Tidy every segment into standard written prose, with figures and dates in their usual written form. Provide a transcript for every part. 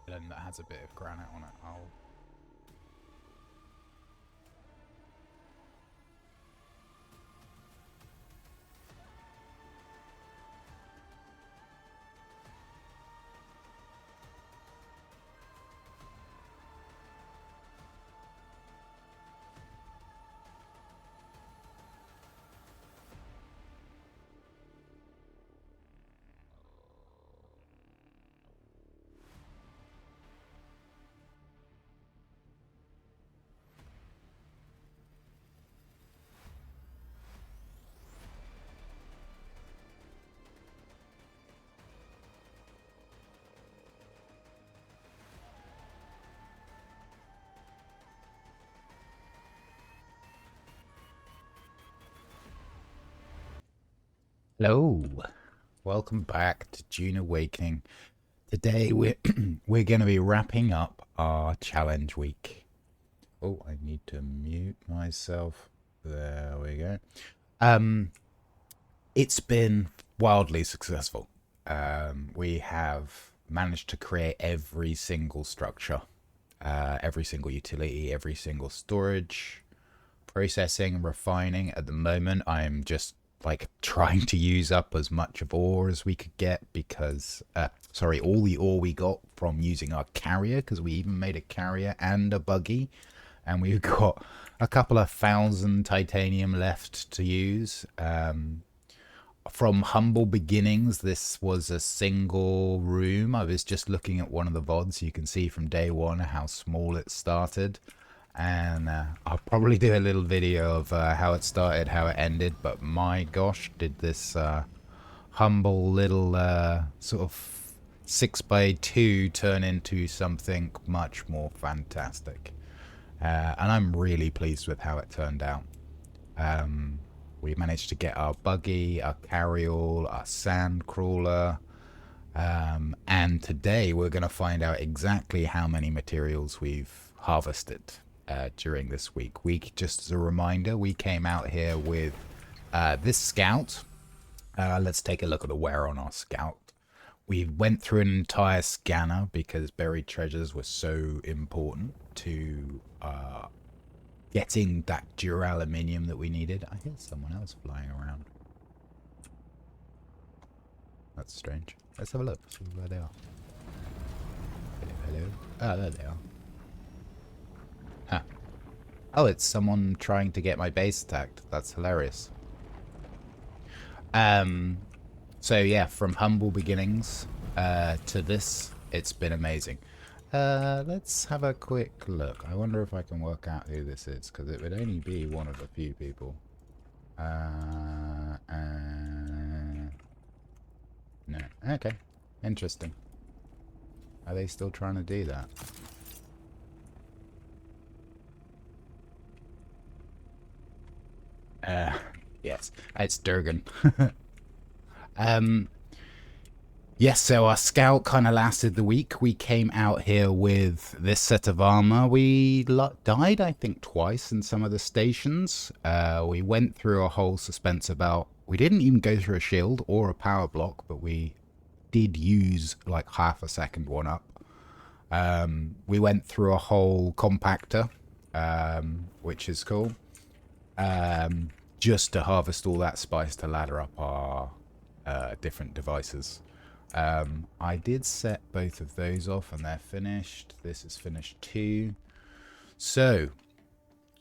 Island that has a bit of granite on it. Hello, welcome back to Dune Awakening. Today we're we're going to be wrapping up our challenge week. Oh, I need to mute myself. There we go. It's been wildly successful. We have managed to create every single structure, every single utility, every single storage, processing, refining. At the moment, I'm just like trying to use up as much of ore as we could get because, sorry, all the ore we got from using our carrier, because we even made a carrier and a buggy, and we've got a couple of thousand titanium left to use. From humble beginnings, this was a single room. I was just looking at one of the VODs. You can see from day one how small it started. And I'll probably do a little video of how it started, how it ended. But my gosh, did this humble little sort of 6x2 turn into something much more fantastic. And I'm really pleased with how it turned out. We managed to get our buggy, our carryall, our sand crawler, and today we're going to find out exactly how many materials we've harvested during this week. Just as a reminder, we came out here with this scout. Let's take a look at the wear on our scout. We went through an entire scanner because buried treasures were so important to getting that duraluminium that we needed. I hear someone else flying around. That's strange. Let's have a look. See where they are. Hello. Oh, there they are. Huh. Oh, it's someone trying to get my base attacked. That's hilarious. So yeah, from humble beginnings to this, it's been amazing. Let's have a quick look. I wonder if I can work out who this is, because it would only be one of a few people. No. Okay. Interesting. Are they still trying to do that? Yes. It's Durgan. Yes, so our scout kind of lasted the week. We came out here with this set of armor. We died, I think, twice in some of the stations. We went through a whole suspense about... We didn't even go through a shield or a power block, but we did use like half a second one up. We went through a whole compactor, which is cool, just to harvest all that spice to ladder up our different devices. I did set both of those off and they're finished. This is finished too. So,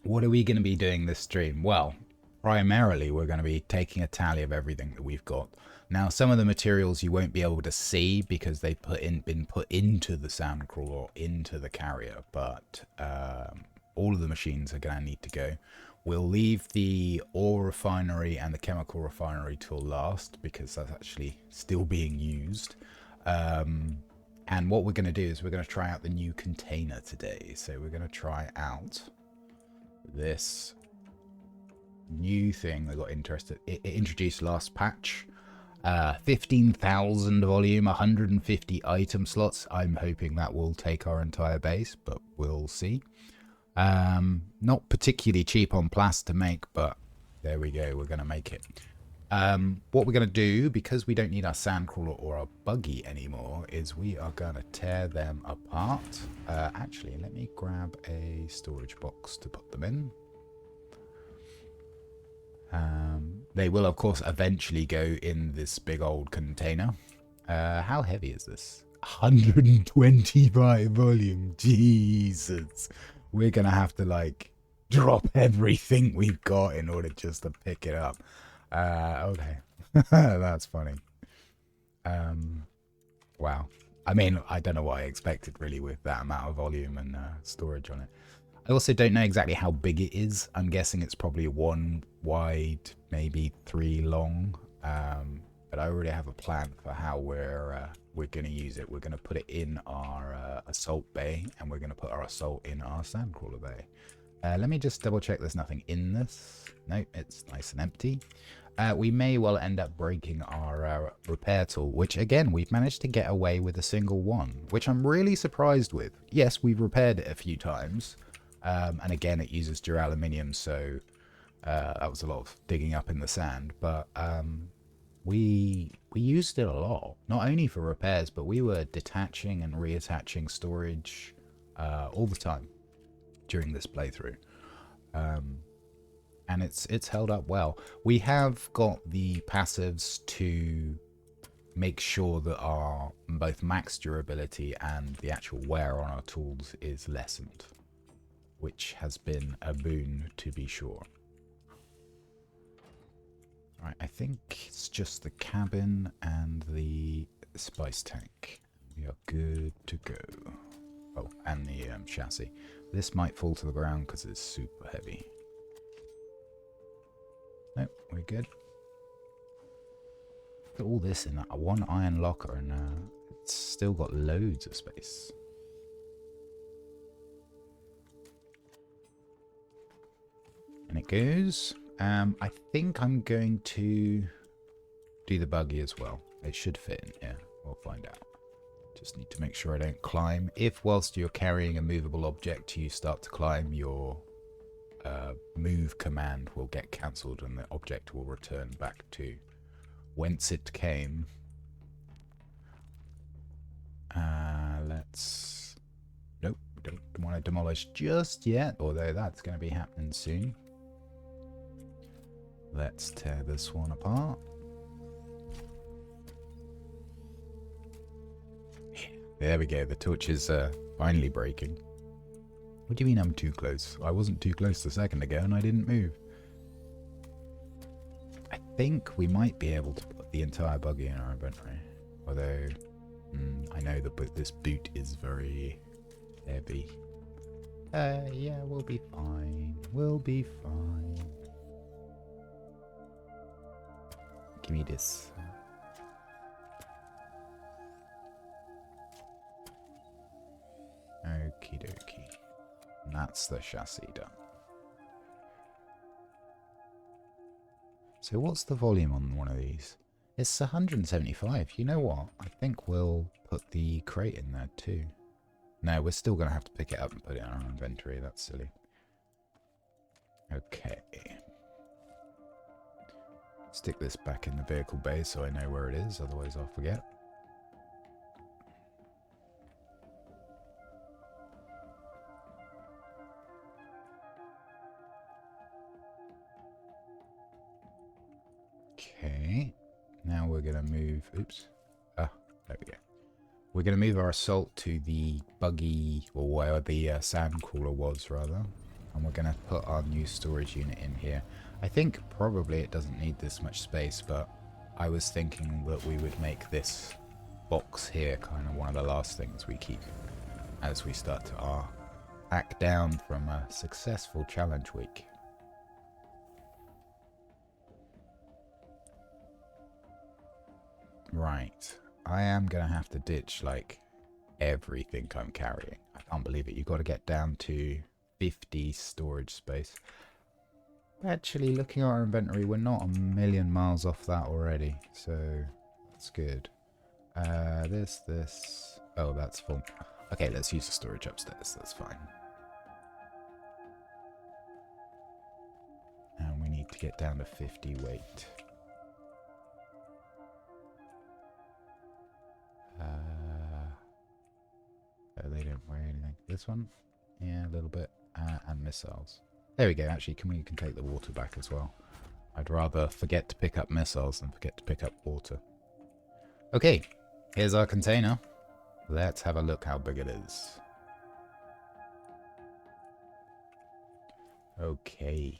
what are we going to be doing this stream? Well, primarily we're going to be taking a tally of everything that we've got. Now, some of the materials you won't be able to see because they've been put into the sandcrawler or into the carrier, but all of the machines are going to need to go. We'll leave the ore refinery and the chemical refinery till last because that's actually still being used. And what we're going to do is we're going to try out the new container today. So we're going to try out this new thing that got it introduced last patch. 15,000 volume, 150 item slots. I'm hoping that will take our entire base, but we'll see. Not particularly cheap on plast to make, but there we go. We're going to make it. What we're going to do, because we don't need our sandcrawler or our buggy anymore, is we are going to tear them apart. Actually, let me grab a storage box to put them in. They will, of course, eventually go in this big old container. How heavy is this? 125 volume. Jesus. We're going to have to, like, drop everything we've got in order just to pick it up. Okay. That's funny. Wow. I mean, I don't know what I expected, really, with that amount of volume and storage on it. I also don't know exactly how big it is. I'm guessing it's probably 1 wide, maybe 3 long. But I already have a plan for how we're going to use it. We're going to put it in our assault bay, and we're going to put our assault in our sandcrawler bay. Let me just double check there's nothing in this. No, it's nice and empty. We may well end up breaking our repair tool, which again, we've managed to get away with a single one, which I'm really surprised with. Yes, we've repaired it a few times. And again, it uses duraluminium, so that was a lot of digging up in the sand. But we used it a lot, not only for repairs, but we were detaching and reattaching storage all the time during this playthrough. And it's held up well. We have got the passives to make sure that our both max durability and the actual wear on our tools is lessened, which has been a boon, to be sure. Right, I think it's just the cabin and the spice tank. We are good to go. Oh, and the chassis. This might fall to the ground because it's super heavy. Nope, we're good. Put all this in that one iron locker, and it's still got loads of space. And it goes. I think I'm going to do the buggy as well. It should fit in here. We'll find out. Just need to make sure I don't climb. If whilst you're carrying a movable object you start to climb, your move command will get cancelled and the object will return back to whence it came. Let's... Nope, don't want to demolish just yet, although that's going to be happening soon. Let's tear this one apart. There we go, the torch is finally breaking. What do you mean I'm too close? I wasn't too close a second ago and I didn't move. I think we might be able to put the entire buggy in our inventory. Although, I know that this boot is very heavy. Yeah, we'll be fine. We'll be fine. Give me this. Okie dokie. And that's the chassis done. So what's the volume on one of these? It's 175. You know what? I think we'll put the crate in there too. No, we're still going to have to pick it up and put it in our inventory. That's silly. Okay. Stick this back in the vehicle bay so I know where it is, otherwise I'll forget. Okay, now we're going to move... Oops. Ah, there we go. We're going to move our assault to the buggy, or where the sand crawler was, rather. And we're going to put our new storage unit in here. I think probably it doesn't need this much space, but I was thinking that we would make this box here kind of one of the last things we keep as we start to back down from a successful challenge week. Right, I am going to have to ditch like everything I'm carrying. I can't believe it. You've got to get down to 50 storage space. Actually, looking at our inventory, we're not a million miles off that already, so that's good. This. Oh, that's full. Okay, let's use the storage upstairs. That's fine. And we need to get down to 50 weight. they don't weigh anything. This one? Yeah, a little bit. And missiles. There we go. Actually, we can take the water back as well. I'd rather forget to pick up missiles than forget to pick up water. Okay, here's our container. Let's have a look how big it is. Okay.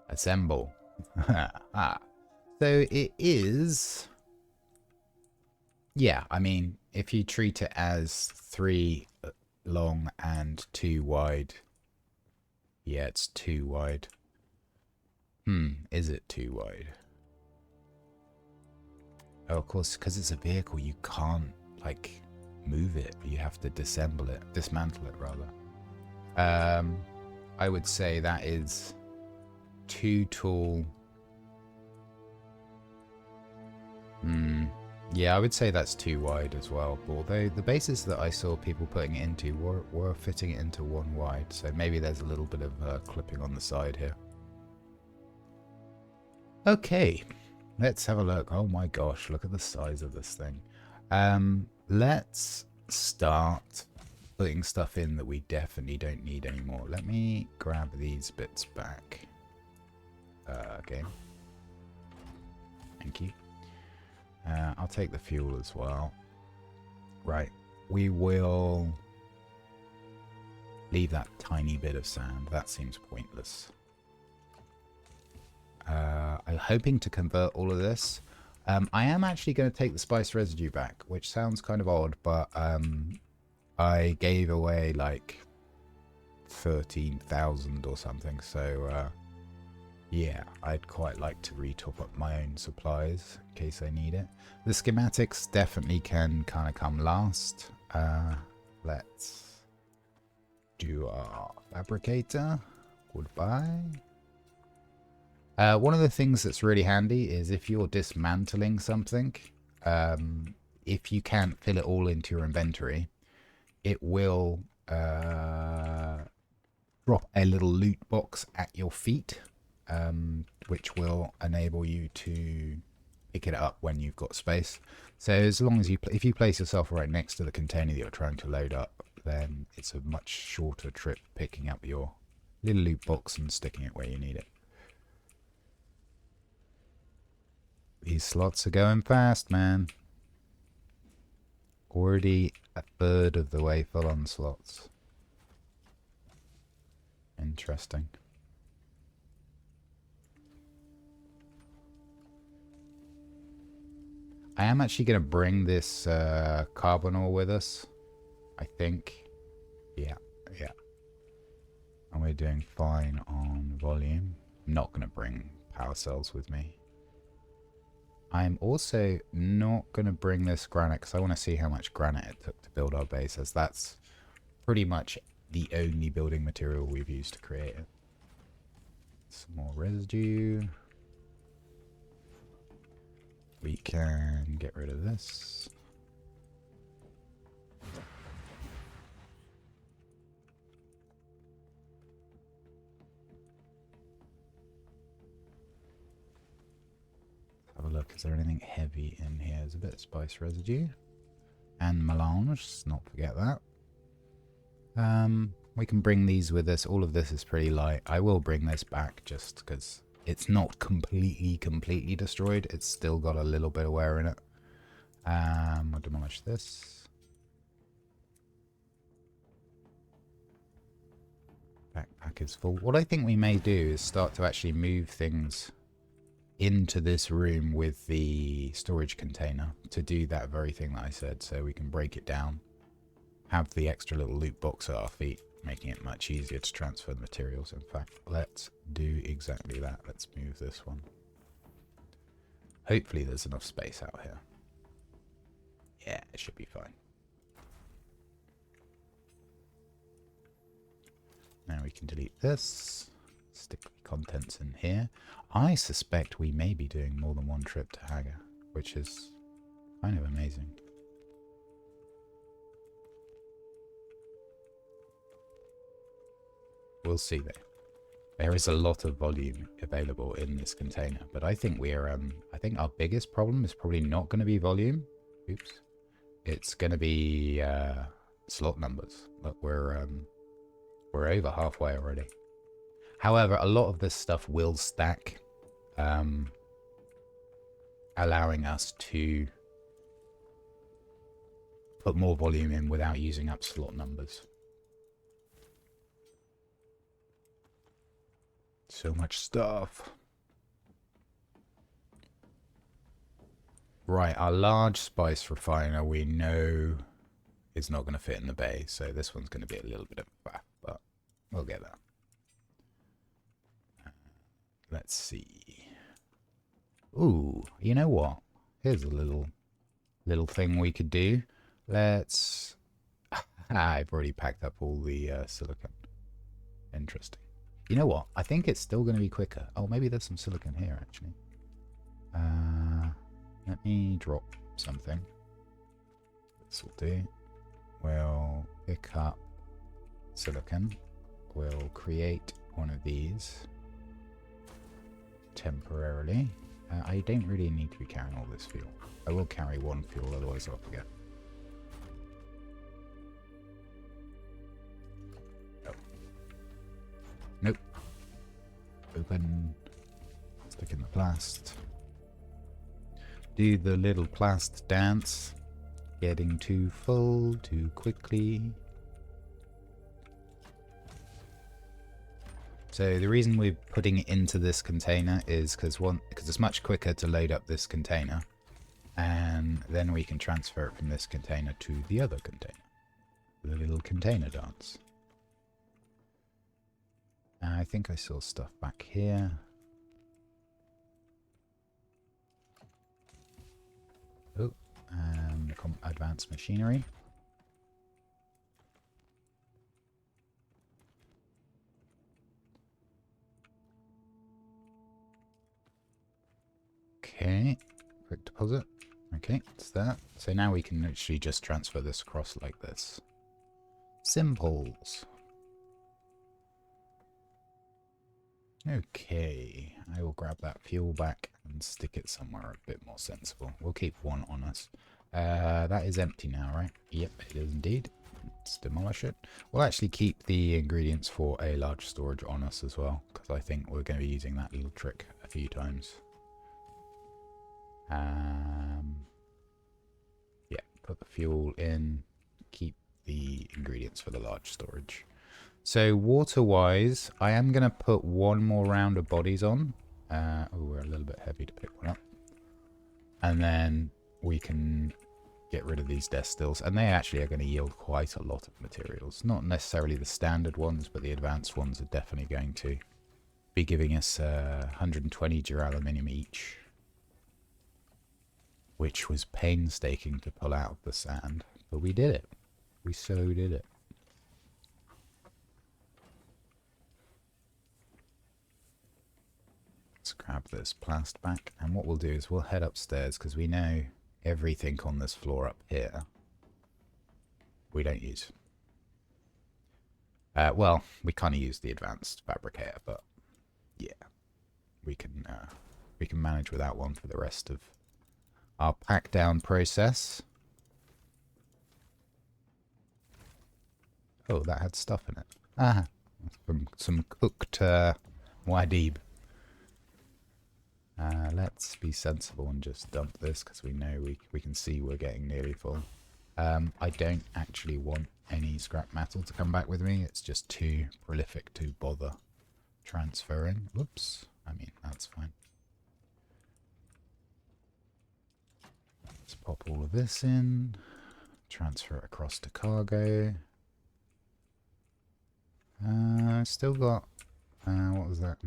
Assemble. So it is... Yeah, I mean, if you treat it as 3 long and 2 wide... Yeah, it's 2 wide. Is it 2 wide? Oh, of course, because it's a vehicle, you can't, like, move it. You have to dismantle it, rather. I would say that is 2 tall. Yeah, I would say that's 2 wide as well. Although the bases that I saw people putting it into were fitting it into 1 wide. So maybe there's a little bit of clipping on the side here. Okay, let's have a look. Oh my gosh, look at the size of this thing. Let's start putting stuff in that we definitely don't need anymore. Let me grab these bits back. Okay. Thank you. I'll take the fuel as well. Right. We will leave that tiny bit of sand. That seems pointless. I'm hoping to convert all of this. I am actually going to take the spice residue back, which sounds kind of odd, but I gave away like 13,000 or something, so yeah, I'd quite like to re-top up my own supplies in case I need it. The schematics definitely can kind of come last. Let's do our fabricator. Goodbye. One of the things that's really handy is if you're dismantling something, if you can't fill it all into your inventory, it will drop a little loot box at your feet, which will enable you to pick it up when you've got space. So as long as if you place yourself right next to the container that you're trying to load up, then it's a much shorter trip picking up your little loot box and sticking it where you need it. These slots are going fast, man. Already a third of the way full on slots. Interesting. I am actually going to bring this carbon ore with us, I think. Yeah. And we're doing fine on volume. I'm not going to bring power cells with me. I'm also not going to bring this granite because I want to see how much granite it took to build our base, as that's pretty much the only building material we've used to create it. Some more residue. We can get rid of this. Have a look. Is there anything heavy in here? There's a bit of spice residue. And melange. Let's not forget that. We can bring these with us. All of this is pretty light. I will bring this back just because it's not completely destroyed. It's still got a little bit of wear in it. We'll demolish this. Backpack is full. What I think we may do is start to actually move things into this room with the storage container to do that very thing that I said, so we can break it down, have the extra little loot box at our feet, making it much easier to transfer the materials. In fact, let's do exactly that. Let's move this one. Hopefully there's enough space out here. Yeah, it should be fine. Now we can delete this. Stick the contents in here. I suspect we may be doing more than one trip to Hagga, which is kind of amazing. We'll see though. There is a lot of volume available in this container, but I think we're I think our biggest problem is probably not going to be volume. Oops. it's going to be slot numbers. Look, we're over halfway already. However, a lot of this stuff will stack, allowing us to put more volume in without using up slot numbers. So much stuff. Right, our large spice refiner we know is not going to fit in the bay, so this one's going to be a little bit of a faff, but we'll get there. Let's see. Ooh, you know what? Here's a little thing we could do. Let's... I've already packed up all the silicon. Interesting. You know what? I think it's still going to be quicker. Oh, maybe there's some silicon here, actually. Let me drop something. This will do. We'll pick up silicon. We'll create one of these temporarily. I don't really need to be carrying all this fuel. I will carry one fuel, otherwise I'll forget. Oh. Nope. Open. Stick in the plast. Do the little plast dance. Getting too full too quickly. So the reason we're putting it into this container is because it's much quicker to load up this container, and then we can transfer it from this container to the other container. The little container dance. I think I saw stuff back here. Oh, and advanced machinery. Okay, quick deposit. Okay, it's that. So now we can actually just transfer this across like this. Simples. Okay, I will grab that fuel back and stick it somewhere a bit more sensible. We'll keep one on us. That is empty now, right? Yep, it is indeed. Let's demolish it. We'll actually keep the ingredients for a large storage on us as well, because I think we're going to be using that little trick a few times. Yeah, put the fuel in, keep the ingredients for the large storage. So water-wise, I am going to put one more round of bodies on. Oh, we're a little bit heavy to pick one up. And then we can get rid of these death stills. And they actually are going to yield quite a lot of materials. Not necessarily the standard ones, but the advanced ones are definitely going to be giving us 120 duraluminum each. Which was painstaking to pull out of the sand. But we did it. We so did it. Let's grab this plast back, and what we'll do is we'll head upstairs because we know everything on this floor up here we don't use. Well, we kind of use the advanced fabricator, but yeah, we can manage without one for the rest of our pack down process. Oh, that had stuff in it. Ah, from some cooked wadib. Let's be sensible and just dump this because we know we can see we're getting nearly full. I don't actually want any scrap metal to come back with me. It's just too prolific to bother transferring. Whoops. I mean, that's fine. Let's pop all of this in. Transfer it across to cargo. Still got, what was that?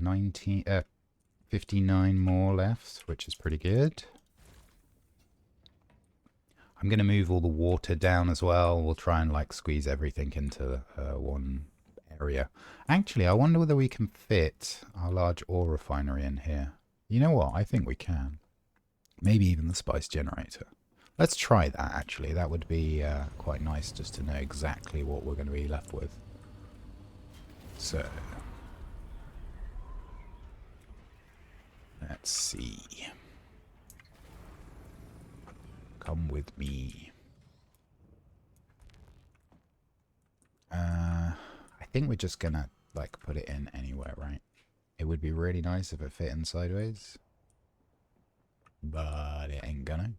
59 more left, which is pretty good. I'm going to move all the water down as well. We'll try and like squeeze everything into one area. Actually, I wonder whether we can fit our large ore refinery in here. You know what? I think we can. Maybe even the spice generator. Let's try that, actually. That would be quite nice just to know exactly what we're going to be left with. So... let's see. Come with me. think we're just gonna like put it in anywhere, right? It would be really nice if it fit in sideways, but it ain't gonna.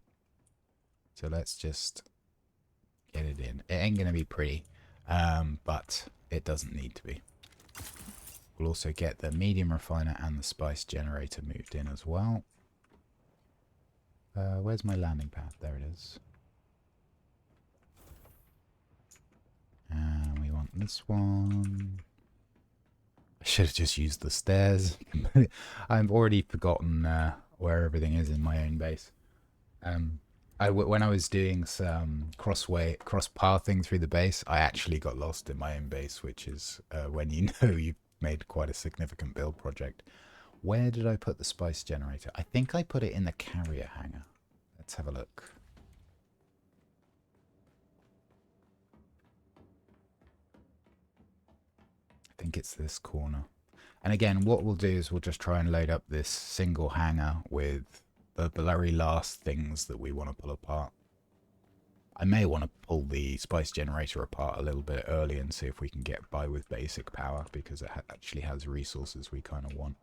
So let's just get it in. It ain't gonna be pretty, but it doesn't need to be. We'll also get the medium refiner and the spice generator moved in as well. Where's my landing pad? There it is. And we want this one. I should have just used the stairs. I've already forgotten where everything is in my own base. When I was doing some cross-pathing through the base, I actually got lost in my own base, which is when you know you've made quite a significant build project. Where did I put the spice generator? I think I put it in the carrier hangar. Let's have a look. I think it's this corner. And again, what we'll do is we'll just try and load up this single hangar with the very last things that we want to pull apart. I may want to pull the spice generator apart a little bit early and see if we can get by with basic power, because it actually has resources we kind of want.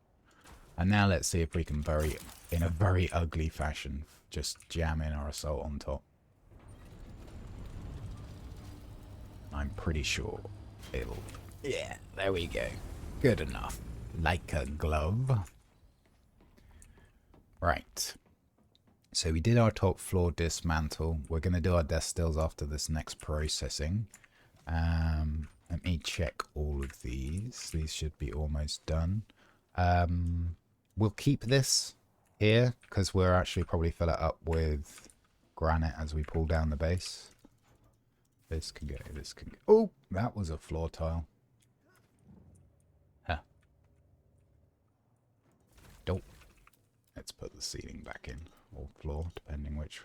And now let's see if we can in a very ugly fashion, just jam in our assault on top. I'm pretty sure it'll... Yeah, there we go. Good enough. Like a glove. Right. So we did our top floor dismantle. We're going to do our death stills after this next processing. Let me check all of these. These should be almost done. We'll keep this here because we'll actually probably fill it up with granite as we pull down the base. This can go, this can go. Oh, that was a floor tile. Huh. Dope. Let's put the ceiling back in, or floor, depending which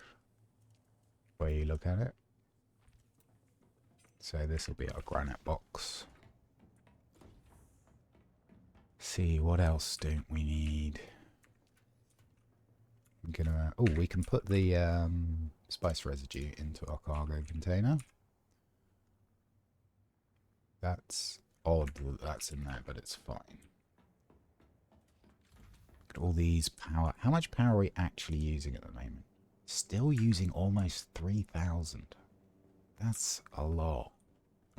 way you look at it. So this will be our granite box. See, what else don't we need? I'm gonna... Oh, we can put the spice residue into our cargo container. That's odd that that's in there, but it's fine. Look at all these power. How much power are we actually using at the moment? Still using almost 3,000. That's a lot.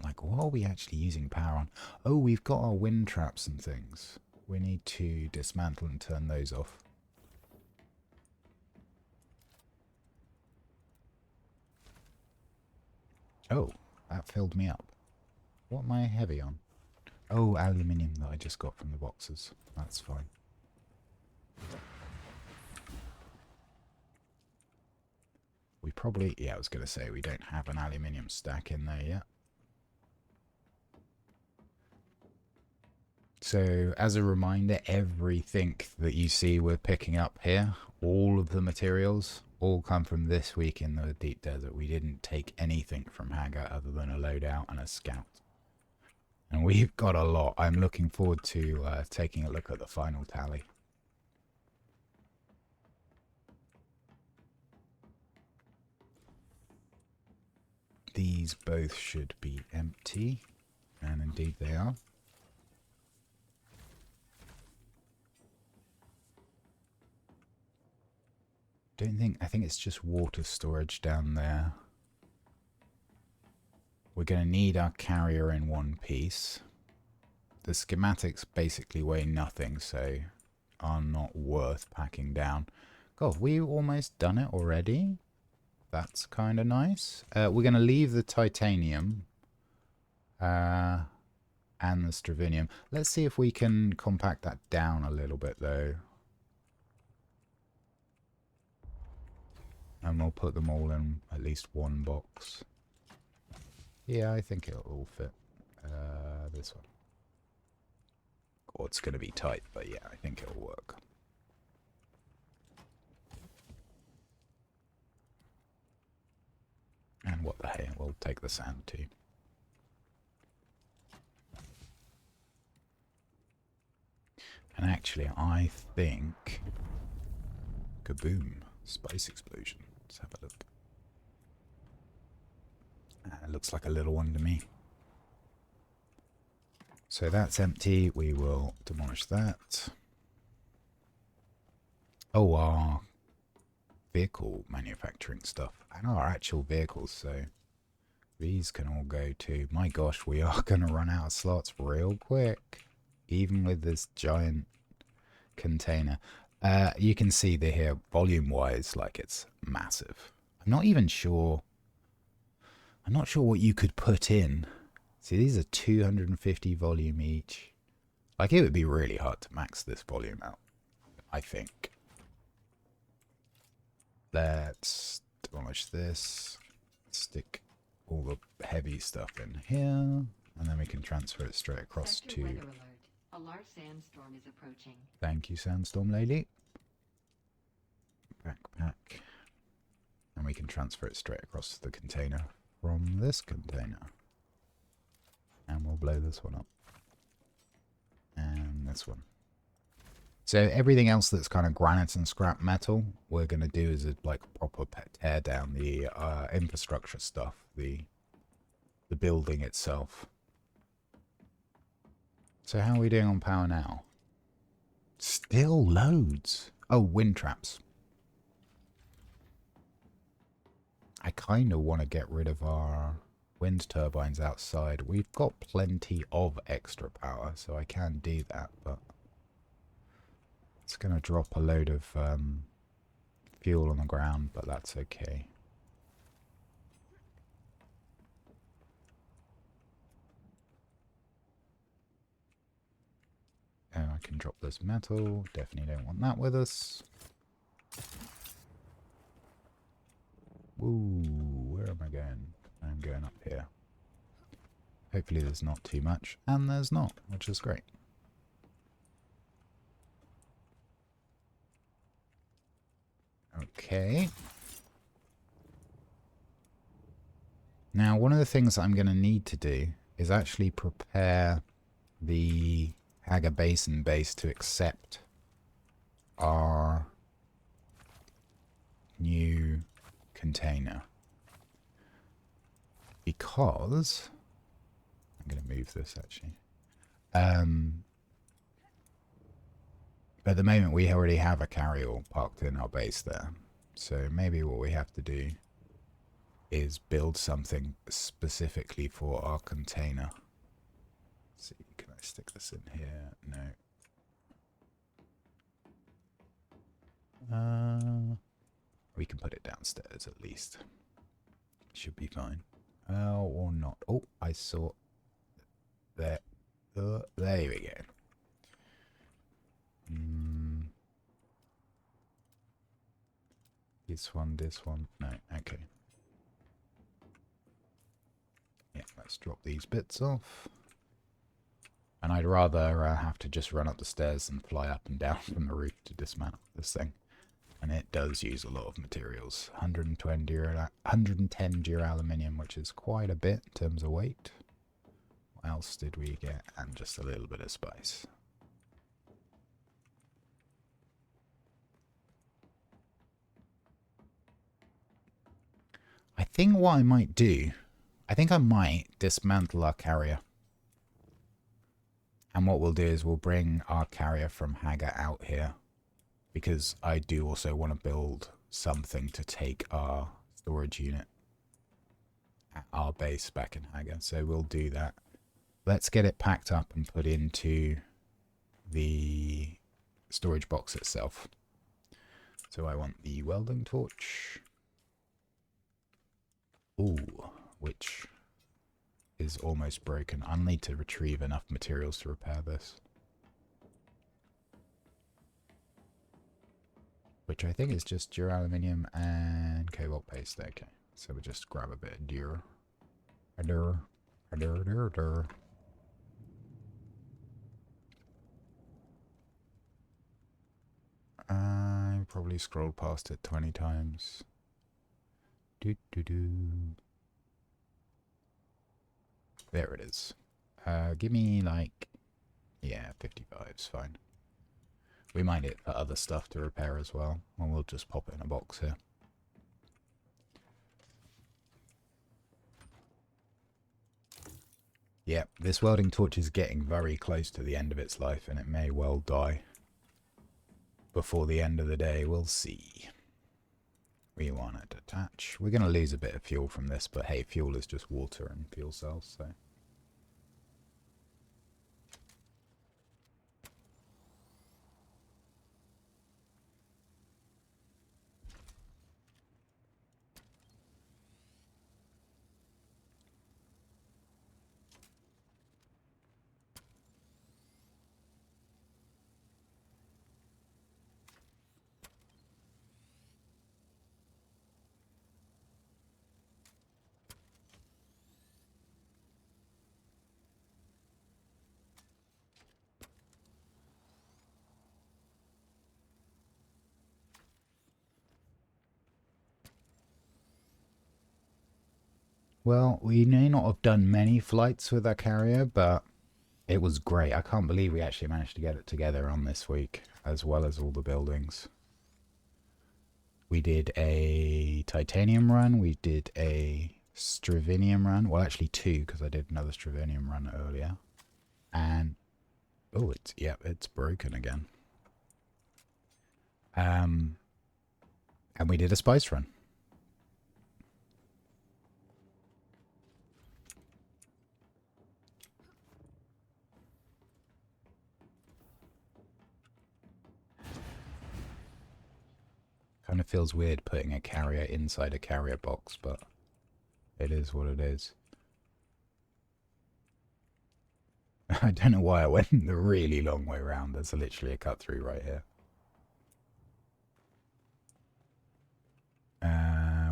Like, what are we actually using power on? Oh, we've got our wind traps and things. We need to dismantle and turn those off. Oh, that filled me up. What am I heavy on? Oh, aluminium that I just got from the boxes. That's fine. We probably... Yeah, I was going to say we don't have an aluminium stack in there yet. So, as a reminder, everything that you see we're picking up here, all of the materials, all come from this week in the deep desert. We didn't take anything from Hagga other than a loadout and a scout. And we've got a lot. I'm looking forward to taking a look at the final tally. These both should be empty, and indeed they are. I think it's just water storage down there. We're going to need our carrier in one piece. The schematics basically weigh nothing, so are not worth packing down. God, we've almost done it already. That's kind of nice. We're going to leave the titanium and the stravinium. Let's see if we can compact that down a little bit, though. And we'll put them all in at least one box. Yeah, I think it'll all fit. This one. Oh, it's going to be tight, but yeah, I think it'll work. And what the hey, we'll take the sand too. And actually, I think... Kaboom. Spice explosion. Let's have a look. It looks like a little one to me. So that's empty. We will demolish that. Oh, our vehicle manufacturing stuff and our actual vehicles. So these can all go to... My gosh, we are going to run out of slots real quick. Even with this giant container. You can see that here, volume-wise, like it's massive. I'm not even sure... I'm not sure what you could put in. See, these are 250 volume each. Like, it would be really hard to max this volume out, I think. Let's demolish this. Stick all the heavy stuff in here. And then we can transfer it straight across to... Weather alert. A large sandstorm is approaching. Thank you, Sandstorm Lady. Backpack. And we can transfer it straight across the container from this container. And we'll blow this one up. And this one. So everything else that's kind of granite and scrap metal, we're going to do is a, like proper tear down the infrastructure stuff, the building itself. So how are we doing on power now? Still loads. Oh, wind traps. I kind of want to get rid of our wind turbines outside. We've got plenty of extra power, so I can do that, but it's going to drop a load of fuel on the ground, but that's okay. And I can drop this metal. Definitely don't want that with us. Woo, where am I going? I'm going up here. Hopefully there's not too much, and there's not, which is great. Okay. Now, one of the things I'm going to need to do is actually prepare the Hagga Basin base to accept our new container. Because... I'm going to move this, actually. At the moment, we already have a carryall parked in our base there. So maybe what we have to do is build something specifically for our container. Let's see, can I stick this in here? No. We can put it downstairs at least. Should be fine. Or not. Oh, I saw... There. There we go. This one. No, okay. Yeah, let's drop these bits off. And I'd rather have to just run up the stairs and fly up and down from the roof to dismantle this thing. And it does use a lot of materials. 110 duraluminum, which is quite a bit in terms of weight. What else did we get? And just a little bit of spice. I think what I might do, I think I might dismantle our carrier. And what we'll do is we'll bring our carrier from Hagga out here. Because I do also want to build something to take our storage unit at our base back in Hagga. So we'll do that. Let's get it packed up and put into the storage box itself. So I want the welding torch. Ooh, which is almost broken. I'll need to retrieve enough materials to repair this. Which I think is just duraluminum and cobalt paste. Okay, so we'll just grab a bit of dur. I probably scrolled past it 20 times. There it is. Give me like, yeah, 55 is fine. We might need it for other stuff to repair as well, and we'll just pop it in a box here. Yeah, this welding torch is getting very close to the end of its life, and it may well die before the end of the day. We'll see. We want to detach. We're going to lose a bit of fuel from this, but hey, fuel is just water and fuel cells, so... Well, we may not have done many flights with our carrier, but it was great. I can't believe we actually managed to get it together on this week, as well as all the buildings. We did a titanium run, we did a stravinium run. Well, actually two, because I did another stravinium run earlier. And, oh, it's broken again. And we did a spice run. Kind of feels weird putting a carrier inside a carrier box, but it is what it is. I don't know why I went the really long way around. There's literally a cut through right here.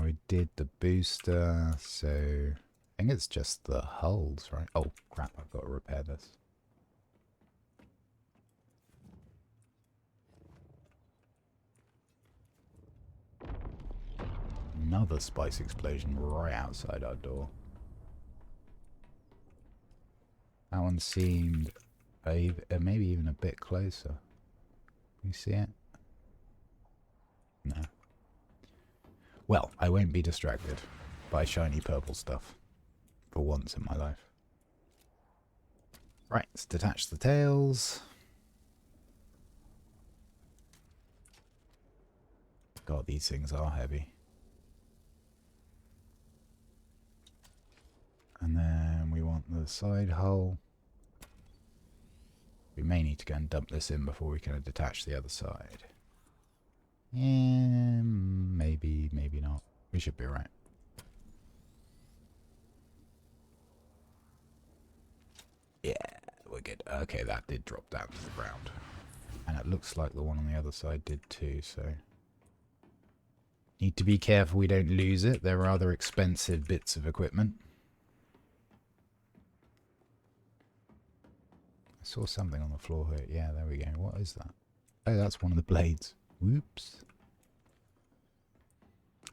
We did the booster, so I think it's just the hulls, right? Oh crap, I've got to repair this. Another spice explosion right outside our door. That one seemed maybe even a bit closer. You see it? No. Well, I won't be distracted by shiny purple stuff for once in my life. Right, let's detach the tails. God, these things are heavy. And then we want the side hull. We may need to go and dump this in before we can detach the other side. Yeah, maybe, maybe not. We should be right. Yeah, we're good. Okay, that did drop down to the ground. And it looks like the one on the other side did too, so... Need to be careful we don't lose it. They're rather expensive bits of equipment. I saw something on the floor here. Yeah, there we go. What is that? Oh, that's one of the blades. Whoops.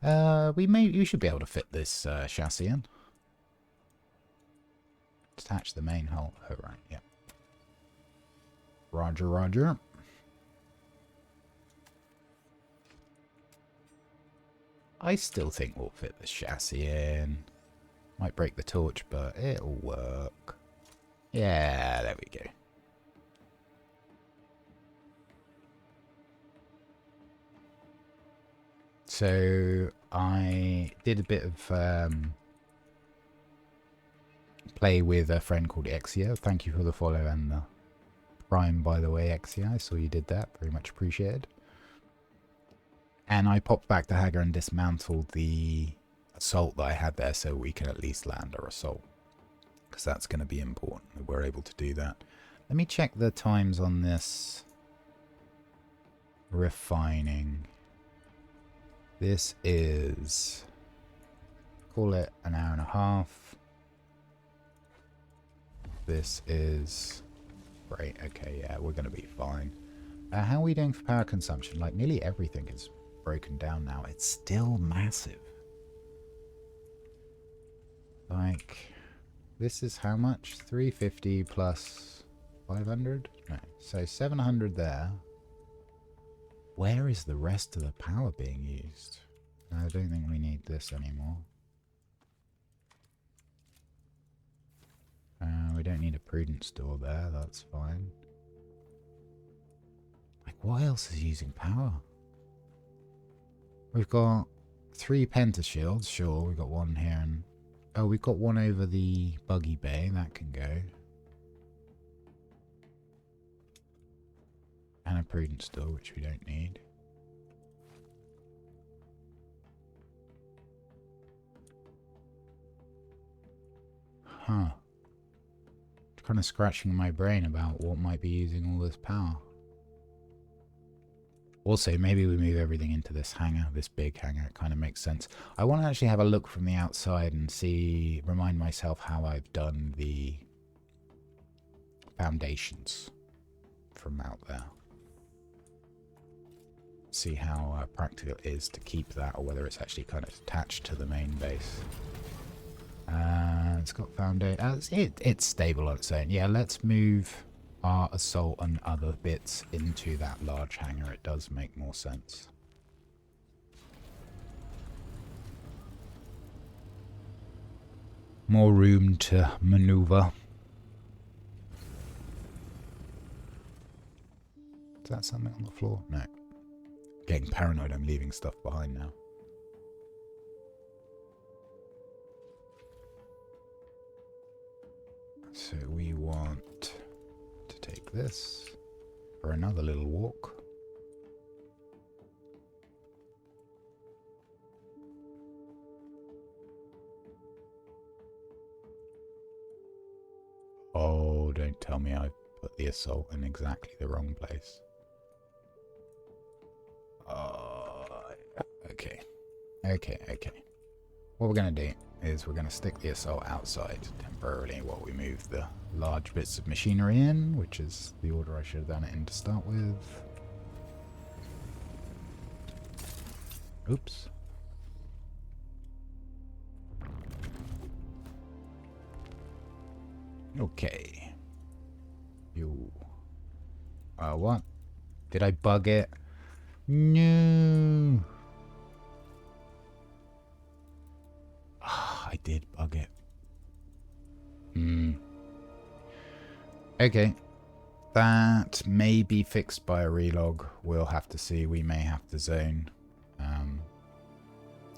You should be able to fit this chassis in. Detach the main hull. Oh, right, yeah. Roger, roger. I still think we'll fit the chassis in. Might break the torch, but it'll work. Yeah, there we go. So I did a bit of play with a friend called Exia. Thank you for the follow and the prime, by the way, Exia. I saw you did that. Very much appreciated. And I popped back to Hagga and dismantled the assault that I had there so we can at least land our assault. Because that's going to be important that we're able to do that. Let me check the times on this refining. This is, call it an hour and a half. This is, great, okay, yeah, we're going to be fine. How are we doing for power consumption? Like, nearly everything is broken down now. It's still massive. Like, this is how much? 350 plus 500? No, so 700 there. Where is the rest of the power being used? I don't think we need this anymore. don't need a prudent store there, that's fine. Like, what else is using power? We've got 3 pentashields, sure, we've got one here and... Oh, we've got one over the buggy bay, that can go. And a prudent store, which we don't need. Huh. Kind of scratching my brain about what might be using all this power. Also, maybe we move everything into this hangar, this big hangar. It kind of makes sense. I want to actually have a look from the outside and see, remind myself how I've done the foundations from out there. See how practical it is to keep that, or whether it's actually kind of attached to the main base. It's got foundation. It's stable on its own. Yeah, let's move our assault and other bits into that large hangar. It does make more sense. More room to maneuver. Is that something on the floor? No. Getting paranoid, I'm leaving stuff behind now. So we want to take this for another little walk. Oh, don't tell me I put the assault in exactly the wrong place. Okay. Okay. What we're going to do is we're going to stick the assault outside temporarily while we move the large bits of machinery in, which is the order I should have done it in to start with. Oops. Okay. You. What? Did I bug it? No. I did bug it. Okay. That may be fixed by a relog. We'll have to see. We may have to zone.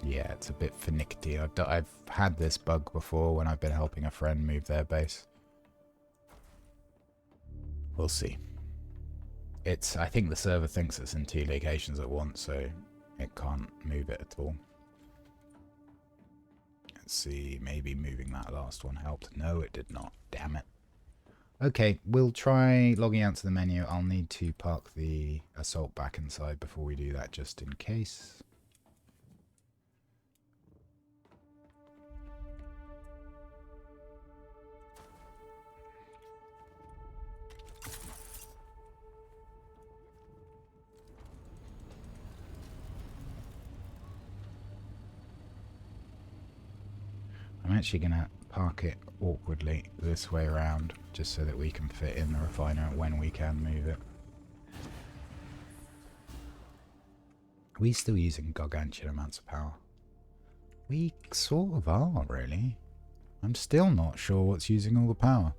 Yeah, it's a bit finicky. I've had this bug before when I've been helping a friend move their base. We'll see. I think the server thinks it's in 2 locations at once, so it can't move it at all. Let's see, maybe moving that last one helped. No, it did not. Damn it. Okay, we'll try logging out to the menu. I'll need to park the assault back inside before we do that, just in case. I'm actually going to park it awkwardly this way around, just so that we can fit in the refiner when we can move it. Are we still using gargantuan amounts of power? We sort of are, really. I'm still not sure what's using all the power.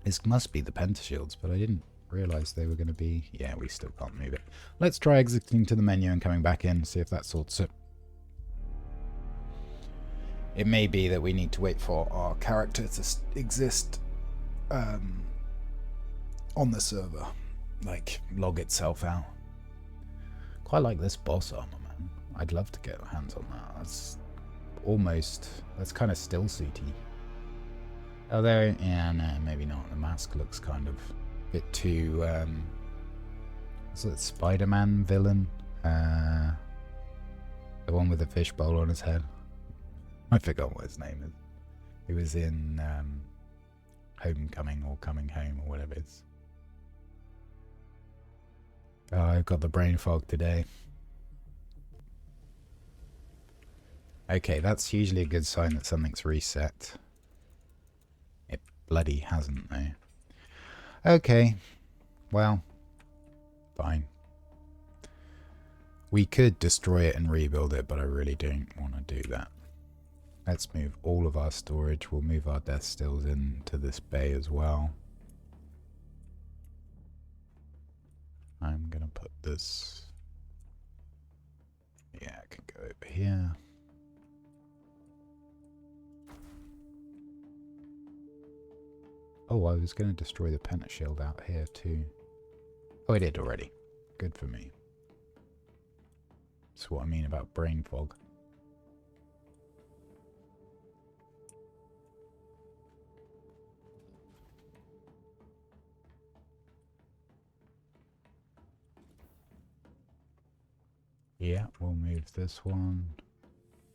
This must be the pentashields, but I didn't realise they were going to be... Yeah, we still can't move it. Let's try exiting to the menu and coming back in, see if that sorts it. It may be that we need to wait for our character to exist on the server. Like, log itself out. Quite like this boss armor, man. I'd love to get hands on that. That's almost... That's kind of still suity. Although, yeah, no, maybe not. The mask looks kind of a bit too... is it Spider-Man villain? The one with the fishbowl on his head. I forgot what his name is. He was in Homecoming or Coming Home or whatever it is. Oh, I've got the brain fog today. Okay, that's usually a good sign that something's reset. It bloody hasn't, though. Okay, well, fine. We could destroy it and rebuild it, but I really don't want to do that. Let's move all of our storage. We'll move our death stills into this bay as well. I'm going to put this... Yeah, I can go over here. Oh, I was going to destroy the pentashield out here too. Oh, I did already. Good for me. That's what I mean about brain fog. Yeah, we'll move this one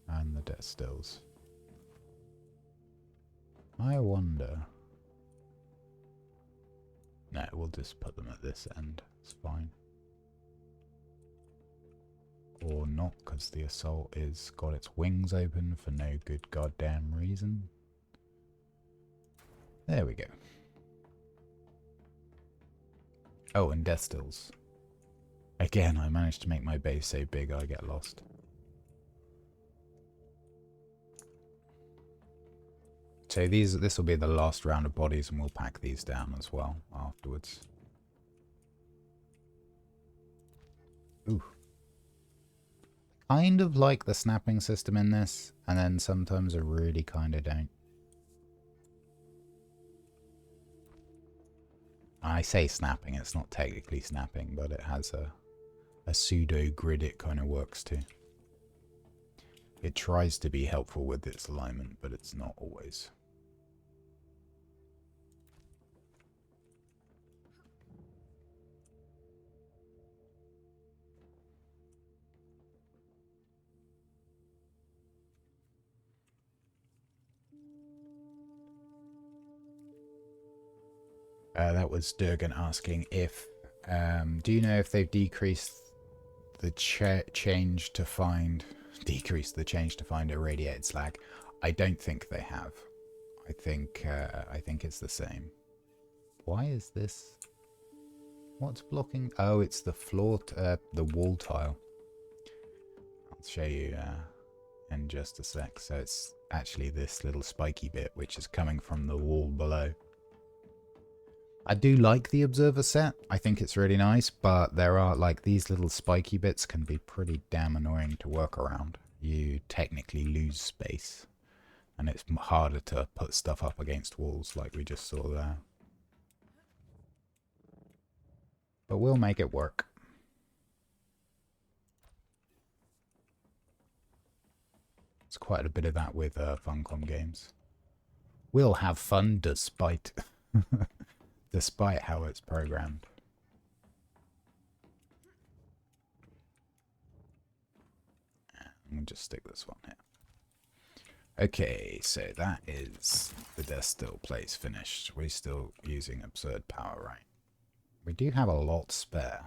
and the death stills. I wonder... No, we'll just put them at this end. It's fine. Or not, because the assault is got its wings open for no good goddamn reason. There we go. Oh, and death stills. Again, I managed to make my base so big I get lost. So this will be the last round of bodies, and we'll pack these down as well afterwards. Ooh. Kind of like the snapping system in this, and then sometimes I really kind of don't. I say snapping, it's not technically snapping, but it has a pseudo grid it kind of works to. It tries to be helpful with its alignment, but it's not always. That was Durgan asking if, do you know if they've decreased the change to find irradiated slag? I don't think they have. I think it's the same. Why is this? What's blocking? Oh, it's the floor, the wall tile. I'll show you in just a sec. So it's actually this little spiky bit which is coming from the wall below. I do like the observer set. I think it's really nice, but there are like these little spiky bits can be pretty damn annoying to work around. You technically lose space, and it's harder to put stuff up against walls like we just saw there. But we'll make it work. It's quite a bit of that with Funcom games. We'll have fun despite... despite how it's programmed. I'm going to just stick this one here. Okay, so that is the death still place finished. We're still using absurd power, right? We do have a lot spare.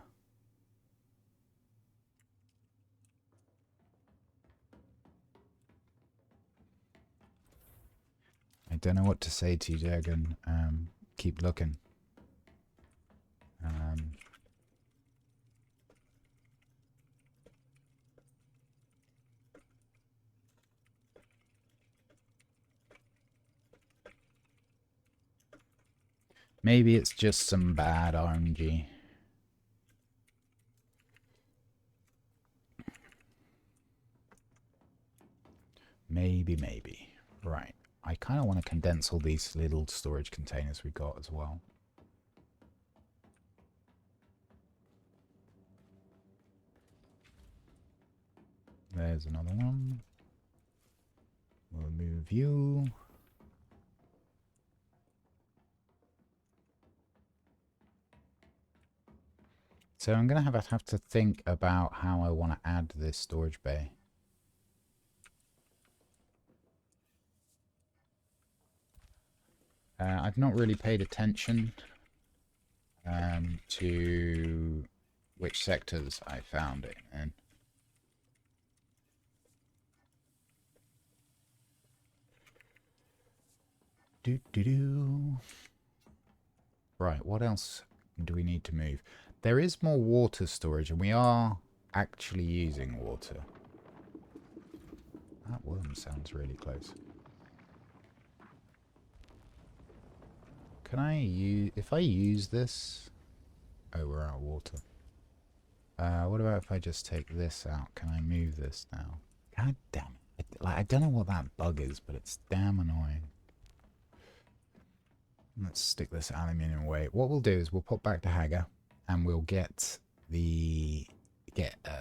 I don't know what to say to you, Durgan. Keep looking. Maybe it's just some bad RNG. Maybe. Right. I kind of want to condense all these little storage containers we got as well. There's another one. We'll move you. So I'm going to have to think about how I want to add this storage bay. I've not really paid attention to which sectors I found it in. Right, what else do we need to move? There is more water storage, and we are actually using water. That worm sounds really close. Can I use... If I use this... Oh, we're out of water. What about if I just take this out? Can I move this now? God damn it. I don't know what that bug is, but it's damn annoying. Let's stick this aluminium away. What we'll do is we'll pop back to Hagga and we'll get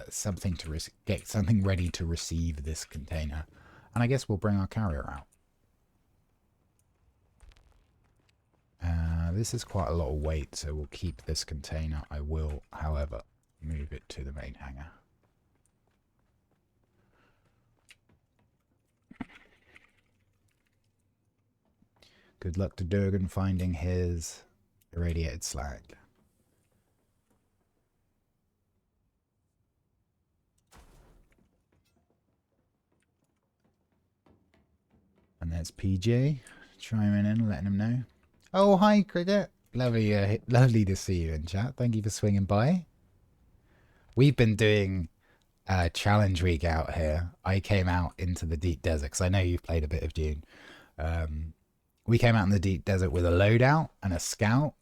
something ready to receive this container. And I guess we'll bring our carrier out. This is quite a lot of weight, so we'll keep this container. I will, however, move it to the main hangar. Good luck to Durgan finding his irradiated slag. And there's PJ chiming in, letting him know. Oh, hi, Cricket. Lovely, lovely to see you in chat. Thank you for swinging by. We've been doing challenge week out here. I came out into the deep desert because I know you've played a bit of Dune. We came out in the deep desert with a loadout and a scout,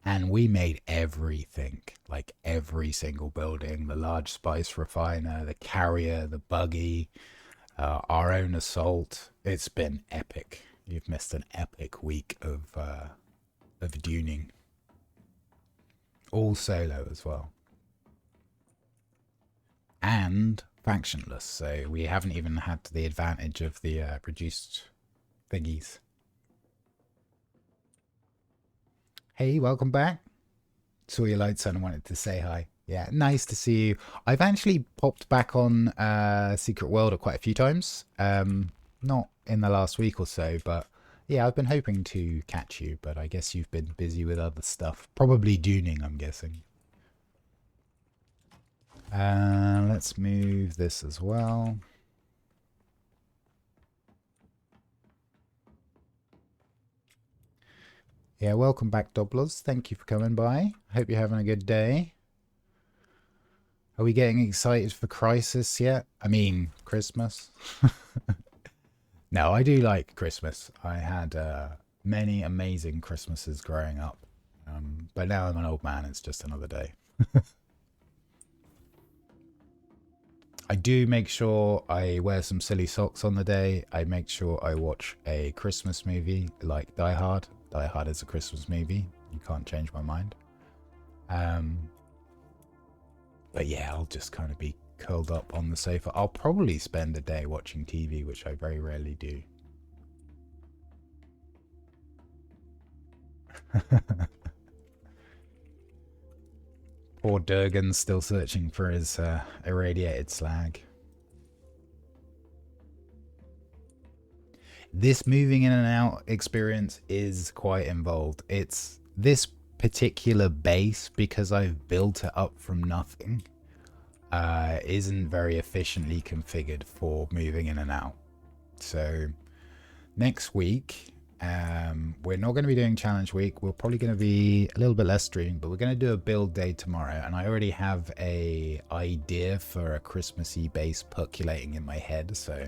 and we made everything, like every single building, the large spice refiner, the carrier, the buggy, our own assault. It's been epic. You've missed an epic week of duning. All solo as well. And factionless, so we haven't even had the advantage of the reduced thingies. Hey, welcome back. Saw your lights on and wanted to say hi. Yeah, nice to see you. I've actually popped back on Secret World quite a few times. Not in the last week or so, but yeah, I've been hoping to catch you, but I guess you've been busy with other stuff. Probably Duning, I'm guessing. Let's move this as well. Yeah, welcome back, Dobblers. Thank you for coming by. Hope you're having a good day. Are we getting excited for Crisis yet? I mean, Christmas. No, I do like Christmas. I had many amazing Christmases growing up. But now I'm an old man. It's just another day. I do make sure I wear some silly socks on the day. I make sure I watch a Christmas movie like Die Hard. Die Hard is a Christmas movie. You can't change my mind. But yeah, I'll just kind of be curled up on the sofa. I'll probably spend a day watching TV, which I very rarely do. Poor Durgan's still searching for his irradiated slag. This moving in and out experience is quite involved. It's this particular base, because I've built it up from nothing, isn't very efficiently configured for moving in and out. So next week, we're not going to be doing challenge week. We're probably going to be a little bit less streaming, but we're going to do a build day tomorrow, and I already have a idea for a Christmassy base percolating in my head. So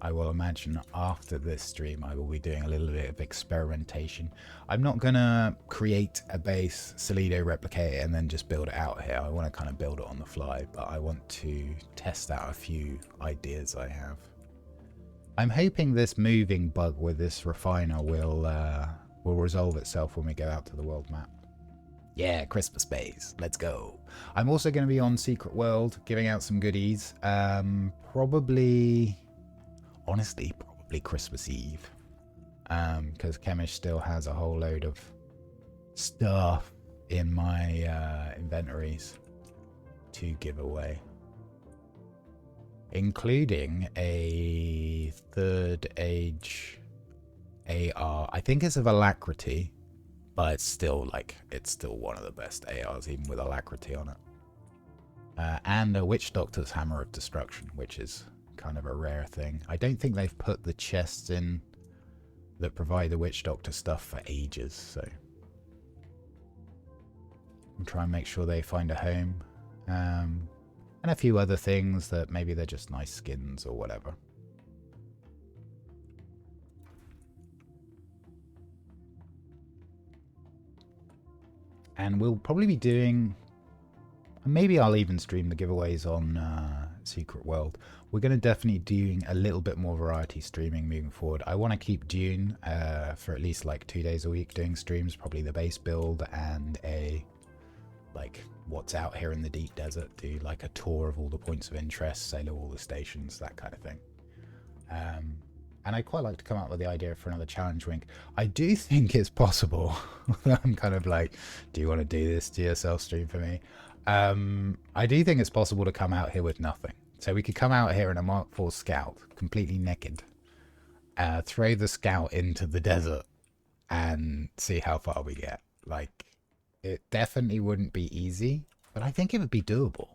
I will imagine after this stream I will be doing a little bit of experimentation. I'm not going to create a base, Solido replicate it, and then just build it out here. I want to kind of build it on the fly, but I want to test out a few ideas I have. I'm hoping this moving bug with this refiner will resolve itself when we go out to the world map. Yeah, Christmas base. Let's go. I'm also going to be on Secret World giving out some goodies. Honestly, probably Christmas Eve. Because Chemish still has a whole load of stuff in my inventories to give away. Including a third age AR. I think it's of Alacrity, but it's still one of the best ARs, even with Alacrity on it. And a Witch Doctor's Hammer of Destruction, which is kind of a rare thing. I don't think they've put the chests in that provide the Witch Doctor stuff for ages, so I'm trying to make sure they find a home. And a few other things that maybe they're just nice skins or whatever. And we'll probably be doing... Maybe I'll even stream the giveaways on Secret World. We're going to definitely doing a little bit more variety streaming moving forward. I want to keep Dune for at least like 2 days a week doing streams, probably the base build and a like what's out here in the deep desert, do like a tour of all the points of interest, sail all the stations, that kind of thing. And I quite like to come up with the idea for another challenge wink. I do think it's possible. I'm kind of like, do you want to do this to yourself stream for me? I do think it's possible to come out here with nothing. So we could come out here in a Mark IV Scout, completely naked, throw the Scout into the desert and see how far we get. Like, it definitely wouldn't be easy, but I think it would be doable.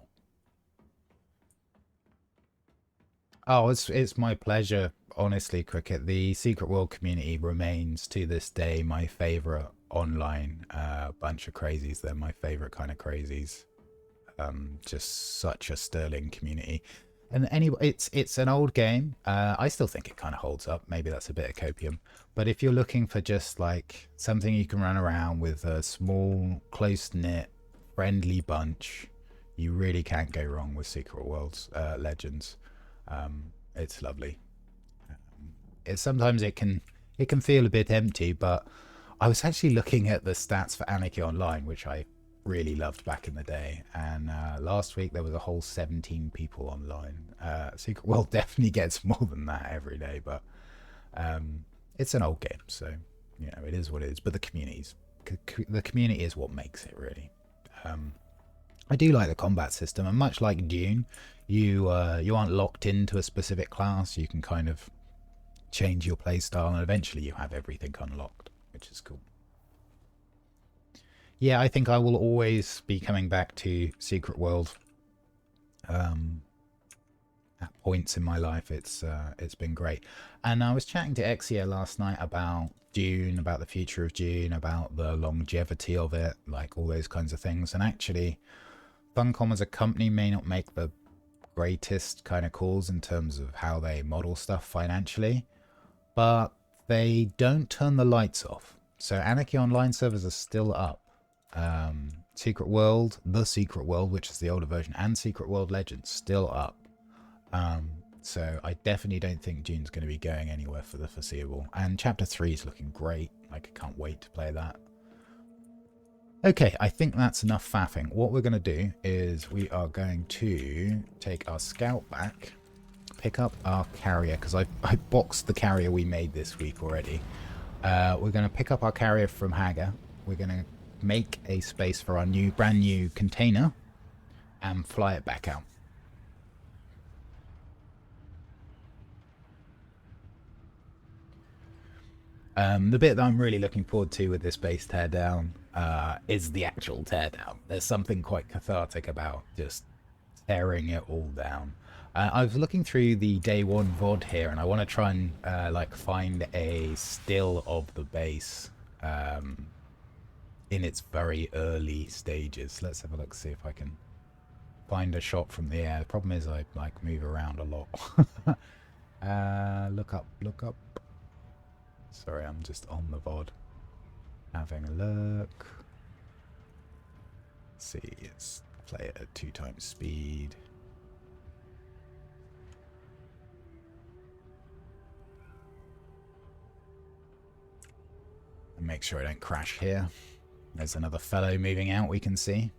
Oh, it's my pleasure. Honestly, Cricket, the Secret World community remains to this day my favorite online bunch of crazies. They're my favorite kind of crazies. Just such a sterling community. And anyway, it's an old game. I still think it kind of holds up. Maybe that's a bit of copium. But if you're looking for just like something you can run around with, a small, close-knit, friendly bunch, you really can't go wrong with Secret Worlds Legends. It's lovely. Sometimes it can feel a bit empty, but I was actually looking at the stats for Anarchy Online, which I really loved back in the day, and last week there was a whole 17 people online. Secret World definitely gets more than that every day, but it's an old game, so you know it is what it is. But the community is what makes it, really. I do like the combat system, and much like Dune, you aren't locked into a specific class. You can kind of change your playstyle, and eventually you have everything unlocked, which is cool. Yeah, I think I will always be coming back to Secret World. At points in my life, it's been great. And I was chatting to Exia last night about Dune, about the future of Dune, about the longevity of it, like all those kinds of things. And actually, Funcom as a company may not make the greatest kind of calls in terms of how they model stuff financially, but they don't turn the lights off. So Anarchy Online servers are still up. Secret World, The Secret World, which is the older version, and Secret World Legends still up. So I definitely don't think Dune's going to be going anywhere for the foreseeable. And Chapter 3 is looking great. Like, I can't wait to play that. Okay, I think that's enough faffing. What we're going to do is we are going to take our Scout back, pick up our carrier, because I boxed the carrier we made this week already. We're going to pick up our carrier from Hagga. We're going to make a space for our brand new container and fly it back out. The bit that I'm really looking forward to with this base teardown is the actual teardown. There's something quite cathartic about just tearing it all down. I was looking through the day one VOD here, and I want to try and like find a still of the base in its very early stages. Let's have a look, see if I can find a shot from the air. The problem is I like move around a lot. Look up. Sorry, I'm just on the VOD having a look. Let's see, let's play it at 2x speed. And make sure I don't crash here. There's another fellow moving out, we can see.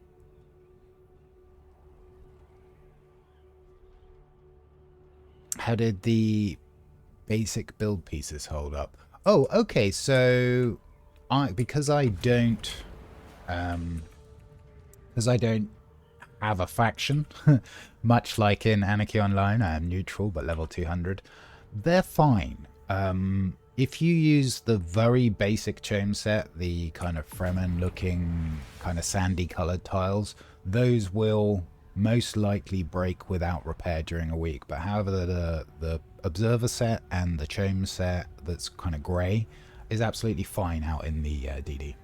How did the basic build pieces hold up? Oh, okay, so because I don't have a faction, much like in Anarchy Online, I am neutral but level 200. They're fine. If you use the very basic chome set, the kind of Fremen looking kind of sandy colored tiles, those will most likely break without repair during a week. But however, the observer set and the chome set that's kind of grey is absolutely fine out in the DD.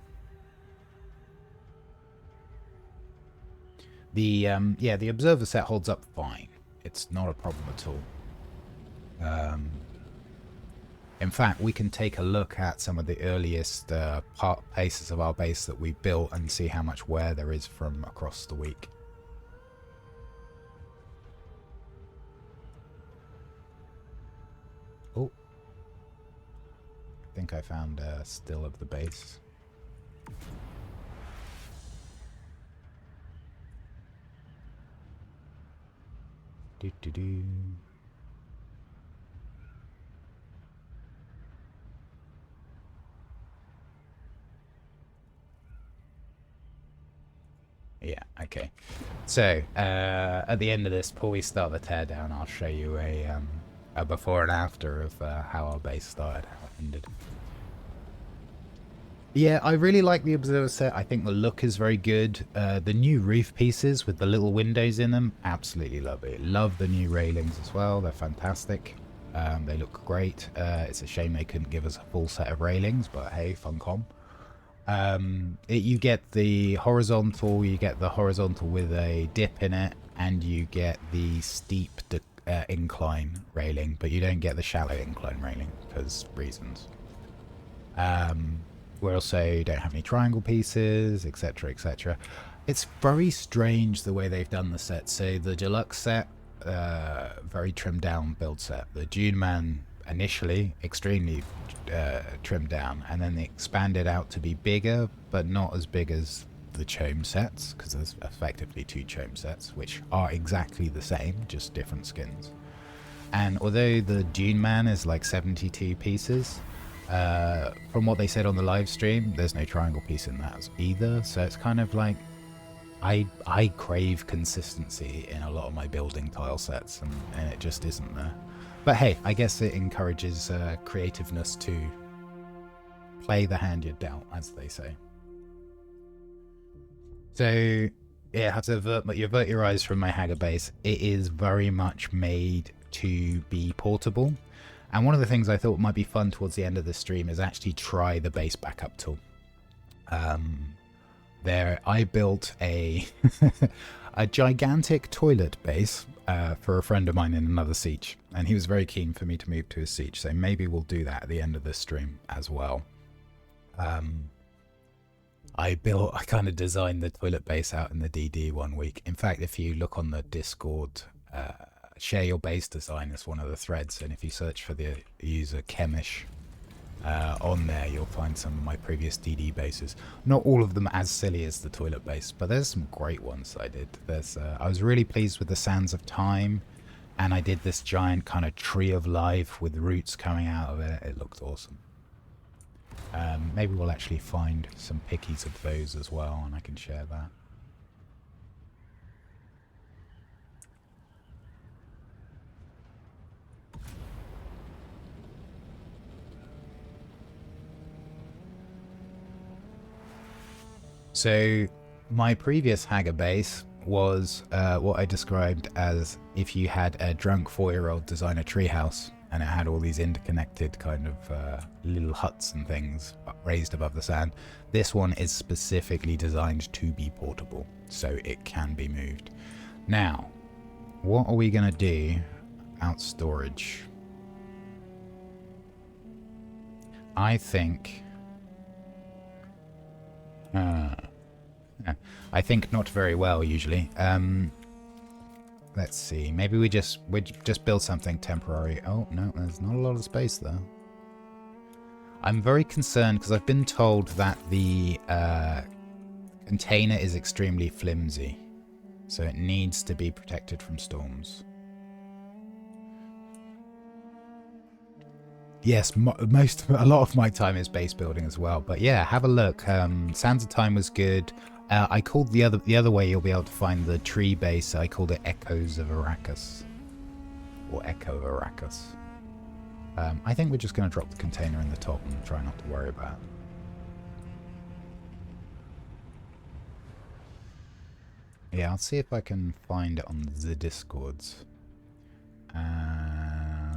The observer set holds up fine. It's not a problem at all. In fact, we can take a look at some of the earliest places of our base that we built and see how much wear there is from across the week. Oh, I think I found a still of the base. Do. Yeah, okay. So, at the end of this, before we start the teardown, I'll show you a before and after of how our base started, how it ended. Yeah, I really like the observer set. I think the look is very good. The new roof pieces with the little windows in them, absolutely love it. Love the new railings as well. They're fantastic. They look great. It's a shame they couldn't give us a full set of railings, but hey, Funcom. You get the horizontal with a dip in it, and you get the steep incline railing, but you don't get the shallow incline railing because reasons. We also don't have any triangle pieces, etc, etc. It's very strange the way they've done the set. So the deluxe set, very trimmed down build set. The Dune Man initially extremely trimmed down, and then they expanded out to be bigger, but not as big as the Chome sets, because there's effectively 2 Chome sets, which are exactly the same, just different skins. And although the Dune Man is like 72 pieces, from what they said on the live stream, there's no triangle piece in that either. So it's kind of like I crave consistency in a lot of my building tile sets, and it just isn't there. But hey, I guess it encourages creativeness to play the hand you're dealt, as they say. So yeah, have to avert your eyes from my Hagga base. It is very much made to be portable. And one of the things I thought might be fun towards the end of the stream is actually try the base backup tool. I built a a gigantic toilet base for a friend of mine in another siege, and he was very keen for me to move to a siege, so maybe we'll do that at the end of this stream as well. I kind of designed the toilet base out in the DD one week. In fact, if you look on the Discord, share your base design as one of the threads, and if you search for the user Chemish on there, you'll find some of my previous DD bases. Not all of them as silly as the toilet base, but there's some great ones I did. I was really pleased with the Sands of Time, and I did this giant kind of tree of life with roots coming out of it. It looked awesome. Maybe we'll actually find some pickies of those as well, and I can share that. So my previous Hagga base was what I described as if you had a drunk 4-year-old design a treehouse, and it had all these interconnected kind of little huts and things raised above the sand. This one is specifically designed to be portable, so it can be moved. Now, what are we going to do about storage? I think... I think not very well, usually. Let's see. Maybe we just build something temporary. Oh, no, there's not a lot of space there. I'm very concerned because I've been told that the container is extremely flimsy, so it needs to be protected from storms. Yes, a lot of my time is base building as well. But yeah, have a look. Sands of Time was good. I called the other way you'll be able to find the tree base. I called it Echoes of Arrakis, or Echo of Arrakis. I think we're just going to drop the container in the top and try not to worry about it. Yeah, I'll see if I can find it on the Discords.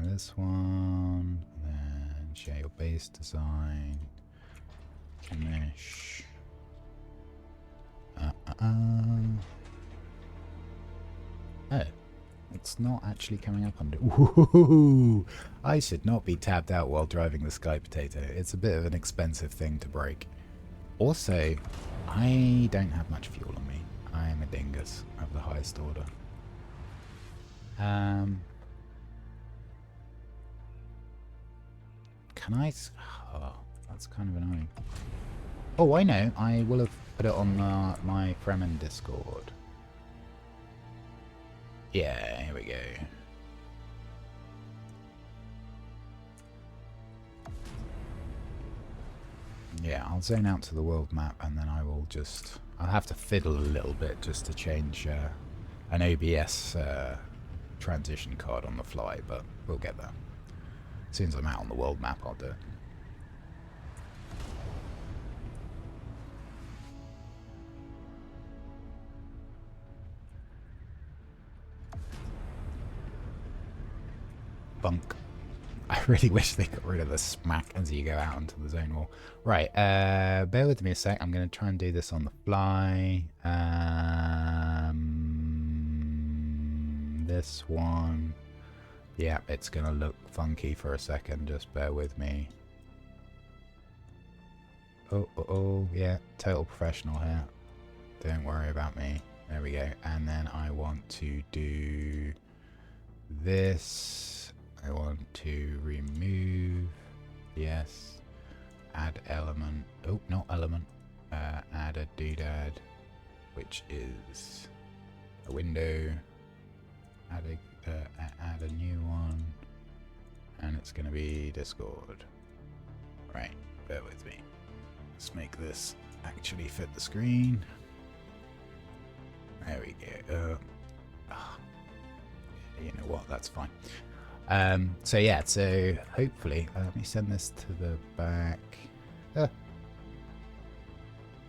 This one, then share your base design, Chemish. Oh, It's not actually coming up under. Ooh, I should not be tabbed out while driving the Sky Potato. It's a bit of an expensive thing to break. Also, I don't have much fuel on me. I am a dingus of the highest order. Can I? Oh, that's kind of annoying. Oh, I know. I will have put it on my Fremen Discord. Yeah, here we go. Yeah, I'll zone out to the world map and then I will just... I'll have to fiddle a little bit just to change an OBS transition card on the fly, but we'll get there. As soon as I'm out on the world map, I'll do it. Bunk. I really wish they got rid of the smack as you go out into the zone wall. Right, bear with me a sec. I'm going to try and do this on the fly. This one. Yeah, it's going to look funky for a second. Just bear with me. Oh, yeah, total professional here. Don't worry about me. There we go. And then I want to do this. I want to remove, yes, add element, oh, not element, add a doodad, which is a window, add a new one, and it's going to be Discord. Right, bear with me. Let's make this actually fit the screen. There we go. You know what, that's fine. So yeah, so hopefully, let me send this to the back.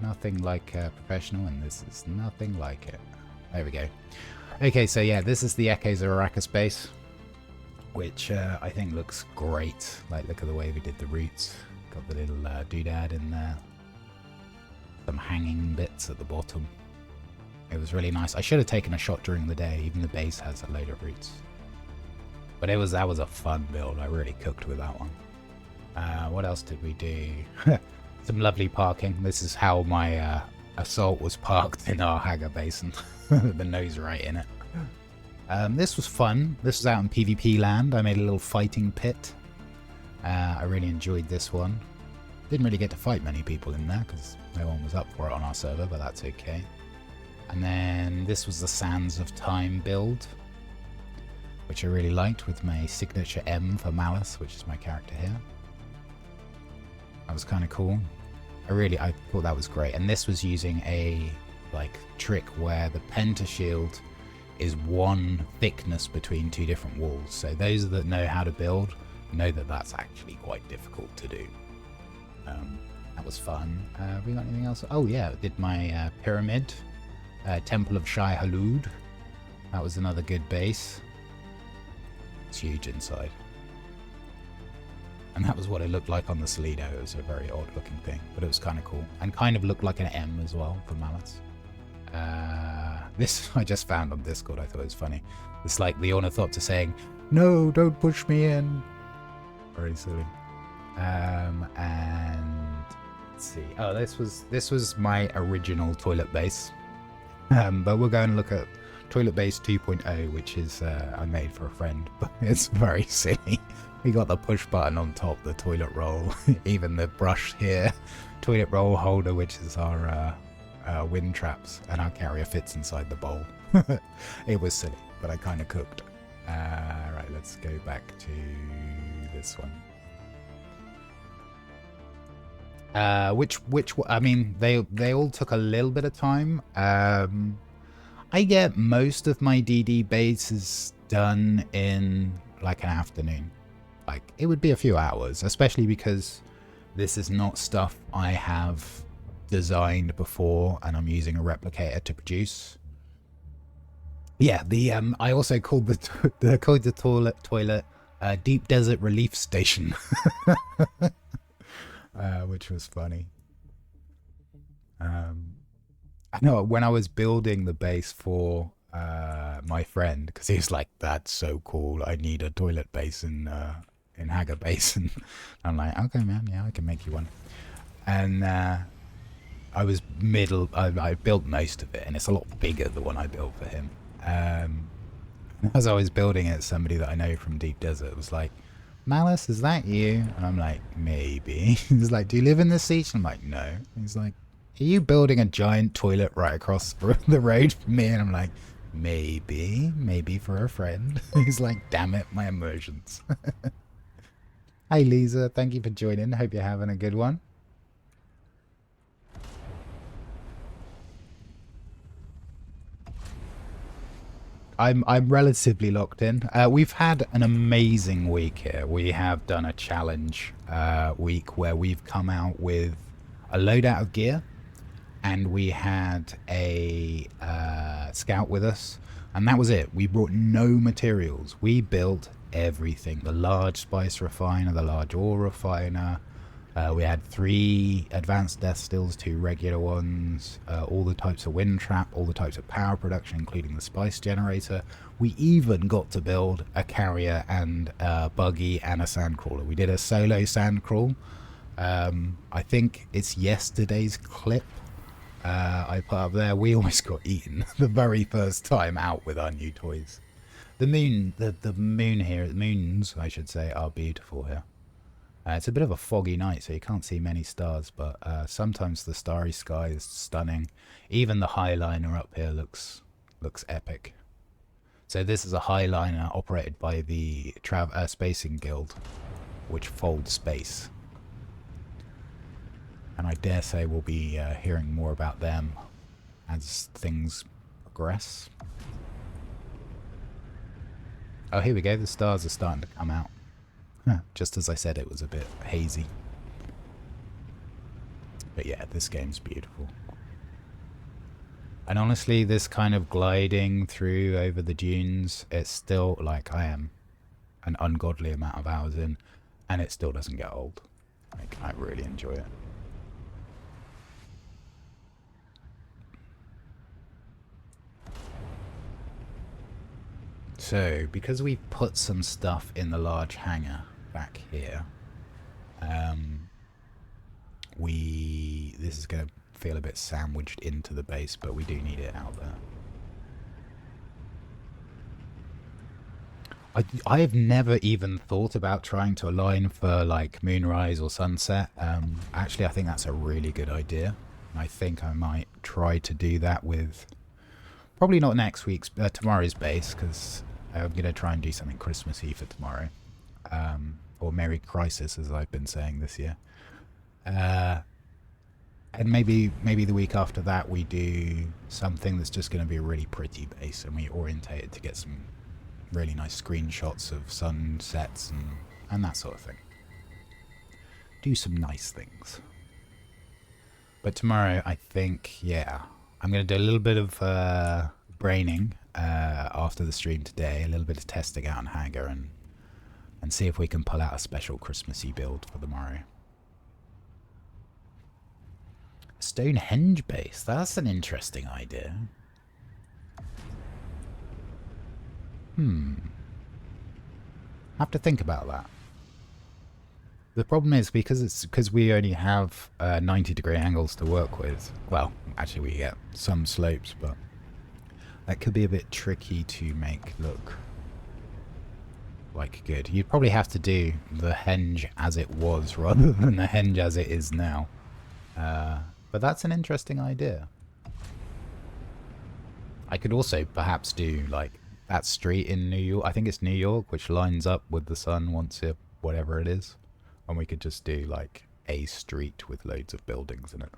Nothing like professional, and this is nothing like it. There we go. Okay, so yeah, this is the Echoes of Arrakis base, which I think looks great. Like, look at the way we did the roots. Got the little doodad in there. Some hanging bits at the bottom. It was really nice. I should have taken a shot during the day. Even the base has a load of roots. But that was a fun build. I really cooked with that one. What else did we do? Some lovely parking. This is how my assault was parked in our Hagga Basin. The nose right in it. This was fun. This was out in PvP land. I made a little fighting pit. I really enjoyed this one. Didn't really get to fight many people in there because no one was up for it on our server, but that's okay. And then this was the Sands of Time build, which I really liked, with my signature M for Malice, which is my character here. That was kind of cool. I thought that was great. And this was using a trick where the pentashield is one thickness between two different walls. So those that know how to build know that that's actually quite difficult to do. That was fun. We got anything else? Oh yeah, I did my pyramid, Temple of Shai Halud. That was another good base. It's huge inside. And that was what it looked like on the Salido. It was a very odd looking thing, but it was kind of cool. And kind of looked like an M as well for Malice. This I just found on Discord. I thought it was funny. It's like the Ornithopter saying, "No, don't push me in." Very silly. And let's see. Oh, this was my original toilet base. But we'll go and look at Toilet Base 2.0, which is I made for a friend, but it's very silly. We got the push button on top, the toilet roll, even the brush here, toilet roll holder, which is our wind traps, and our carrier fits inside the bowl. It was silly, but I kind of cooked. Right, let's go back to this one. Which I mean, they all took a little bit of time. I get most of my DD bases done in like an afternoon. Like, it would be a few hours, especially because this is not stuff I have designed before and I'm using a replicator to produce. Yeah, I also called the toilet Deep Desert Relief Station. Which was funny. I know when I was building the base for my friend, because he was like, "That's so cool. I need a toilet basin in Hagga Basin." I'm like, "Okay, man. Yeah, I can make you one." And I was I built most of it, and it's a lot bigger the one I built for him. As I was building it, somebody that I know from Deep Desert was like, "Malice, is that you?" And I'm like, "Maybe." He's like, "Do you live in this seat?" I'm like, "No." He's like, "Are you building a giant toilet right across the road from me?" And I'm like, maybe for a friend." He's like, "Damn it, my emotions." Hey, Lisa, thank you for joining. Hope you're having a good one. I'm relatively locked in. We've had an amazing week here. We have done a challenge week where we've come out with a loadout of gear, and we had a scout with us, and that was it. We brought no materials. We built everything: the large spice refiner, the large ore refiner. We had 3 advanced death stills, 2 regular ones, all the types of wind trap, all the types of power production, including the spice generator. We even got to build a carrier and a buggy and a sandcrawler. We did a solo sand crawl. I think it's yesterday's clip I put up there. We almost got eaten the very first time out with our new toys. The moon here, the moons, I should say, are beautiful here. It's a bit of a foggy night, so you can't see many stars, but sometimes the starry sky is stunning. Even the Highliner up here looks epic. So this is a Highliner operated by the Spacing Guild, which folds space. And I dare say we'll be hearing more about them as things progress. Oh, here we go. The stars are starting to come out. Just as I said, it was a bit hazy. But yeah, this game's beautiful. And honestly, this kind of gliding through over the dunes, it's still, like, I am an ungodly amount of hours in, and it still doesn't get old. Like, I really enjoy it. So, because we put some stuff in the large hangar back here, this is going to feel a bit sandwiched into the base, but we do need it out there. I have never even thought about trying to align for like moonrise or sunset. Actually, I think that's a really good idea. I think I might try to do that with probably not next week's, tomorrow's base, because I'm going to try and do something Christmassy for tomorrow. Or Merry Crisis, as I've been saying this year. And maybe the week after that we do something that's just going to be a really pretty base, and we orientate it to get some really nice screenshots of sunsets and that sort of thing. Do some nice things. But tomorrow, I think, yeah, I'm going to do a little bit of braining after the stream today, a little bit of testing out on Hagga, and see if we can pull out a special Christmassy build for tomorrow. Stonehenge base, that's an interesting idea. Have to think about that. The problem is because we only have 90-degree angles to work with. Well, actually we get some slopes, but that could be a bit tricky to make look like good. You'd probably have to do the henge as it was rather than the henge as it is now. But that's an interesting idea. I could also perhaps do like that street in New York. I think it's New York, which lines up with the sun once it, whatever it is. And we could just do like a street with loads of buildings in it.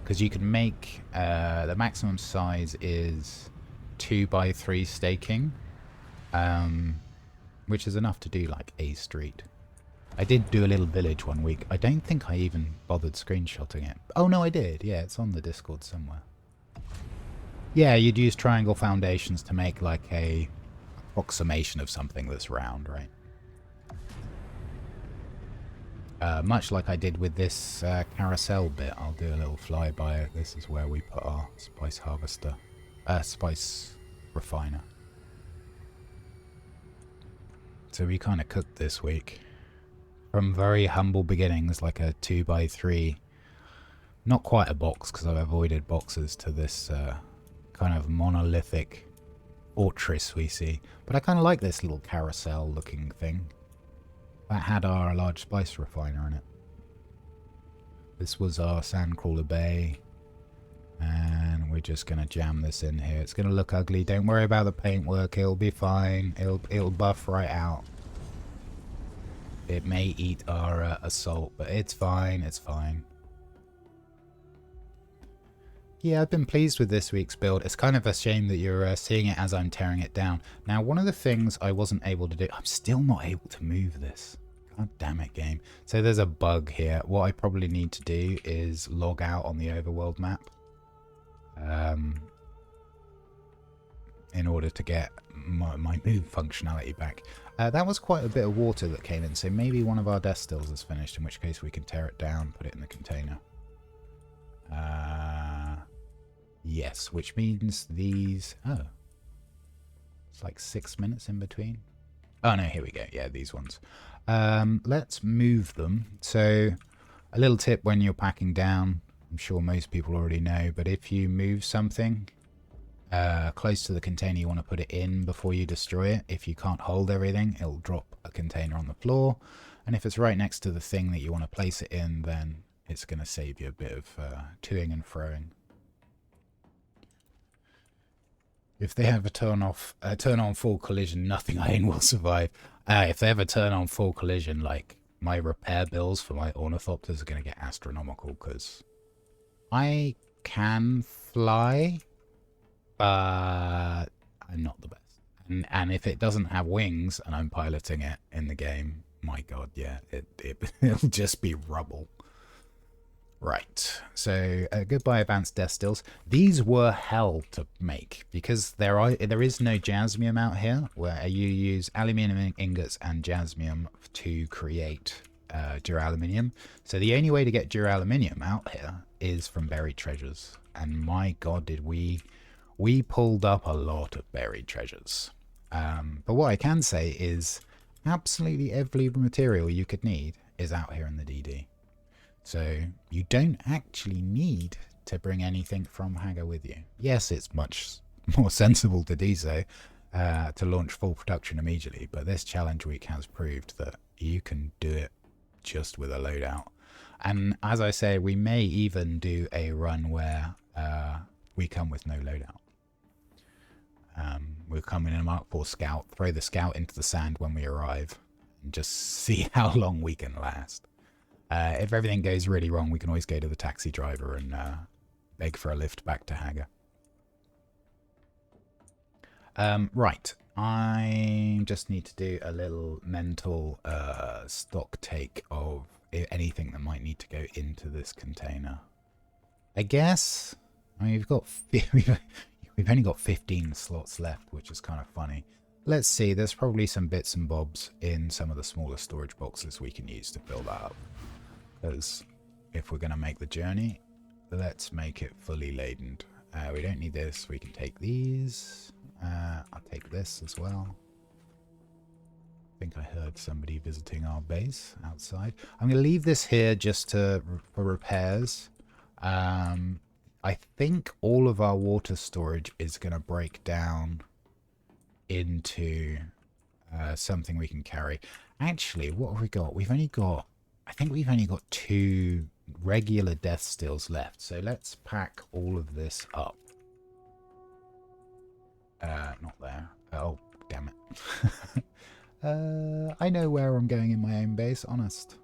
Because you can make, the maximum size is 2x3 staking. Which is enough to do like a street. I did do a little village one week. I don't think I even bothered screenshotting it. Oh no, I did. Yeah, it's on the Discord somewhere. Yeah, you'd use triangle foundations to make like a approximation of something that's round, right? Much like I did with this carousel bit, I'll do a little flyby. This is where we put our spice harvester. Spice refiner. So we kind of cooked this week. From very humble beginnings, like a 2x3. Not quite a box, because I've avoided boxes, to this kind of monolithic fortress we see. But I kind of like this little carousel looking thing. That had our large spice refiner in it. This was our Sandcrawler Bay. And we're just going to jam this in here. It's going to look ugly. Don't worry about the paintwork. It'll be fine. It'll buff right out. It may eat our assault, but it's fine. It's fine. Yeah, I've been pleased with this week's build. It's kind of a shame that you're seeing it as I'm tearing it down. Now, one of the things I wasn't able to do... I'm still not able to move this. God damn it, game. So there's a bug here. What I probably need to do is log out on the overworld map. In order to get my move functionality back. That was quite a bit of water that came in, so maybe one of our death stills is finished, in which case we can tear it down, put it in the container. Yes, which means these... Oh. It's like 6 minutes in between. Oh no, here we go. Yeah, these ones. Let's move them. So, a little tip when you're packing down, I'm sure most people already know, but if you move something close to the container you want to put it in before you destroy it, if you can't hold everything, it'll drop a container on the floor. And if it's right next to the thing that you want to place it in, then it's going to save you a bit of toing and froing. If they have a turn on full collision, nothing I own will survive. If they have a turn on full collision, like my repair bills for my ornithopters are going to get astronomical, because I can fly, but I'm not the best. And if it doesn't have wings and I'm piloting it in the game, my god, yeah, it'll just be rubble. Right, so goodbye advanced death stills. These were hell to make because there is no jasmium out here, where you use aluminium ingots and jasmium to create duraluminium. So the only way to get duraluminium out here is from buried treasures. And my god, did we pulled up a lot of buried treasures. But what I can say is absolutely every material you could need is out here in the DD. So you don't actually need to bring anything from Hagga with you. Yes, it's much more sensible to do so, to launch full production immediately, but this challenge week has proved that you can do it just with a loadout. And as I say, we may even do a run where we come with no loadout. We'll come in a Mark IV scout, throw the scout into the sand when we arrive, and just see how long we can last. If everything goes really wrong, we can always go to the taxi driver and beg for a lift back to Hagga. Right, I just need to do a little mental stock take of anything that might need to go into this container. I guess, I mean, we've only got 15 slots left, which is kind of funny. Let's see, there's probably some bits and bobs in some of the smaller storage boxes we can use to fill that up. Because if we're going to make the journey, let's make it fully laden. We don't need this. We can take these. I'll take this as well. I think I heard somebody visiting our base outside. I'm going to leave this here just for repairs. I think all of our water storage is going to break down into something we can carry. Actually, what have we got? I think we've only got 2 regular death stills left, so let's pack all of this up. Not there. Oh, damn it. I know where I'm going in my own base, honest.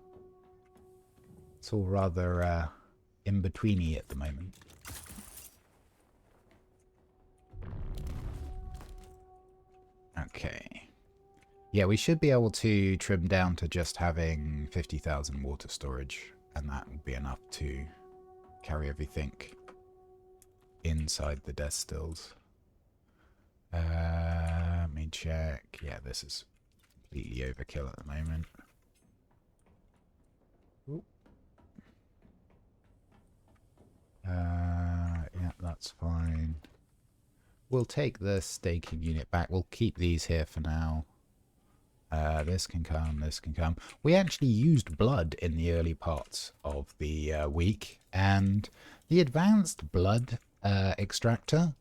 It's all rather in-betweeny at the moment. Okay. Yeah, we should be able to trim down to just having 50,000 water storage, and that will be enough to carry everything inside the death stills. Let me check. Yeah, this is completely overkill at the moment. Ooh. Yeah, that's fine. We'll take the staking unit back. We'll keep these here for now. This can come, this can come. We actually used blood in the early parts of the week, and the advanced blood extractor,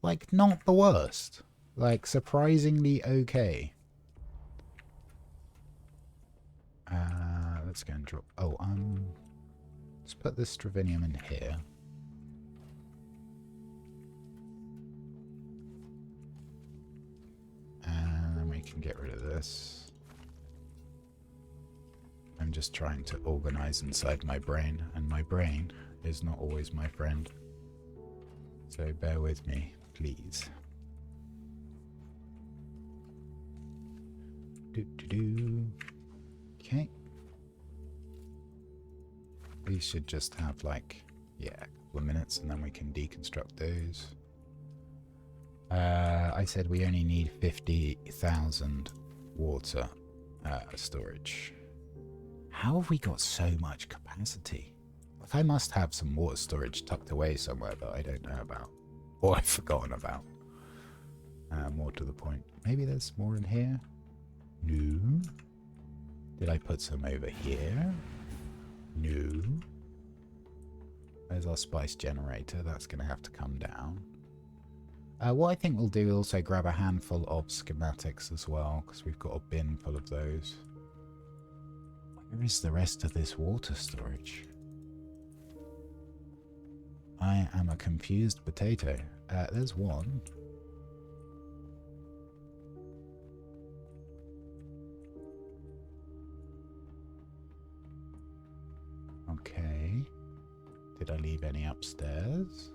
like, not the worst. Like, surprisingly okay. Let's go and drop... Oh, let's put this Stravinium in here. And then we can get rid of this. I'm just trying to organize inside my brain, and my brain is not always my friend. So bear with me, please. Okay. We should just have, like, yeah, a couple of minutes, and then we can deconstruct those. I said we only need 50,000 water storage. How have we got so much capacity? Like, I must have some water storage tucked away somewhere that I don't know about, or I've forgotten about. More to the point, maybe there's more in here. No. Did I put some over here? No. There's our spice generator. That's going to have to come down. What I think we'll do is also grab a handful of schematics as well, because we've got a bin full of those. Where is the rest of this water storage? I am a confused potato. There's one. Okay. Did I leave any upstairs?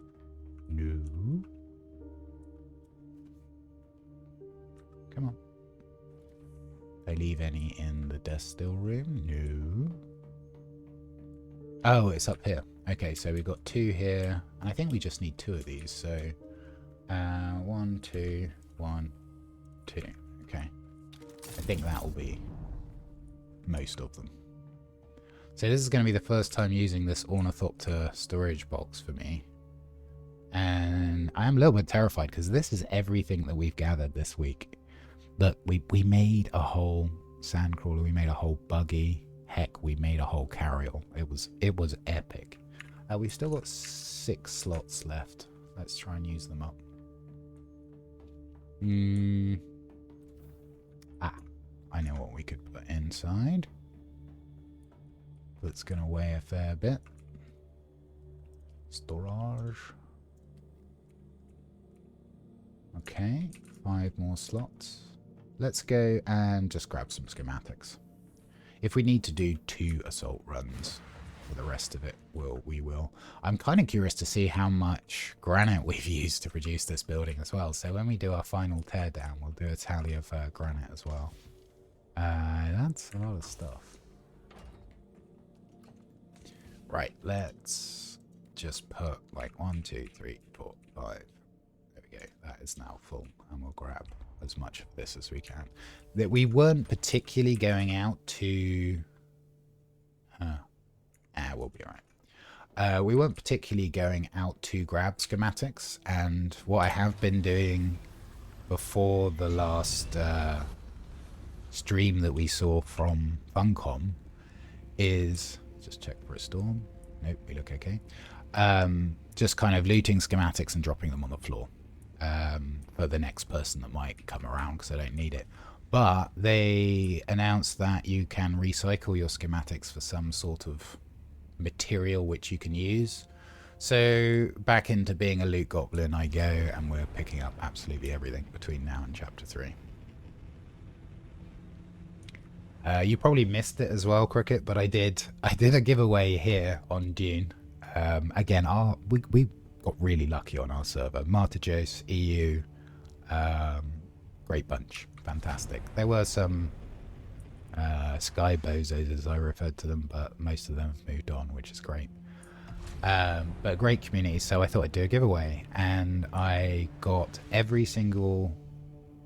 No. Come on. Did I leave any in the desk still room? No. Oh, it's up here. Okay, so we've got 2 here. And I think we just need 2 of these. So, 1, 2, 1, 2. Okay. I think that will be most of them. So this is going to be the first time using this Ornithopter storage box for me. And I am a little bit terrified because this is everything that we've gathered this week. Look, we made a whole sandcrawler, we made a whole buggy. Heck, we made a whole carryall. It was epic. We've still got 6 slots left. Let's try and use them up. I know what we could put inside. That's going to weigh a fair bit. Storage. Okay, 5 more slots. Let's go and just grab some schematics. If we need to do 2 assault runs for the rest of it, we will. I'm kind of curious to see how much granite we've used to produce this building as well. So when we do our final teardown, we'll do a tally of granite as well. That's a lot of stuff. Right, let's just put like 1, 2, 3, 4, 5. There we go. That is now full, and we'll grab as much of this as we can. That we weren't particularly going out to... we'll be alright. We weren't particularly going out to grab schematics, and what I have been doing before the last stream that we saw from Funcom is... Just check for a storm. Nope, we look okay. Just kind of looting schematics and dropping them on the floor for the next person that might come around, because I don't need it. But they announced that you can recycle your schematics for some sort of material which you can use. So back into being a loot goblin I go, and we're picking up absolutely everything between now and chapter 3. You probably missed it as well, Cricket, but I did a giveaway here on Dune. Again, we got really lucky on our server. Martajos, EU, great bunch, fantastic. There were some sky bozos, as I referred to them, but most of them have moved on, which is great. But a great community, so I thought I'd do a giveaway, and I got every single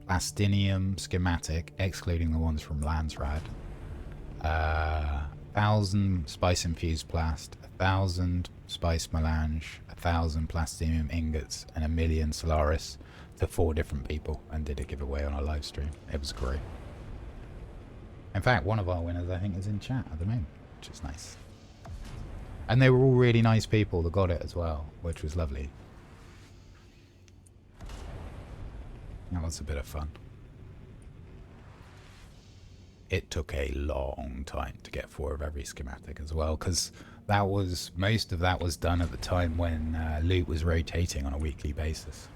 Plastinium schematic, excluding the ones from Landsrad. 1,000 spice infused plast, 1,000 spice melange, 1,000 plastinium ingots, and 1,000,000 Solaris, to 4 different people and did a giveaway on a live stream. It was great. In fact, one of our winners, I think, is in chat at the moment, which is nice. And they were all really nice people that got it as well, which was lovely. That was a bit of fun. It took a long time to get 4 of every schematic as well, because that was, most of that was done at the time when loot was rotating on a weekly basis.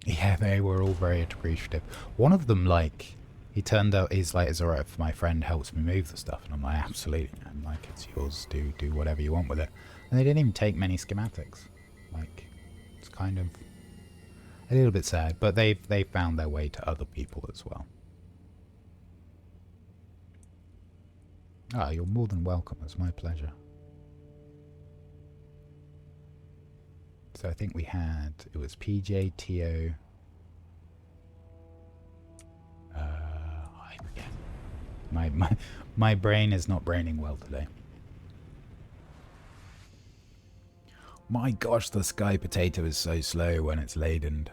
Yeah, they were all very appreciative. One of them, like, he turned out, he's like, it's alright if my friend helps me move the stuff. And I'm like, absolutely, man. Like, it's yours. Do whatever you want with it. And they didn't even take many schematics. Like, it's kind of a little bit sad. But they found their way to other people as well. Ah, you're more than welcome. It's my pleasure. So I think we had, it was PJ, Tio. I forget. My brain is not braining well today. My gosh, the sky potato is so slow when it's ladened.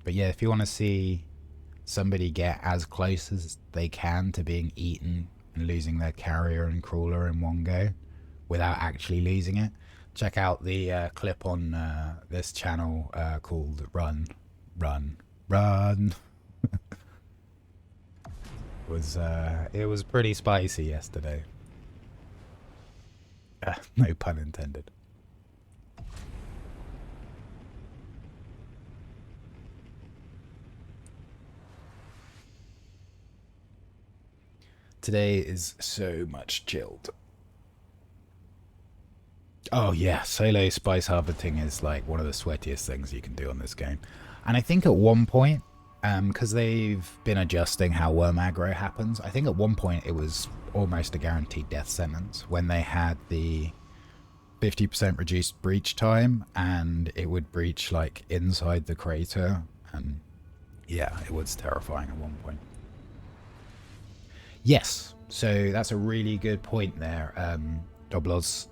But yeah, if you want to see somebody get as close as they can to being eaten and losing their carrier and crawler in one go without actually losing it, check out the clip on this channel called Run. It was pretty spicy yesterday. No pun intended. Today is so much chilled. Oh yeah, solo spice harvesting is like one of the sweatiest things you can do on this game. And I think at one point, because they've been adjusting how worm aggro happens, I think at one point it was almost a guaranteed death sentence when they had the 50% reduced breach time and it would breach like inside the crater, and yeah, it was terrifying at one point. Yes, so that's a really good point there, Doblos.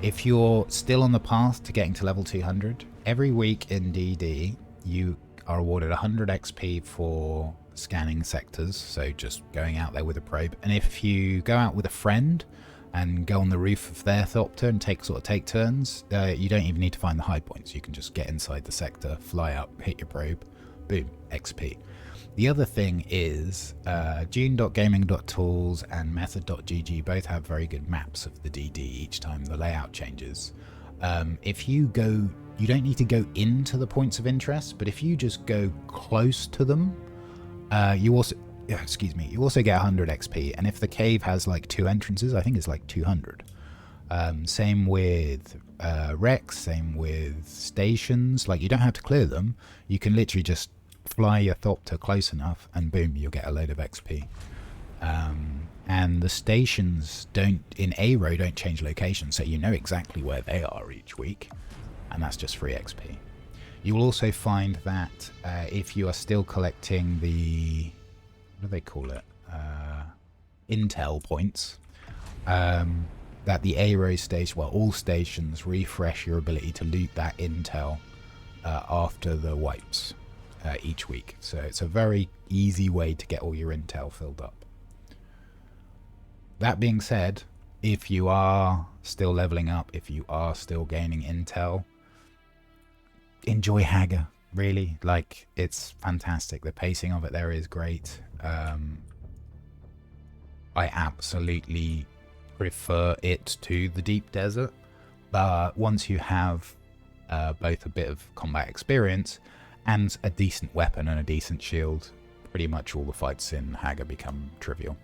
If you're still on the path to getting to level 200, every week in DD you are awarded 100 XP for scanning sectors, so just going out there with a probe. And if you go out with a friend and go on the roof of their Thopter and take turns, you don't even need to find the high points. You can just get inside the sector, fly up, hit your probe, boom, XP. The other thing is Dune.gaming.tools and Method.gg both have very good maps of the DD each time the layout changes. If you go, you don't need to go into the points of interest, but if you just go close to them, you also get 100 XP. And if the cave has like 2 entrances, I think it's like 200. Same with Rex, same with stations. Like, you don't have to clear them. You can literally just fly your Thopter close enough and boom, you'll get a load of XP. And the stations in A-Row don't change location, so you know exactly where they are each week, and that's just free XP. You will also find that if you are still collecting the, what do they call it, intel points, that the A-Row station, well, all stations refresh your ability to loot that intel after the wipes each week. So it's a very easy way to get all your intel filled up. That being said, if you are still leveling up, if you are still gaining intel, enjoy Hagga, really. Like, it's fantastic. The pacing of it there is great. I absolutely prefer it to the Deep Desert, but once you have both a bit of combat experience and a decent weapon and a decent shield, pretty much all the fights in Hagga become trivial.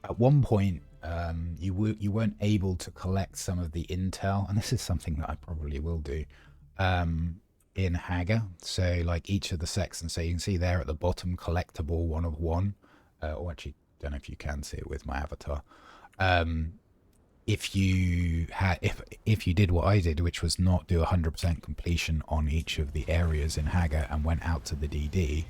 At one point, you weren't able to collect some of the intel, and this is something that I probably will do in Hagga. So, like, each of the sections, so you can see there at the bottom, collectible 1 of 1. Or actually, don't know if you can see it with my avatar. if you had if you did what I did, which was not do 100% completion on each of the areas in Hagga and went out to the DD,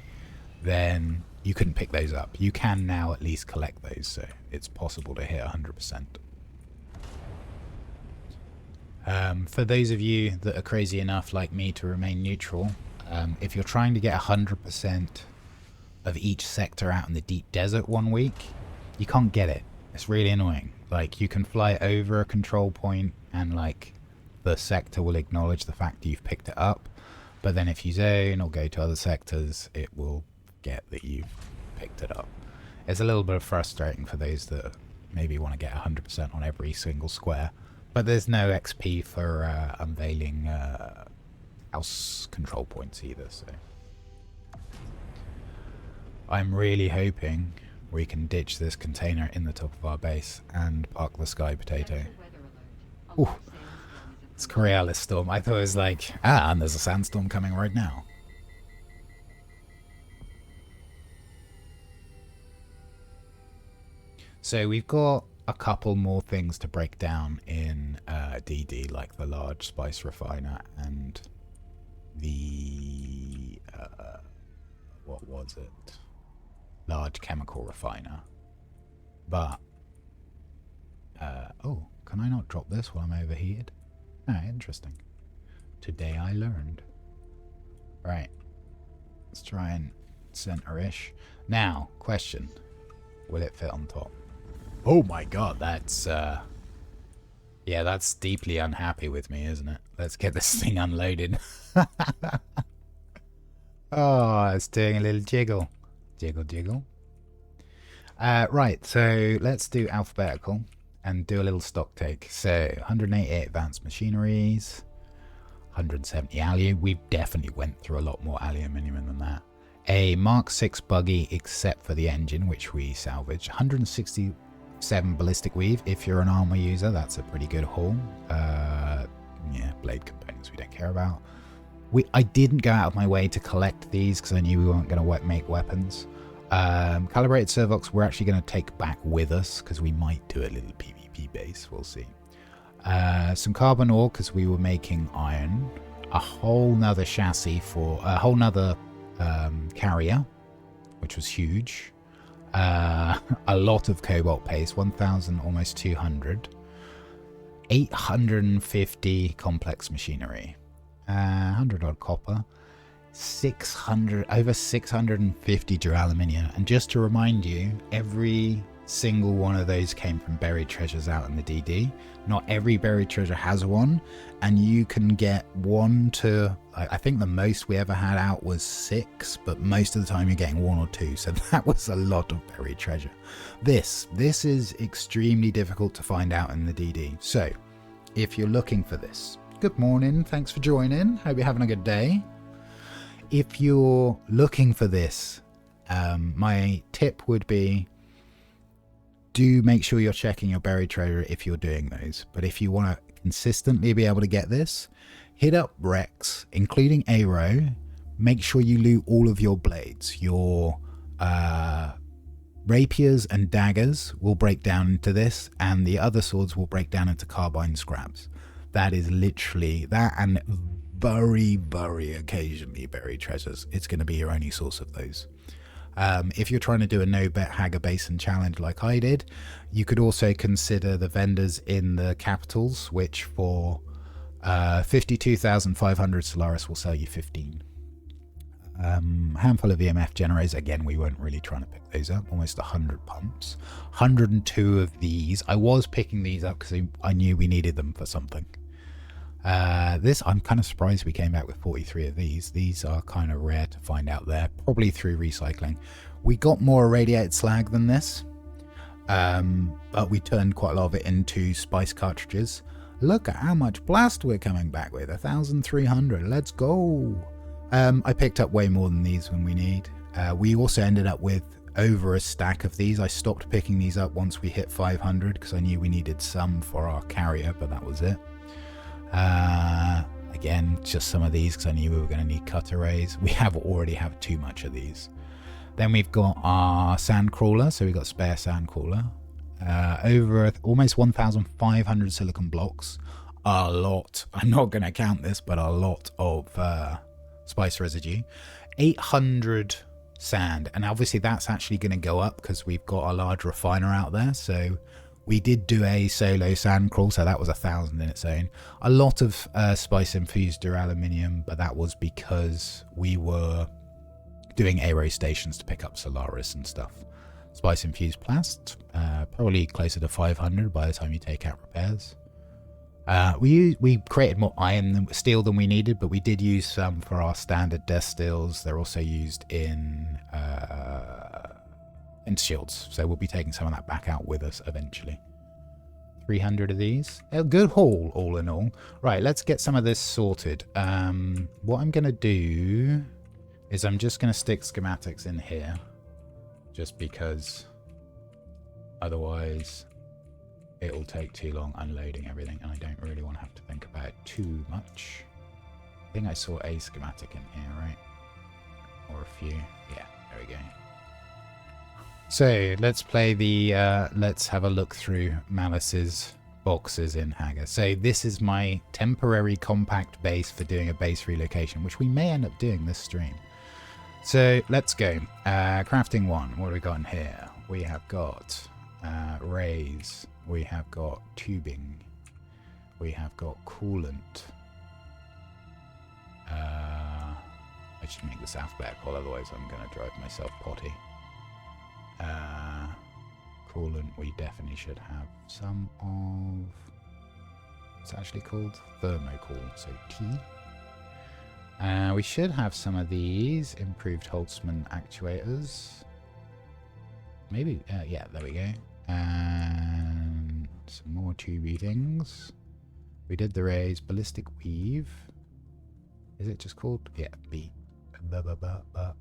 then you couldn't pick those up. You can now at least collect those, so it's possible to hit 100%. For those of you that are crazy enough like me to remain neutral, if you're trying to get 100% of each sector out in the deep desert one week, you can't get it. It's really annoying. Like, you can fly over a control point and like the sector will acknowledge the fact that you've picked it up, but then if you zone or go to other sectors, it will get that you've picked it up. It's a little bit frustrating for those that maybe want to get 100% on every single square, but there's no XP for unveiling house control points either, so I'm really hoping we can ditch this container in the top of our base and park the sky potato. Ooh, it's Coriolis storm. I thought it was like, and there's a sandstorm coming right now. So we've got a couple more things to break down in DD, like the large spice refiner and the what was it? Large chemical refiner. But oh, can I not drop this while I'm overheated? Ah, interesting. Today I learned. Right. Let's try and center-ish. Now, question. Will it fit on top? Oh my god, that's yeah, that's deeply unhappy with me, isn't it? Let's get this thing unloaded. Oh, it's doing a little jiggle. Jiggle, jiggle. Right, so let's do alphabetical and do a little stock take. So, 188 advanced machineries, 170 allium. We've definitely went through a lot more aluminium than that. A Mark 6 buggy, except for the engine, which we salvaged. 167 ballistic weave. If you're an armor user, that's a pretty good haul. Yeah, blade components we don't care about. I didn't go out of my way to collect these because I knew we weren't going to make weapons. Calibrated Servox we're actually going to take back with us because we might do a little PvP base. We'll see. Some carbon ore because we were making iron. A whole nother chassis for a whole nother carrier, which was huge. A lot of cobalt paste, 1,000, almost 200. 850 complex machinery. 100 odd copper, 600, over 650 duraluminia. And just to remind you, every single one of those came from buried treasures out in the DD. Not every buried treasure has one, and you can get one to, I think the most we ever had out was 6, but most of the time you're getting 1 or 2, so that was a lot of buried treasure. This is extremely difficult to find out in the DD. So if you're looking for this, good morning, thanks for joining, hope you're having a good day. If you're looking for this, my tip would be, do make sure you're checking your buried treasure if you're doing those. But if you want to consistently be able to get this, hit up Rex, including Aero. Make sure you loot all of your blades. Your rapiers and daggers will break down into this, and the other swords will break down into carbine scraps. That is literally that, and very, very occasionally buried treasures. It's going to be your only source of those. If you're trying to do a no-bet Hagga Basin challenge like I did, you could also consider the vendors in the capitals, which for 52,500 Solaris will sell you 15. Handful of EMF generators. Again, we weren't really trying to pick those up. Almost 100 pumps. 102 of these. I was picking these up because I knew we needed them for something. This, I'm kind of surprised we came back with 43 of these. These are kind of rare to find out there, probably through recycling. We got more irradiated slag than this, but we turned quite a lot of it into spice cartridges. Look at how much blast we're coming back with, 1,300, let's go. I picked up way more than these when we need. We also ended up with over a stack of these. I stopped picking these up once we hit 500 because I knew we needed some for our carrier, but that was it. Again, just some of these because I knew we were going to need cut arrays. We already have too much of these. Then we've got our sand crawler, so we've got spare sand crawler. Over almost 1,500 silicon blocks. A lot. I'm not going to count this, but a lot of spice residue. 800 sand. And obviously that's actually going to go up because we've got a large refiner out there. So we did do a solo sand crawl. So that was 1,000 in its own. A lot of spice infused duraluminum, but that was because we were doing aero stations to pick up Solaris and stuff. Spice infused plast, probably closer to 500 by the time you take out repairs. We created more iron than steel than we needed, but we did use some for our standard death steels. They're also used in shields, so we'll be taking some of that back out with us eventually. 300 of these. A good haul, all in all. Right, let's get some of this sorted. What I'm going to do is I'm just going to stick schematics in here, just because otherwise it'll take too long unloading everything, and I don't really want to have to think about it too much. I think I saw a schematic in here, right? Or a few. Yeah, there we go. So let's play the, let's have a look through Malice's boxes in Hagga. So this is my temporary compact base for doing a base relocation, which we may end up doing this stream. So let's go. Crafting 1. What do we got in here? We have got rays. We have got tubing. We have got coolant. I should make this alphabetical, otherwise I'm going to drive myself potty. Coolant, we definitely should have some of... It's actually called thermocool, so T. We should have some of these improved Holtzman actuators. Maybe, yeah, there we go. And some more tubey things. We did the rays, ballistic weave. Is it just called? Yeah,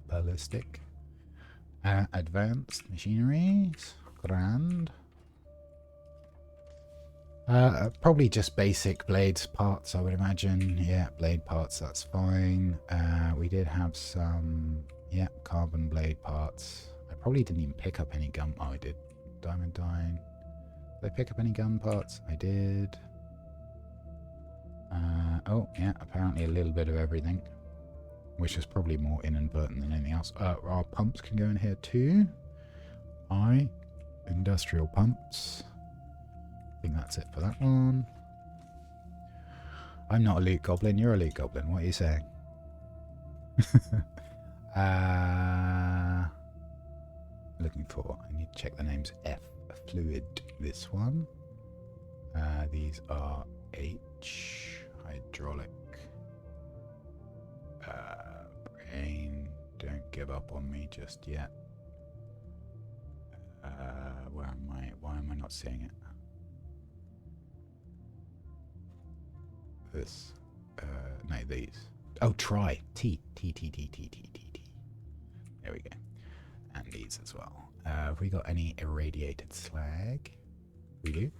ballistic. Advanced machineries. Grand. Probably just basic blades parts, I would imagine. Yeah, blade parts, that's fine. We did have some, yeah, carbon blade parts. I probably didn't even pick up any gun. Oh, I did. Diamond dine. Did I pick up any gun parts? I did. Oh, yeah, apparently a little bit of everything, which is probably more inadvertent than anything else. Our pumps can go in here too. Industrial pumps. I think that's it for that one. I'm not a loot goblin. You're a loot goblin. What are you saying? Looking for. I need to check the names. F. Fluid. This one. These are H. Hydraulic. Brain. Don't give up on me just yet. Where am I? Why am I not seeing it? This. No, these. Oh, try. T. There we go. And these as well. Have we got any irradiated slag? We do.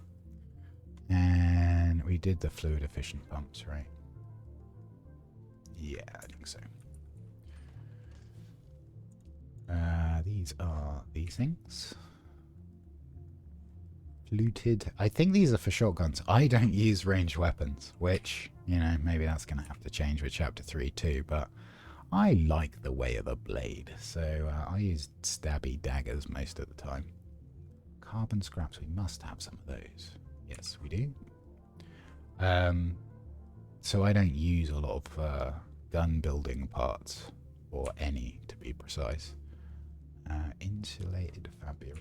And we did the fluid efficient pumps, right? Yeah, I think so. These are these things. Fluted. I think these are for shotguns. I don't use ranged weapons, which, you know, maybe that's going to have to change with chapter 3 too, but I like the way of the blade, so I use stabby daggers most of the time. Carbon scraps, we must have some of those. Yes, we do. So I don't use a lot of gun building parts, or any to be precise. Insulated fabric.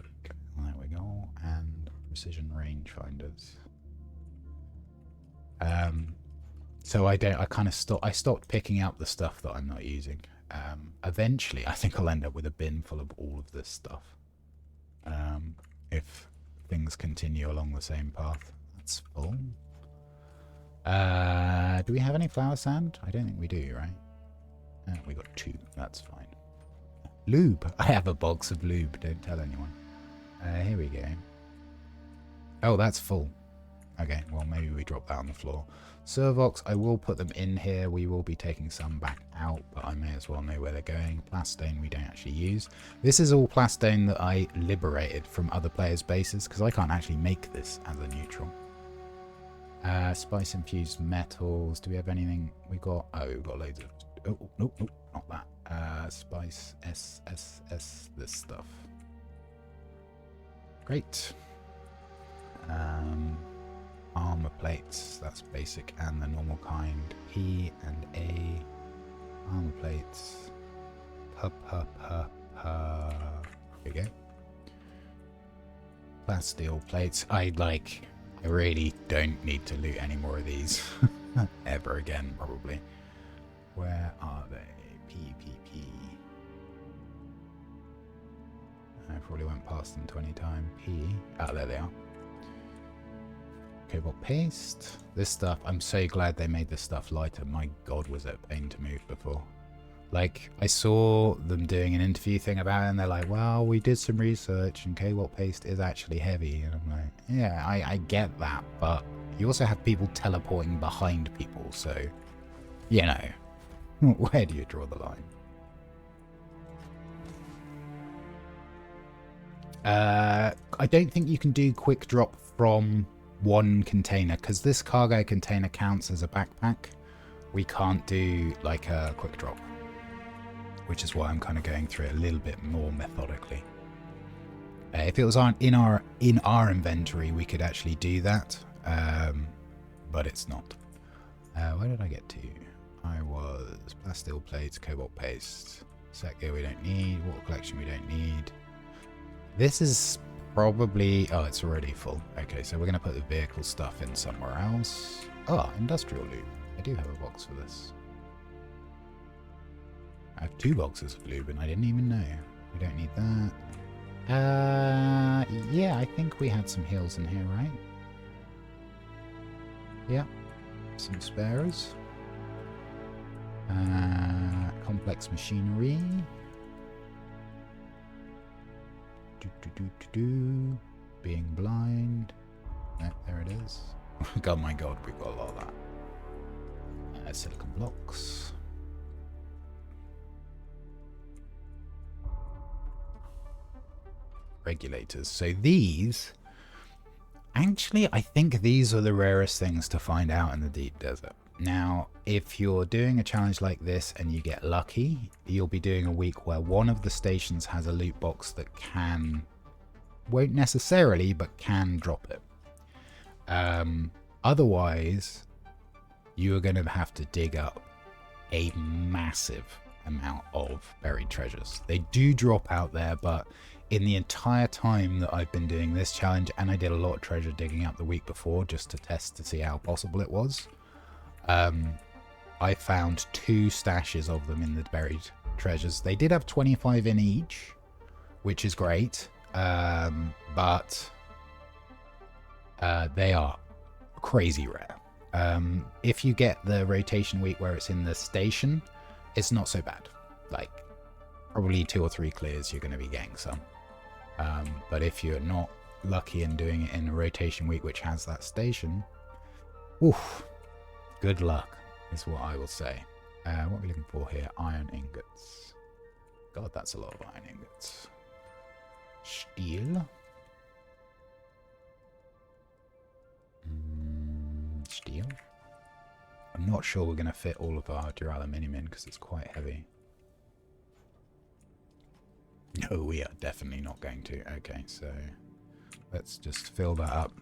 There we go. And precision rangefinders. So I stopped picking up the stuff that I'm not using. Eventually, I think I'll end up with a bin full of all of this stuff. If things continue along the same path. That's full. Do we have any flower sand? I don't think we do, right? We got 2. That's fine. Lube. I have a box of lube. Don't tell anyone. Here we go. Oh, that's full. Okay, well, maybe we drop that on the floor. Servox, I will put them in here. We will be taking some back out, but I may as well know where they're going. Plastone we don't actually use. This is all plastone that I liberated from other players' bases, because I can't actually make this as a neutral. Spice infused metals. Do we have anything? We got, oh, we've got loads of, oh, nope, nope, not that. Spice, this stuff. Great. Armor plates, that's basic and the normal kind. P and A. Armor plates. Here we go. Plasteel plates. I really don't need to loot any more of these ever again, probably. Where are they? P. I probably went past them 20 times. P. Oh, there they are. Cobalt paste. This stuff, I'm so glad they made this stuff lighter. My god, was it a pain to move before. Like, I saw them doing an interview thing about it, and they're like, well, we did some research, and cobalt paste is actually heavy. And I'm like, yeah, I get that, but you also have people teleporting behind people, so, you know, where do you draw the line? I don't think you can do quick drop from one container, because this cargo container counts as a backpack. We can't do like a quick drop, which is why I'm kind of going through it a little bit more methodically. If it was in our inventory, we could actually do that, but it's not. Where did I get to? I was plasteel plates, cobalt paste, set gear we don't need, water collection we don't need. This is probably, oh, it's already full. Okay, so we're going to put the vehicle stuff in somewhere else. Oh, industrial lube. I do have a box for this. I have 2 boxes of lube and I didn't even know. We don't need that. Yeah, I think we had some heals in here, right? Yeah, some spares. Complex machinery. Being blind. There it is. Oh my god, we've got a lot of that. Silicon blocks. Regulators. So these, actually, I think these are the rarest things to find out in the deep desert. Now, if you're doing a challenge like this and you get lucky, you'll be doing a week where one of the stations has a loot box that can, won't necessarily, but can drop it. Otherwise, you are going to have to dig up a massive amount of buried treasures. They do drop out there, but in the entire time that I've been doing this challenge, and I did a lot of treasure digging up the week before just to test to see how possible it was, I found 2 stashes of them in the buried treasures. They did have 25 in each, which is great, but they are crazy rare. If you get the rotation week where it's in the station, it's not so bad. Like, probably 2 or 3 clears, you're going to be getting some. But if you're not lucky in doing it in a rotation week which has that station, oof, good luck is what I will say. What are we looking for here? Iron ingots. God, that's a lot of iron ingots. Steel. Steel. I'm not sure we're going to fit all of our duraluminum in because it's quite heavy. No, we are definitely not going to. Okay, so let's just fill that up.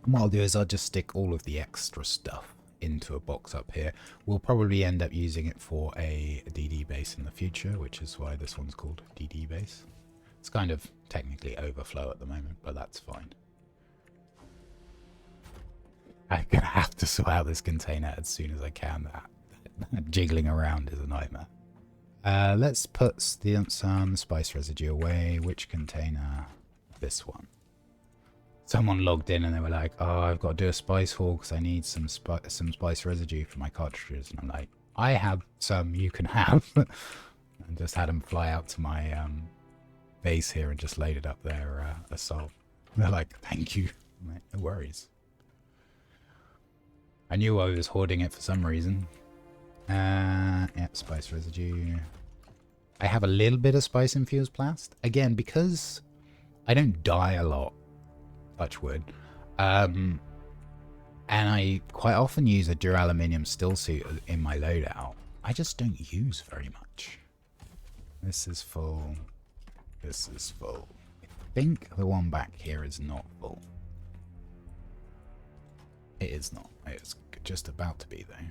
And what I'll do is I'll just stick all of the extra stuff into a box up here. We'll probably end up using it for a DD base in the future, which is why this one's called DD base. It's kind of technically overflow at the moment, but that's fine. I'm gonna have to sort out this container as soon as I can. That jiggling around is a nightmare. Let's put some spice residue away. Which container? This one. Someone logged in and they were like, oh, I've got to do a spice haul because I need some spice residue for my cartridges. And I'm like, I have some you can have. And just had them fly out to my base here and just loaded up their assault. They're like, thank you. I'm like, no worries. I knew I was hoarding it for some reason. Yeah, spice residue. I have a little bit of spice infused plast. Again, because I don't die a lot, touch wood. And I quite often use a duraluminium still suit in my loadout. I just don't use very much. This is full. This is full. I think the one back here is not full. It is not. It's just about to be, though.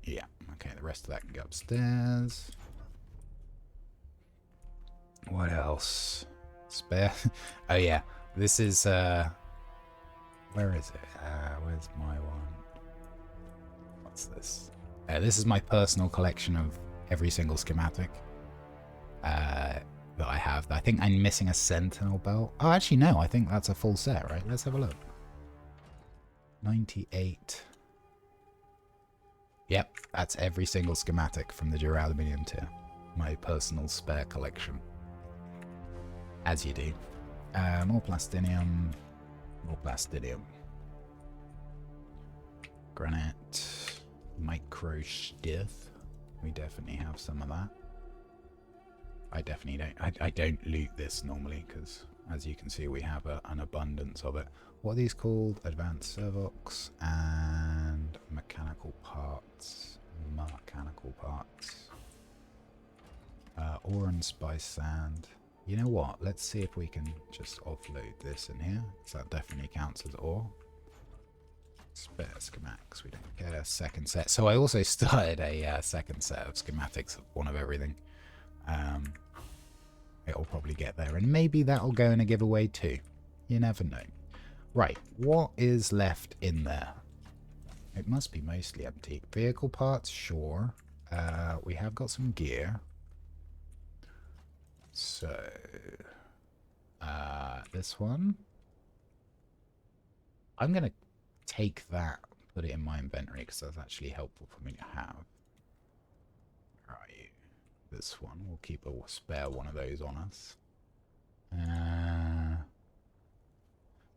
Yeah, okay, the rest of that can go upstairs. What else? Spare? Oh, yeah. This is, where is it? Where's my one? What's this? This is my personal collection of every single schematic that I have. I think I'm missing a sentinel belt. Oh, actually, no. I think that's a full set, right? Let's have a look. 98. Yep, that's every single schematic from the duraluminium tier. My personal spare collection. As you do. More plastinium. More plastinium. Granite. Micro stiff. We definitely have some of that. I definitely don't. I don't loot this normally because, as you can see, we have an abundance of it. What are these called? Advanced servox and mechanical parts. Mechanical parts. Ore and spice sand. You know what? Let's see if we can just offload this in here. So that definitely counts as ore. Spare schematics. We don't get a second set. So I also started a second set of schematics of one of everything. It'll probably get there. And maybe that'll go in a giveaway too. You never know. Right, what is left in there? It must be mostly empty. Vehicle parts, sure. We have got some gear. So, this one. I'm going to take that, put it in my inventory, because that's actually helpful for me to have. Where are you? This one. We'll keep a spare one of those on us.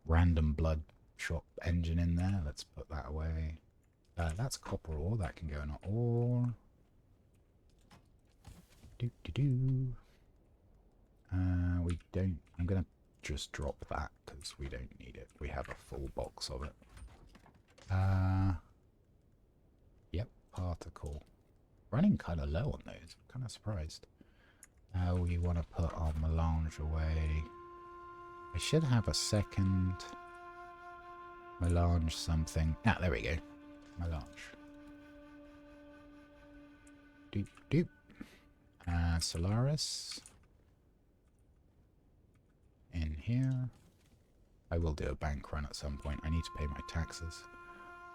Random blood shop engine in there. Let's put that away. That's copper ore. That can go in an ore. We don't. I'm gonna just drop that because we don't need it. We have a full box of it. Yep, particle. Running kind of low on those. I'm kind of surprised. We want to put our melange away. I should have a second melange something. Ah, there we go. Melange. Doop doop. Solaris. In here. I will do a bank run at some point. I need to pay my taxes.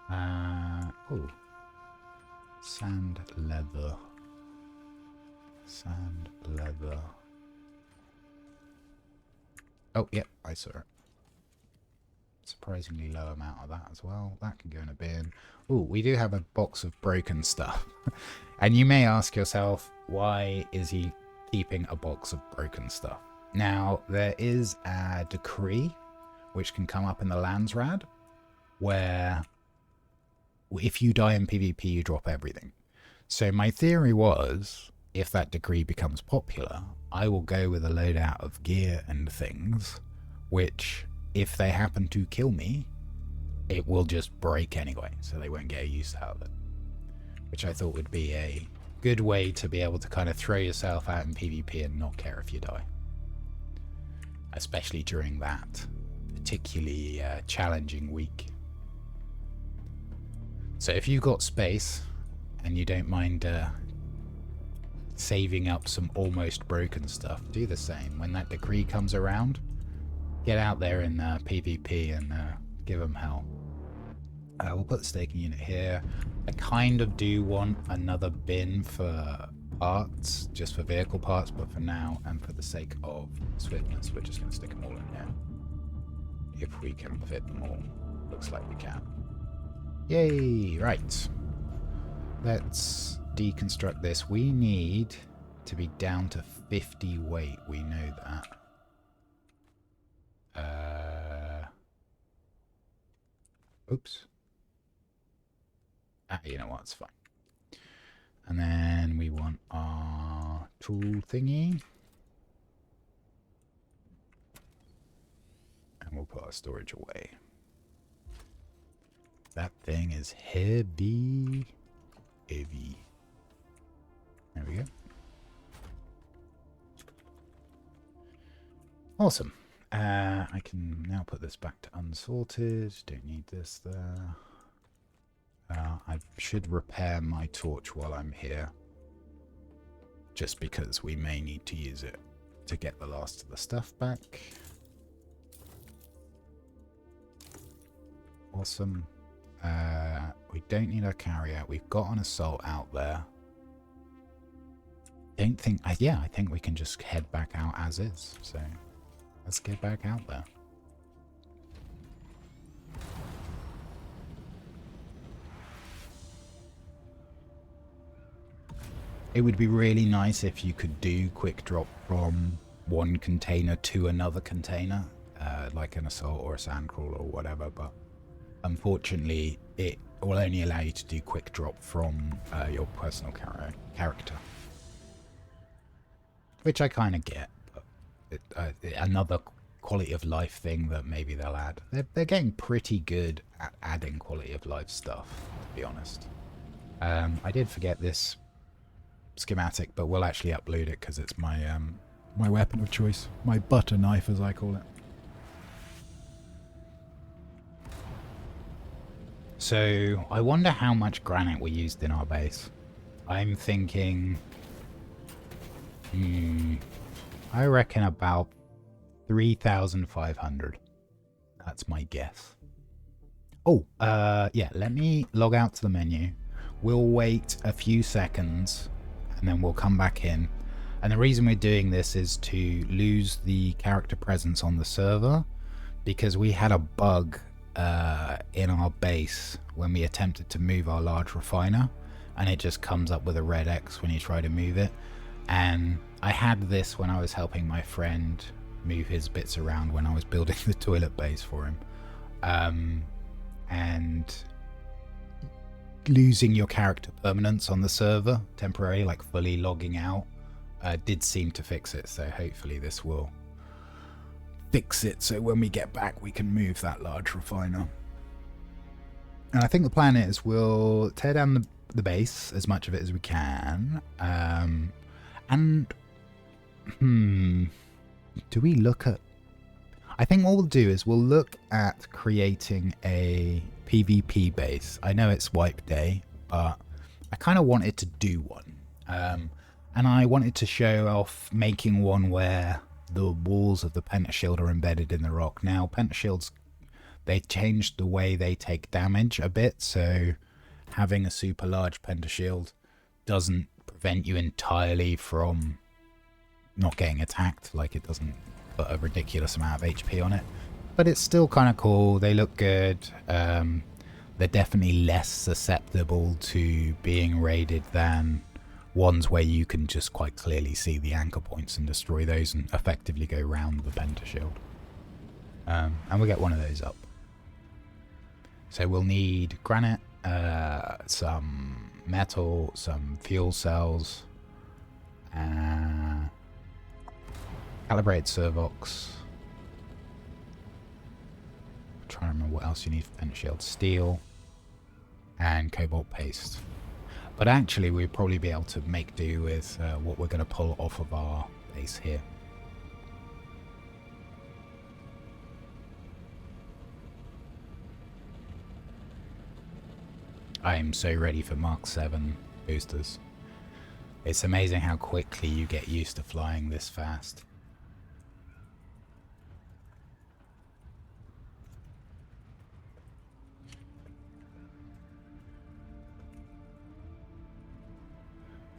Oh. Sand leather. Sand leather. Oh, yep, I saw it. Surprisingly low amount of that as well. That can go in a bin. Oh, we do have a box of broken stuff. And you may ask yourself, why is he keeping a box of broken stuff? Now, there is a decree which can come up in the Landsrad where if you die in PvP, you drop everything. So my theory was, if that decree becomes popular, I will go with a loadout of gear and things, which, if they happen to kill me, it will just break anyway, so they won't get a use out of it. Which I thought would be a good way to be able to kind of throw yourself out in PvP and not care if you die. Especially during that particularly challenging week. So if you've got space and you don't mind saving up some almost broken stuff, do the same. When that decree comes around, get out there in PvP and give them hell. We'll put the staking unit here. I kind of do want another bin for parts, just for vehicle parts, but for now and for the sake of swiftness, we're just going to stick them all in here. If we can fit them all. Looks like we can. Yay! Right. Let's deconstruct this. We need to be down to 50 weight. We know that. Oops. Ah, you know what? It's fine. And then we want our tool thingy. And we'll put our storage away. That thing is heavy. Heavy. There we go. Awesome. I can now put this back to unsorted. Don't need this there. I should repair my torch while I'm here. Just because we may need to use it to get the last of the stuff back. Awesome. We don't need our carrier. We've got an assault out there. Don't think... yeah, I think we can just head back out as is. So, let's get back out there. It would be really nice if you could do quick drop from one container to another container, like an assault or a sandcrawler or whatever, but unfortunately it will only allow you to do quick drop from your personal character. Which I kind of get, but another quality of life thing that maybe they'll add. They're getting pretty good at adding quality of life stuff, to be honest. I did forget this schematic, but we'll actually upload it because it's my my weapon of choice, my butter knife as I call it. So I wonder how much granite we used in our base. I'm thinking, I reckon about 3,500. That's my guess. Oh, yeah, let me log out to the menu. We'll wait a few seconds and then we'll come back in. And the reason we're doing this is to lose the character presence on the server, because we had a bug in our base when we attempted to move our large refiner, and it just comes up with a red X when you try to move it. And I had this when I was helping my friend move his bits around when I was building the toilet base for him. And losing your character permanence on the server temporarily, like fully logging out, did seem to fix it. So hopefully this will fix it, so when we get back we can move that large refiner. And I think the plan is we'll tear down the base, as much of it as we can, and do we look at... I think what we'll do is we'll look at creating a PvP base. I know it's wipe day, but I kind of wanted to do one, and I wanted to show off making one where the walls of the pentashield are embedded in the rock. Now, pentashields, they changed the way they take damage a bit, so having a super large pentashield doesn't prevent you entirely from not getting attacked. Like, it doesn't put a ridiculous amount of HP on it, but it's still kind of cool. They look good. They're definitely less susceptible to being raided than ones where you can just quite clearly see the anchor points and destroy those and effectively go round the pentashield. And we'll get one of those up. So we'll need granite, some metal, some fuel cells, calibrated servox. I'm trying to remember what else you need for pentashield. Steel and cobalt paste. But actually we'd probably be able to make do with what we're going to pull off of our base here. I'm so ready for Mark 7 boosters. It's amazing how quickly you get used to flying this fast.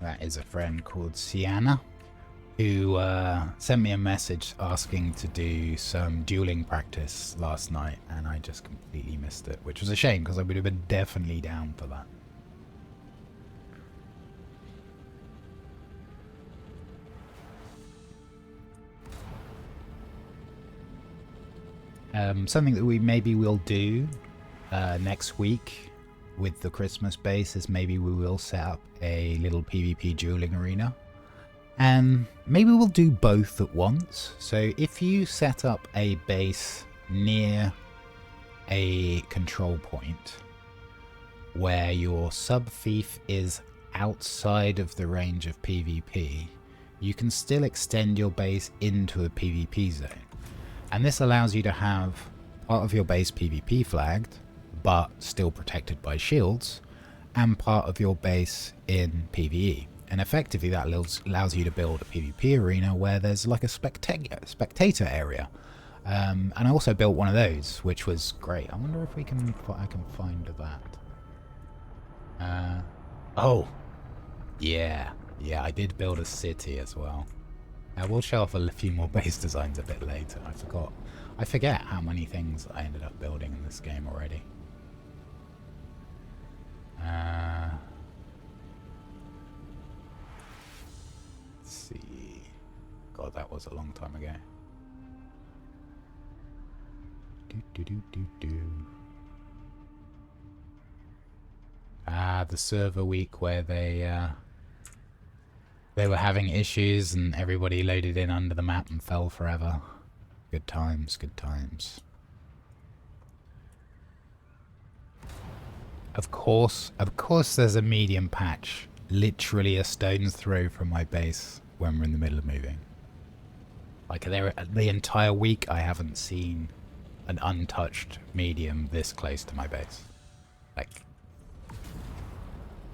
That is a friend called Sienna, who sent me a message asking to do some dueling practice last night, and I just completely missed it, which was a shame because I would have been definitely down for that. Something that we maybe will do next week with the Christmas base is maybe we will set up a little PvP dueling arena. And maybe we'll do both at once. So if you set up a base near a control point where your sub-thief is outside of the range of PvP, you can still extend your base into a PvP zone. And this allows you to have part of your base PvP flagged, but still protected by shields, and part of your base in PvE. And effectively that allows you to build a PvP arena where there's like a spectator area. And I also built one of those, which was great. I wonder if I can find that. Oh, yeah, I did build a city as well. We'll show off a few more base designs a bit later. I forget how many things I ended up building in this game already. Let's see. God, that was a long time ago. The server week where they were having issues and everybody loaded in under the map and fell forever. Good times, good times. Of course there's a medium patch literally a stone's throw from my base when we're in the middle of moving. Like the entire week I haven't seen an untouched medium this close to my base.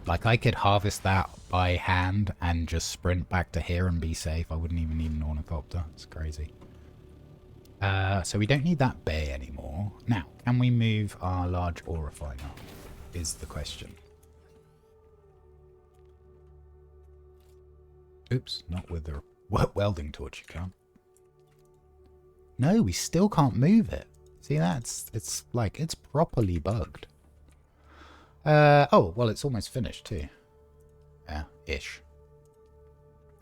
Like I could harvest that by hand and just sprint back to here and be safe. I wouldn't even need an ornithopter. It's crazy. So we don't need that bay anymore. Now, can we move our large ore refiner? Is the question. Oops, not with the welding torch you can't. No, we still can't move it. See, it's properly bugged. Oh, well, it's almost finished too. Yeah, ish.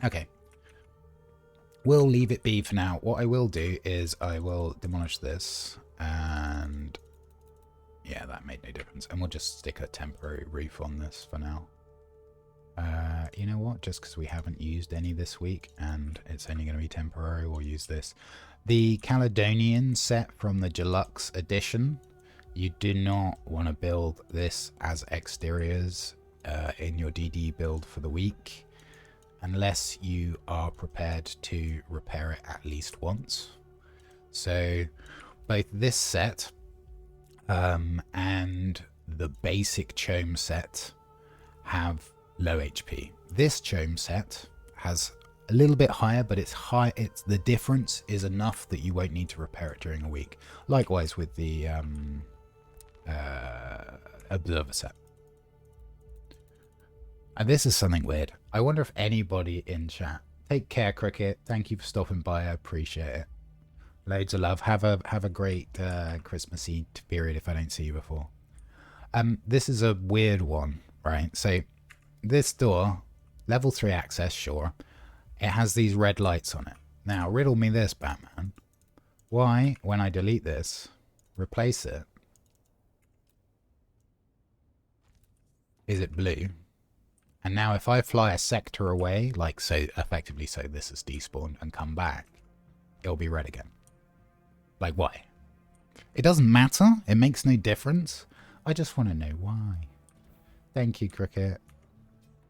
Okay. We'll leave it be for now. What I will do is I will demolish this and yeah, that made no difference. And we'll just stick a temporary roof on this for now. You know what? Just because we haven't used any this week and it's only going to be temporary, we'll use this. The Caledonian set from the Deluxe Edition, you do not want to build this as exteriors in your DD build for the week unless you are prepared to repair it at least once. So both this set and the basic Chome set have low HP. This Chome set has a little bit higher, but it's high. The difference is enough that you won't need to repair it during a week. Likewise with the Observer set. And this is something weird. I wonder if anybody in chat. Take care, Cricket. Thank you for stopping by. I appreciate it. Loads of love. Have a great Christmassy period if I don't see you before. This is a weird one, right? So this door, level 3 access, sure. It has these red lights on it. Now, riddle me this, Batman. Why, when I delete this, replace it, is it blue? And now if I fly a sector away, like so effectively so this is despawned and come back, it'll be red again. Like why? It doesn't matter. It makes no difference. I just want to know why. Thank you, Cricket.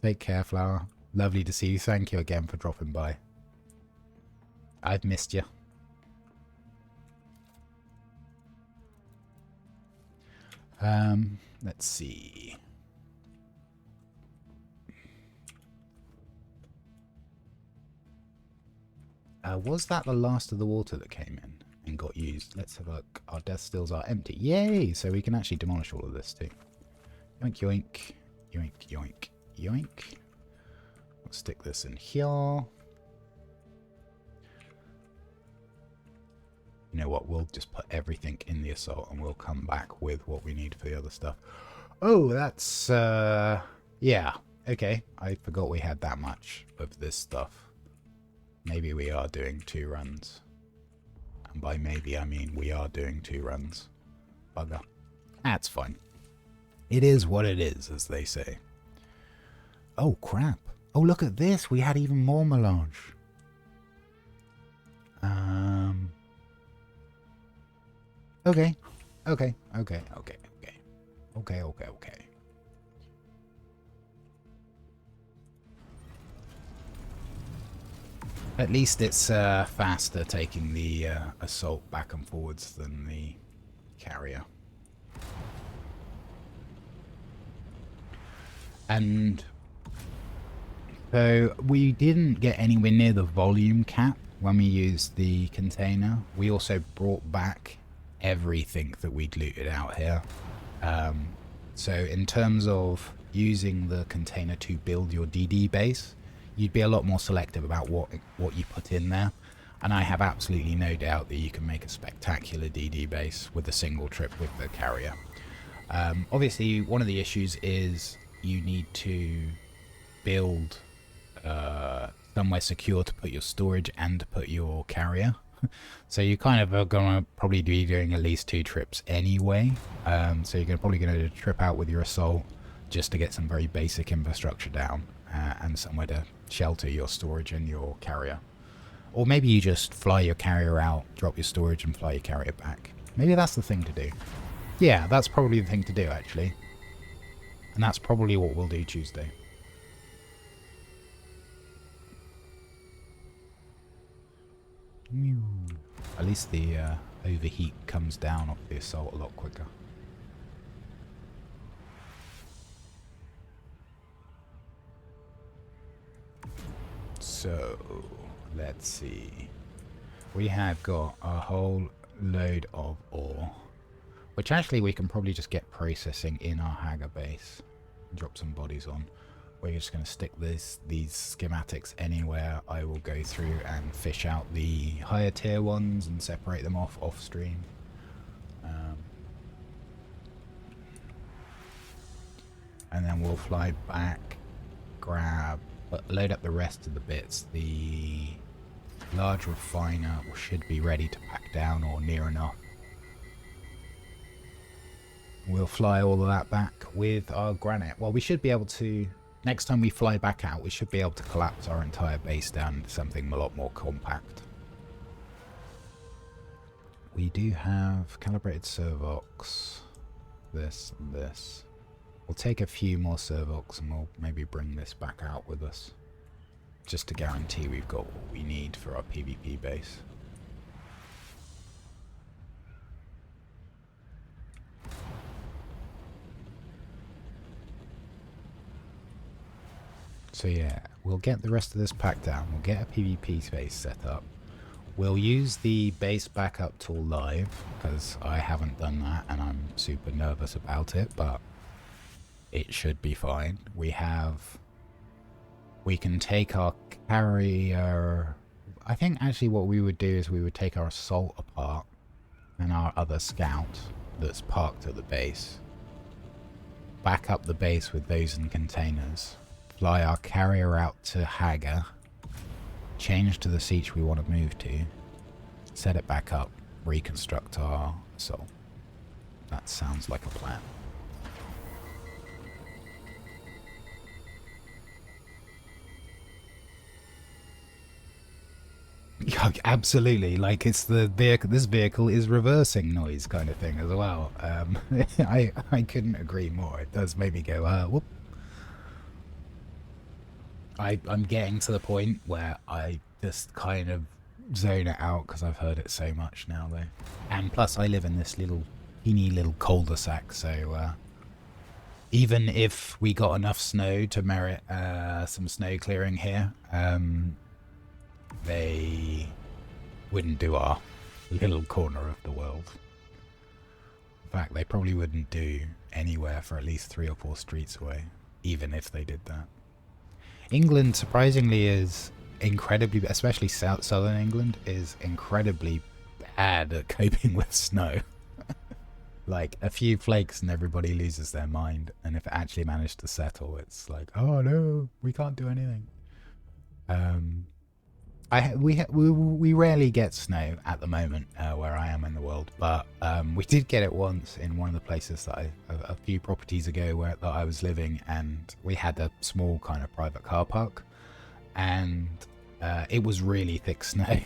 Take care, Flower. Lovely to see you. Thank you again for dropping by. I've missed you. Let's see. Was that the last of the water that came in and got used? Let's have a look. Our death stills are empty. Yay! So we can actually demolish all of this too. Yoink, yoink. Yoink, yoink, yoink. We'll stick this in here. You know what? We'll just put everything in the assault and we'll come back with what we need for the other stuff. Oh, that's... yeah. Okay. I forgot we had that much of this stuff. Maybe we are doing 2 runs. And by maybe, I mean we are doing 2 runs. Bugger. That's fine. It is what it is, as they say. Oh, crap. Oh, look at this. We had even more melange. Okay. Okay. Okay. Okay. Okay. Okay. Okay. Okay. At least it's faster taking the assault back and forwards than the carrier. And so we didn't get anywhere near the volume cap when we used the container. We also brought back everything that we'd looted out here. So in terms of using the container to build your DD base, you'd be a lot more selective about what you put in there. And I have absolutely no doubt that you can make a spectacular DD base with a single trip with the carrier. Obviously, one of the issues is you need to build somewhere secure to put your storage and to put your carrier. So you kind of are going to probably be doing at least 2 trips anyway. So you're probably going to trip out with your assault just to get some very basic infrastructure down and somewhere to shelter your storage and your carrier. Or maybe you just fly your carrier out, drop your storage and fly your carrier back. Maybe that's the thing to do. Yeah, that's probably the thing to do actually. And that's probably what we'll do Tuesday. At least the overheat comes down off the assault a lot quicker. So, let's see. We have got a whole load of ore, which actually we can probably just get processing in our Hagga base. Drop some bodies on. We're just going to stick these schematics anywhere. I will go through and fish out the higher tier ones and separate them off stream. And then we'll fly back, load up the rest of the bits. The large refiner should be ready to pack down or near enough. We'll fly all of that back with our granite. Well, we should be able to... Next time we fly back out, we should be able to collapse our entire base down into something a lot more compact. We do have calibrated servox. This and this. We'll take a few more servox and we'll maybe bring this back out with us. Just to guarantee we've got what we need for our PvP base. So yeah, we'll get the rest of this packed down, we'll get a PvP space set up. We'll use the base backup tool live, because I haven't done that and I'm super nervous about it, but it should be fine. We can take our carrier... I think actually what we would do is we would take our assault apart and our other scout that's parked at the base. Back up the base with those in containers. Fly our carrier out to Hagga, change to the siege we want to move to, set it back up, reconstruct our assault. That sounds like a plan. Yeah, absolutely, like it's the vehicle. This vehicle is reversing noise kind of thing as well. I couldn't agree more. It does make me go, whoop. I'm getting to the point where I just kind of zone it out because I've heard it so much now, though. And plus, I live in this teeny little cul-de-sac, so even if we got enough snow to merit some snow clearing here, they wouldn't do our little corner of the world. In fact, they probably wouldn't do anywhere for at least 3 or 4 streets away, even if they did that. England, surprisingly, is incredibly, especially southern England, is incredibly bad at coping with snow. Like, a few flakes and everybody loses their mind, and if it actually managed to settle, it's like, oh no, we can't do anything. We rarely get snow at the moment where I am in the world, but we did get it once in one of the places that a few properties ago where that I was living, and we had a small kind of private car park, and it was really thick snow.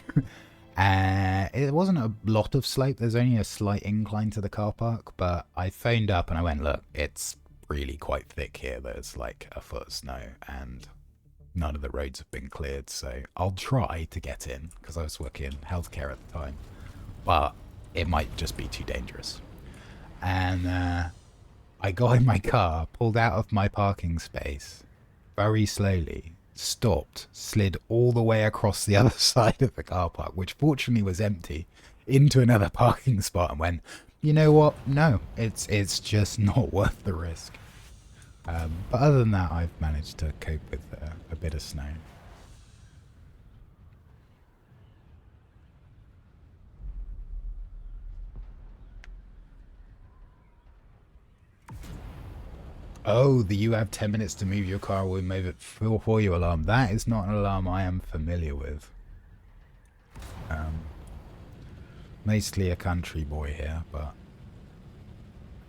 It wasn't a lot of slope. There's only a slight incline to the car park, but I phoned up and I went, look, it's really quite thick here. There's like a foot of snow and none of the roads have been cleared, so I'll try to get in because I was working in healthcare at the time, but it might just be too dangerous. And I got in my car, pulled out of my parking space very slowly, stopped, slid all the way across the other side of the car park, which fortunately was empty, into another parking spot, and went, you know what? No, it's just not worth the risk. But other than that, I've managed to cope with a bit of snow. Oh, the you have 10 minutes to move your car, we'll move it for you alarm. That is not an alarm I am familiar with. Mostly a country boy here, but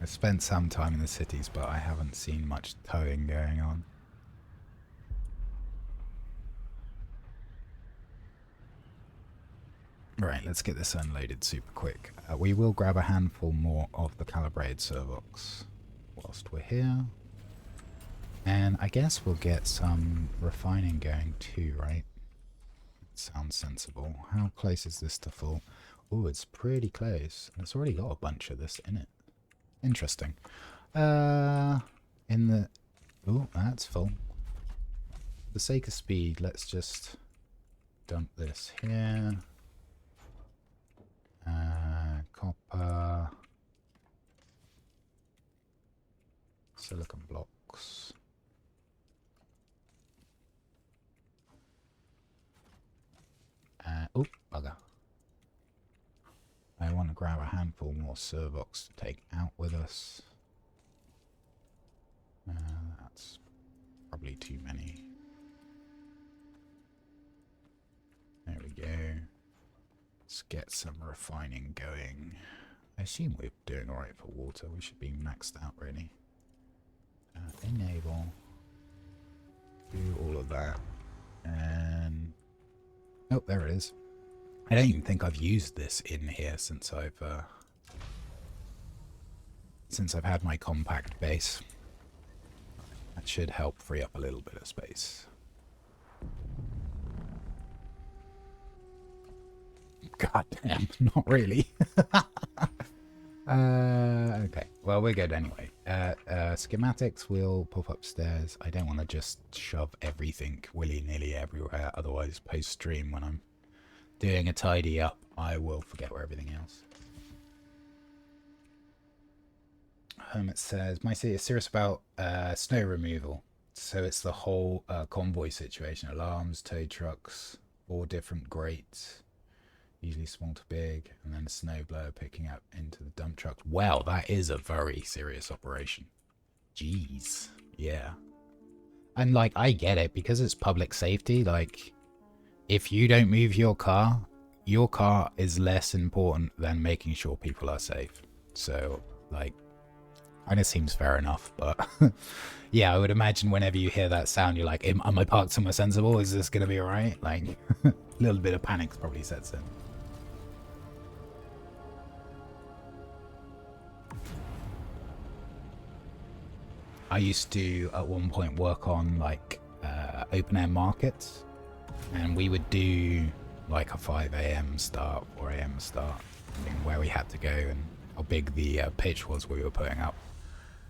I spent some time in the cities, but I haven't seen much towing going on. Right, let's get this unloaded super quick. We will grab a handful more of the calibrated servox whilst we're here. And I guess we'll get some refining going too, right? Sounds sensible. How close is this to full? Oh, it's pretty close. It's already got a bunch of this in it. Interesting. In the... Oh, that's full. For the sake of speed, let's just dump this here. Copper. Silicon blocks. Oh, bugger. I want to grab a handful more servox to take out with us. That's probably too many. There we go. Let's get some refining going. I assume we're doing alright for water. We should be maxed out, really. Enable. Do all of that. And... oh, there it is. I don't even think I've used this in here since I've had my compact base. That should help free up a little bit of space. God damn, not really. Okay, well, we're good anyway. Schematics will pop upstairs. I don't want to just shove everything willy-nilly everywhere, otherwise post-stream when I'm doing a tidy up, I will forget where everything else. Hermit says, my city is serious about snow removal. So it's the whole convoy situation. Alarms, tow trucks, 4 different grates. Usually small to big, and then a snowblower picking up into the dump truck. Wow, that is a very serious operation. Jeez. Yeah. And, like, I get it, because it's public safety, like, if you don't move your car is less important than making sure people are safe. So, like, kind of seems fair enough, but yeah, I would imagine whenever you hear that sound, you're like, am I parked somewhere sensible? Is this going to be alright? Like, a little bit of panic probably sets in. I used to, at one point, work on, like, open-air markets, and we would do, like, a 5 a.m. start, 4 a.m. start, depending where we had to go and how big the pitch was we were putting up.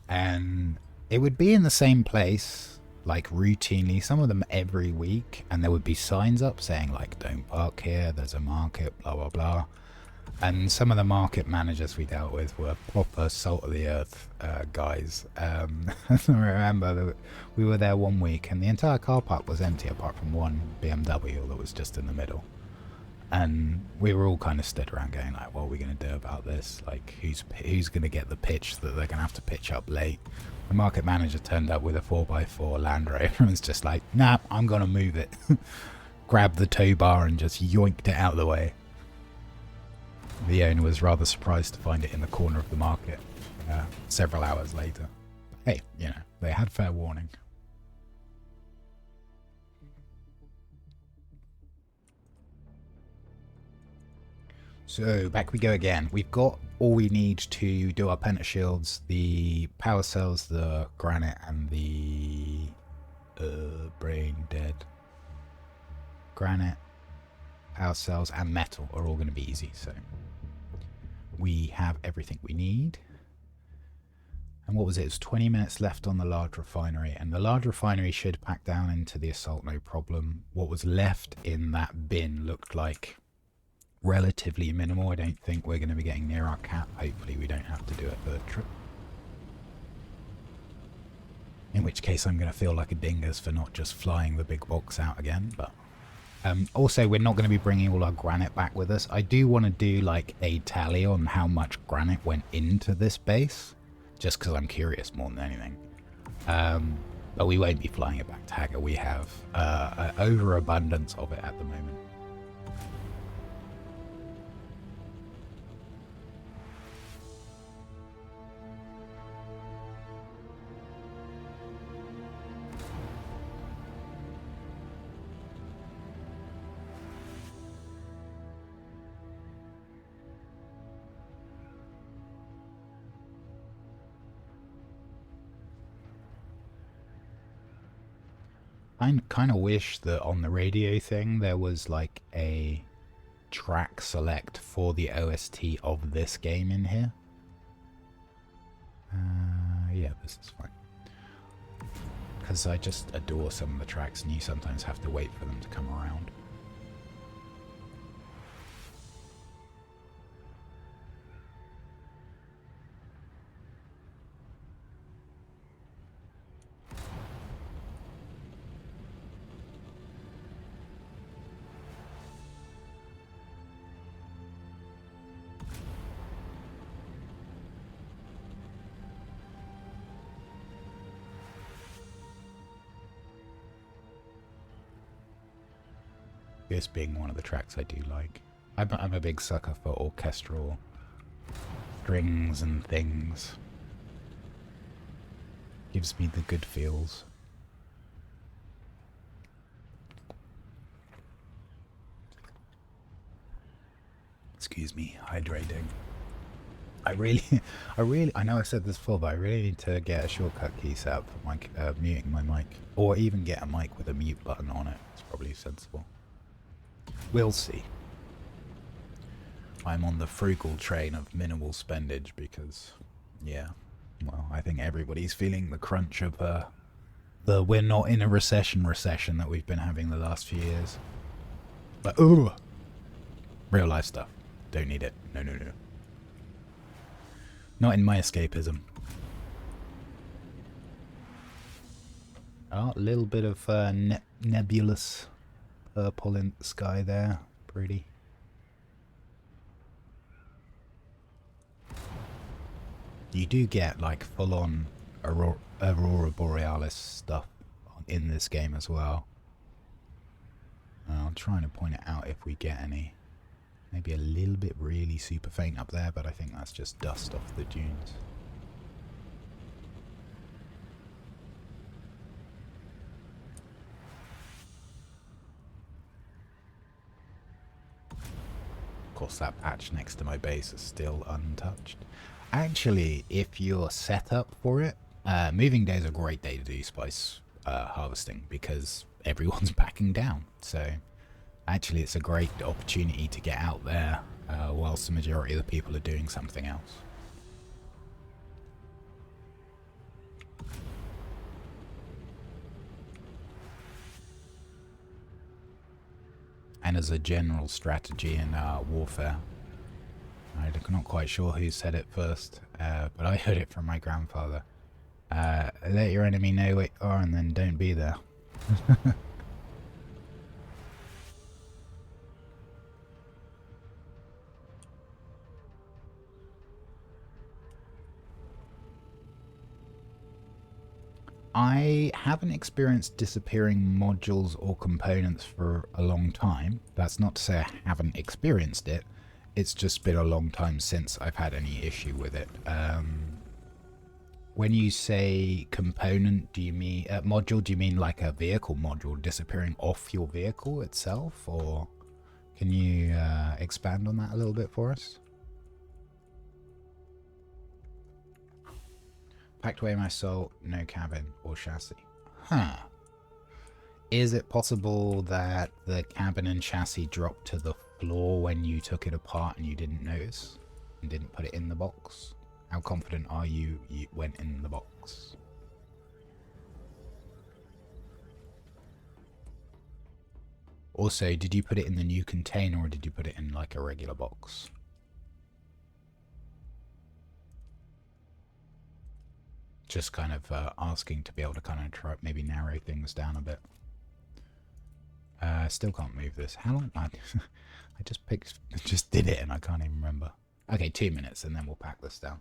And it would be in the same place, like, routinely, some of them every week, and there would be signs up saying, like, don't park here, there's a market, blah, blah, blah. And some of the market managers we dealt with were proper salt-of-the-earth guys. I remember that we were there one week, and the entire car park was empty apart from one BMW that was just in the middle. And we were all kind of stood around going, like, what are we going to do about this? Like, who's going to get the pitch that they're going to have to pitch up late? The market manager turned up with a 4x4 Land Rover and was just like, nah, I'm going to move it. grabbed the tow bar and just yoinked it out of the way. The owner was rather surprised to find it in the corner of the market several hours later. Hey, you know, they had fair warning. So back we go again. We've got all we need to do our pentashields, the power cells, the granite, and the brain dead. Granite, power cells, and metal are all going to be easy. So we have everything we need. And what was it? It was 20 minutes left on the large refinery, and the large refinery should pack down into the assault, no problem. What was left in that bin looked like relatively minimal. I don't think we're going to be getting near our cap. Hopefully we don't have to do a third trip. In which case I'm going to feel like a dingus for not just flying the big box out again. But also we're not going to be bringing all our granite back with us. I do want to do like a tally on how much granite went into this base. Just because I'm curious more than anything. But we won't be flying it back to Hagga. We have an overabundance of it at the moment. I kind of wish that on the radio thing there was like a track select for the OST of this game in here. Yeah, this is fine. Because I just adore some of the tracks and you sometimes have to wait for them to come around. This being one of the tracks I do like. I'm a big sucker for orchestral strings and things. Gives me the good feels. Excuse me, hydrating. I know I said this before, but I really need to get a shortcut key set up for my, muting my mic. Or even get a mic with a mute button on it. It's probably sensible. We'll see. I'm on the frugal train of minimal spendage because, yeah, well, I think everybody's feeling the crunch of the we're not in a recession that we've been having the last few years. But, ooh, real life stuff. Don't need it. No, no, no. Not in my escapism. Oh, a little bit of nebulous purple in the sky there. Pretty. You do get like full-on Aurora Borealis stuff in this game as well. I'm trying to point it out if we get any. Maybe a little bit really super faint up there, but I think that's just dust off the dunes. Of course, that patch next to my base is still untouched. Actually, if you're set up for it, moving day is a great day to do spice harvesting because everyone's backing down. So actually it's a great opportunity to get out there whilst the majority of the people are doing something else. And as a general strategy in warfare, I'm not quite sure who said it first, but I heard it from my grandfather. Let your enemy know where you are and then don't be there. I haven't experienced disappearing modules or components for a long time. That's not to say I haven't experienced it. It's just been a long time since I've had any issue with it. When you say component, do you mean module? Do you mean like a vehicle module disappearing off your vehicle itself, or can you expand on that a little bit for us? Packed away my soul, no cabin or chassis. Huh. Is it possible that the cabin and chassis dropped to the floor when you took it apart and you didn't notice and didn't put it in the box? How confident are you went in the box? Also, did you put it in the new container or did you put it in like a regular box? Just kind of asking to be able to kind of try maybe narrow things down a bit. Still can't move this. How long? I just did it and I can't even remember. Okay, 2 minutes and then we'll pack this down.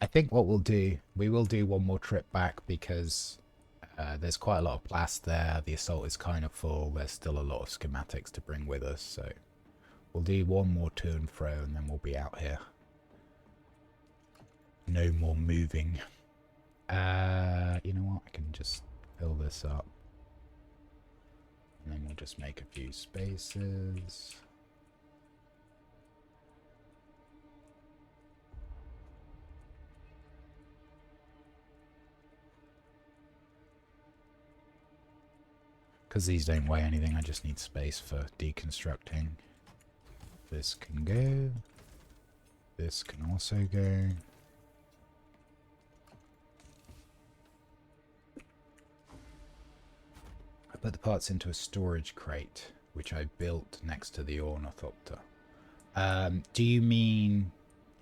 I think what we'll do, we will do one more trip back because there's quite a lot of blast there. The assault is kind of full. There's still a lot of schematics to bring with us. So we'll do one more to and fro and then we'll be out here. No more moving. You know what? I can just fill this up. And then we'll just make a few spaces. Because these don't weigh anything, I just need space for deconstructing. This can go. This can also go. I put the parts into a storage crate, which I built next to the ornithopter. Do you mean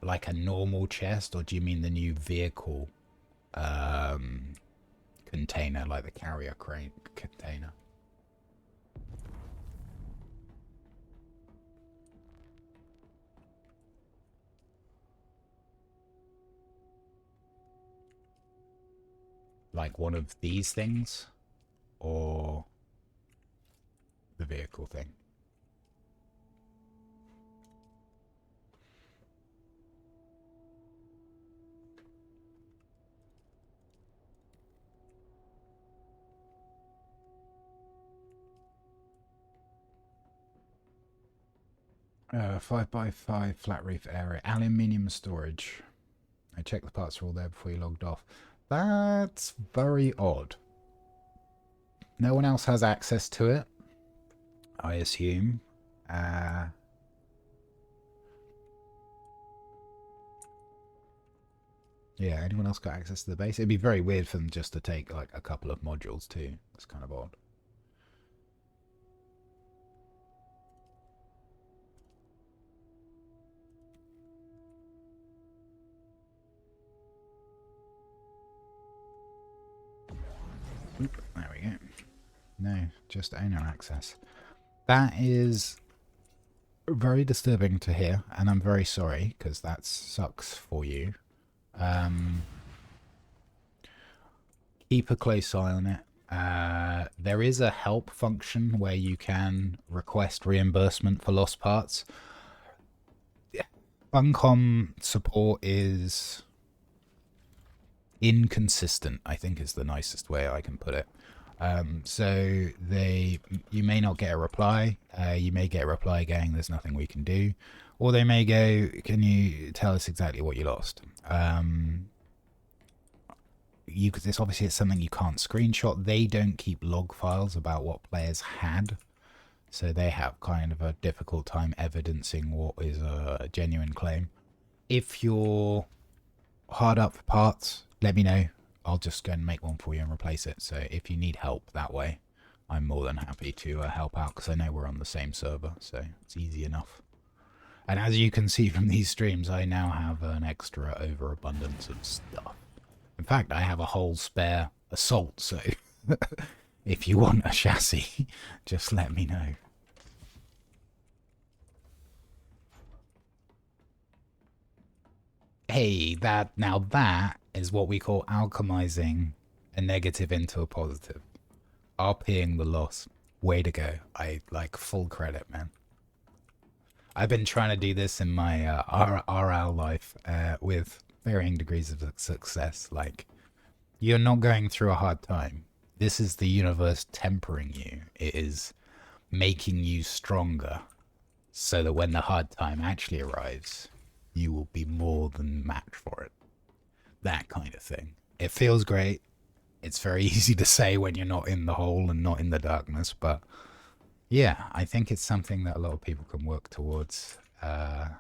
like a normal chest, or do you mean the new vehicle container, like the carrier crate container? Like one of these things, or the vehicle thing? Uh, 5x5 flat roof area, aluminium storage. I checked the parts were all there before you logged off. That's very odd. No one else has access to it, I assume. Yeah, anyone else got access to the base? It'd be very weird for them just to take like a couple of modules too. That's kind of odd. Oop, there we go. No, just owner access. That is very disturbing to hear, and I'm very sorry because that sucks for you. Keep a close eye on it. There is a help function where you can request reimbursement for lost parts. Funcom support is inconsistent, I think is the nicest way I can put it. So you may not get a reply. You may get a reply going, there's nothing we can do. Or they may go, can you tell us exactly what you lost? This obviously is something you can't screenshot. They don't keep log files about what players had. So they have kind of a difficult time evidencing what is a genuine claim. If you're hard up for parts, let me know. I'll just go and make one for you and replace it. So if you need help that way, I'm more than happy to help out because I know we're on the same server, so it's easy enough. And as you can see from these streams, I now have an extra overabundance of stuff. In fact, I have a whole spare assault, so if you want a chassis, just let me know. Hey, that is what we call alchemizing a negative into a positive. RPing the loss. Way to go. I like full credit, man. I've been trying to do this in my RL life with varying degrees of success. Like, you're not going through a hard time. This is the universe tempering you. It is making you stronger so that when the hard time actually arrives, you will be more than matched for it. That kind of thing. It feels great. It's very easy to say when you're not in the hole and not in the darkness, but yeah, I think it's something that a lot of people can work towards. And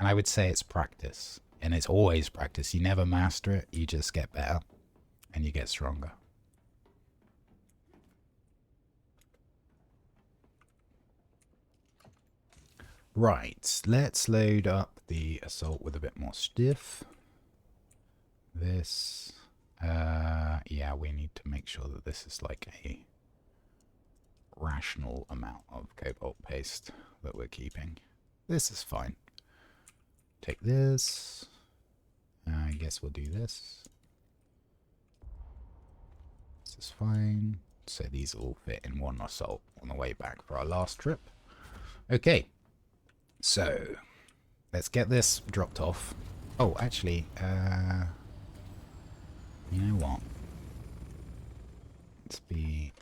I would say it's practice. And it's always practice. You never master it, you just get better and you get stronger. Right, let's load up the assault with a bit more stiff. This, yeah, we need to make sure that this is like a rational amount of cobalt paste that we're keeping. This is fine. Take this. I guess we'll do this. This is fine. So these will all fit in one assault on the way back for our last trip. Okay. So, let's get this dropped off. Oh, actually, you know what? Let's be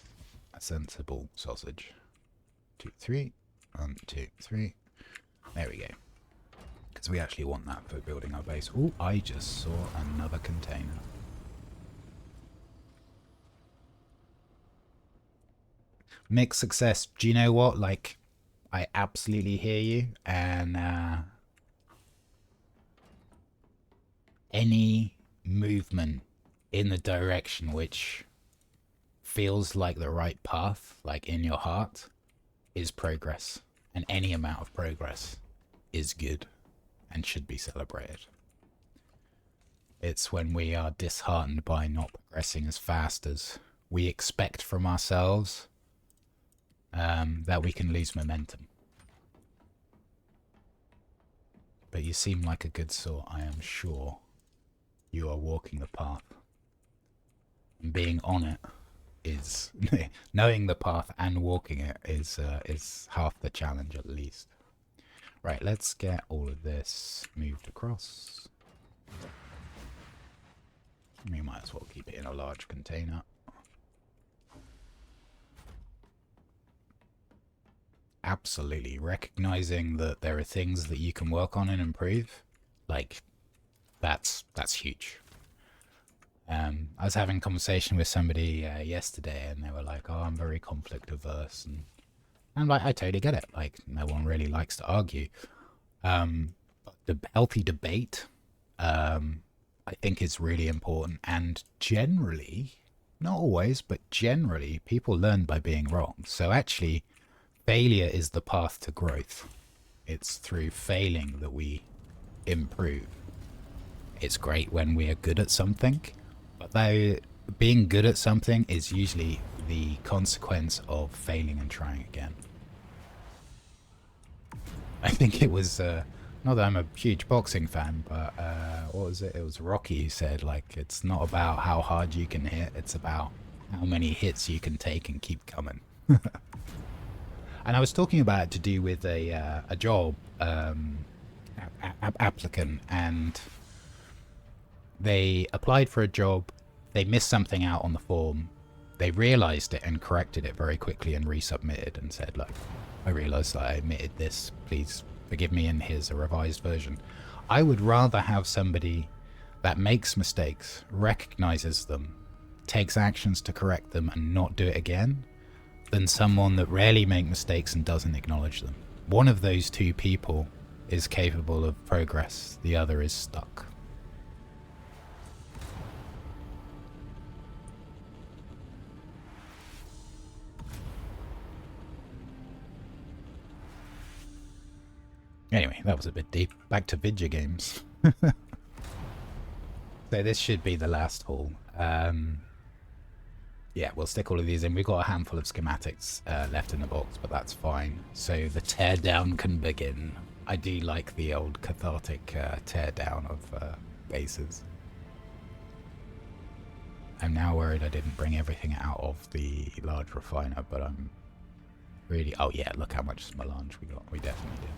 a sensible sausage. 2, 3. 1, 2, 3. There we go. Because we actually want that for building our base. Oh, I just saw another container. Mixed success. Do you know what? Like, I absolutely hear you, and any movement in the direction which feels like the right path, like in your heart, is progress. And any amount of progress is good and should be celebrated. It's when we are disheartened by not progressing as fast as we expect from ourselves that we can lose momentum. But you seem like a good sort. I am sure you are walking the path. And being on it is knowing the path and walking it is half the challenge at least. Right, let's get all of this moved across. We might as well keep it in a large container. Absolutely. Recognizing that there are things that you can work on and improve, like, that's huge. I was having a conversation with somebody yesterday, and they were like, oh, I'm very conflict averse. And I'm like, I totally get it. Like, no one really likes to argue. The healthy debate, I think, is really important. And generally, not always, but generally, people learn by being wrong. So actually, failure is the path to growth. It's through failing that we improve. It's great when we are good at something, but though being good at something is usually the consequence of failing and trying again. I think it was, not that I'm a huge boxing fan, but what was it? It was Rocky who said, like, it's not about how hard you can hit, it's about how many hits you can take and keep coming. And I was talking about it to do with a job applicant, and they applied for a job, they missed something out on the form, they realized it and corrected it very quickly and resubmitted and said, like, I realized that I omitted this, please forgive me, and here's a revised version. I would rather have somebody that makes mistakes, recognizes them, takes actions to correct them and not do it again, than someone that rarely makes mistakes and doesn't acknowledge them. One of those two people is capable of progress, the other is stuck. Anyway, that was a bit deep. Back to video games. So this should be the last haul. Yeah, we'll stick all of these in. We've got a handful of schematics left in the box, but that's fine. So the teardown can begin. I do like the old cathartic teardown of bases. I'm now worried I didn't bring everything out of the large refiner, but I'm really... Oh yeah, look how much melange we got. We definitely did.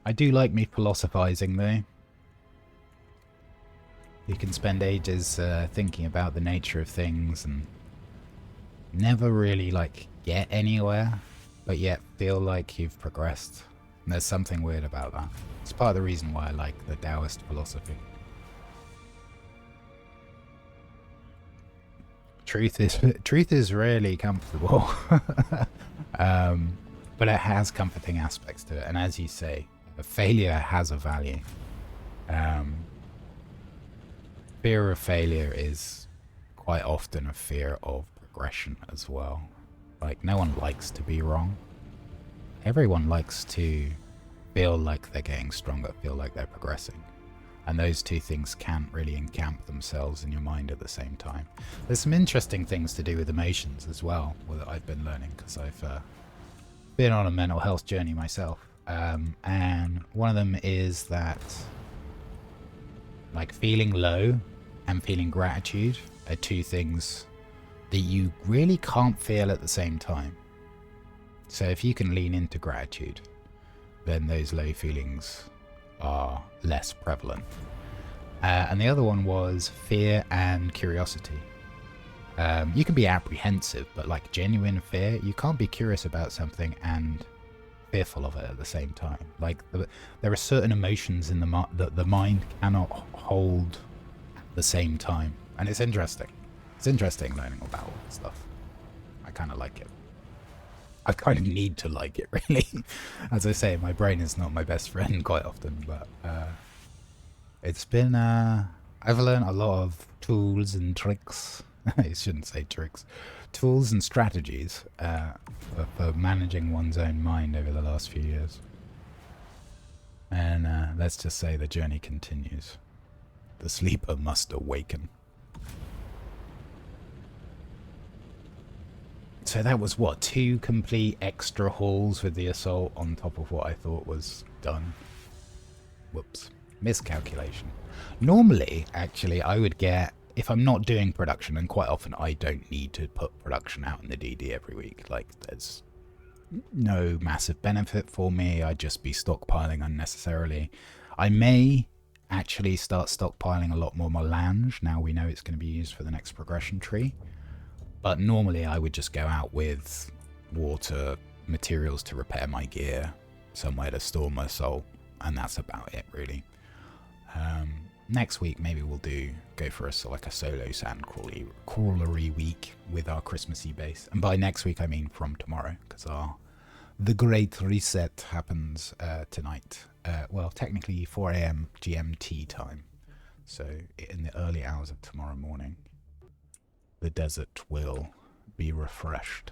I do like me philosophizing though. You can spend ages thinking about the nature of things and never really like get anywhere, but yet feel like you've progressed. And there's something weird about that. It's part of the reason why I like the Taoist philosophy. Truth is really comfortable, but it has comforting aspects to it. And as you say, a failure has a value. Fear of failure is quite often a fear of progression as well. Like, no one likes to be wrong. Everyone likes to feel like they're getting stronger, feel like they're progressing. And those two things can't really encamp themselves in your mind at the same time. There's some interesting things to do with emotions as well, that I've been learning, because I've been on a mental health journey myself. And one of them is that, like, feeling low and feeling gratitude are two things that you really can't feel at the same time. So if you can lean into gratitude, then those low feelings are less prevalent. And the other one was fear and curiosity. You can be apprehensive, but like genuine fear, you can't be curious about something and fearful of it at the same time. Like there are certain emotions in that the mind cannot hold at the same time, and it's interesting. It's interesting learning about all this stuff. I kind of like it. I kind of need to like it, really. As I say, my brain is not my best friend quite often, but it's been... I've learned a lot of tools and tricks. I shouldn't say tricks. Tools and strategies for managing one's own mind over the last few years. And let's just say the journey continues. The sleeper must awaken. So that was, what, 2 complete extra hauls with the assault on top of what I thought was done. Whoops. Miscalculation. Normally, actually, I would get, if I'm not doing production, and quite often I don't need to put production out in the DD every week. Like, there's no massive benefit for me. I'd just be stockpiling unnecessarily. I may actually start stockpiling a lot more melange. Now we know it's going to be used for the next progression tree. But normally I would just go out with water, materials to repair my gear, somewhere to store my soul, and that's about it, really. Next week maybe we'll go for a solo sand crawlery week with our Christmassy base. And by next week I mean from tomorrow, because the Great Reset happens tonight. Well, technically 4 AM GMT time. So in the early hours of tomorrow morning, the desert will be refreshed.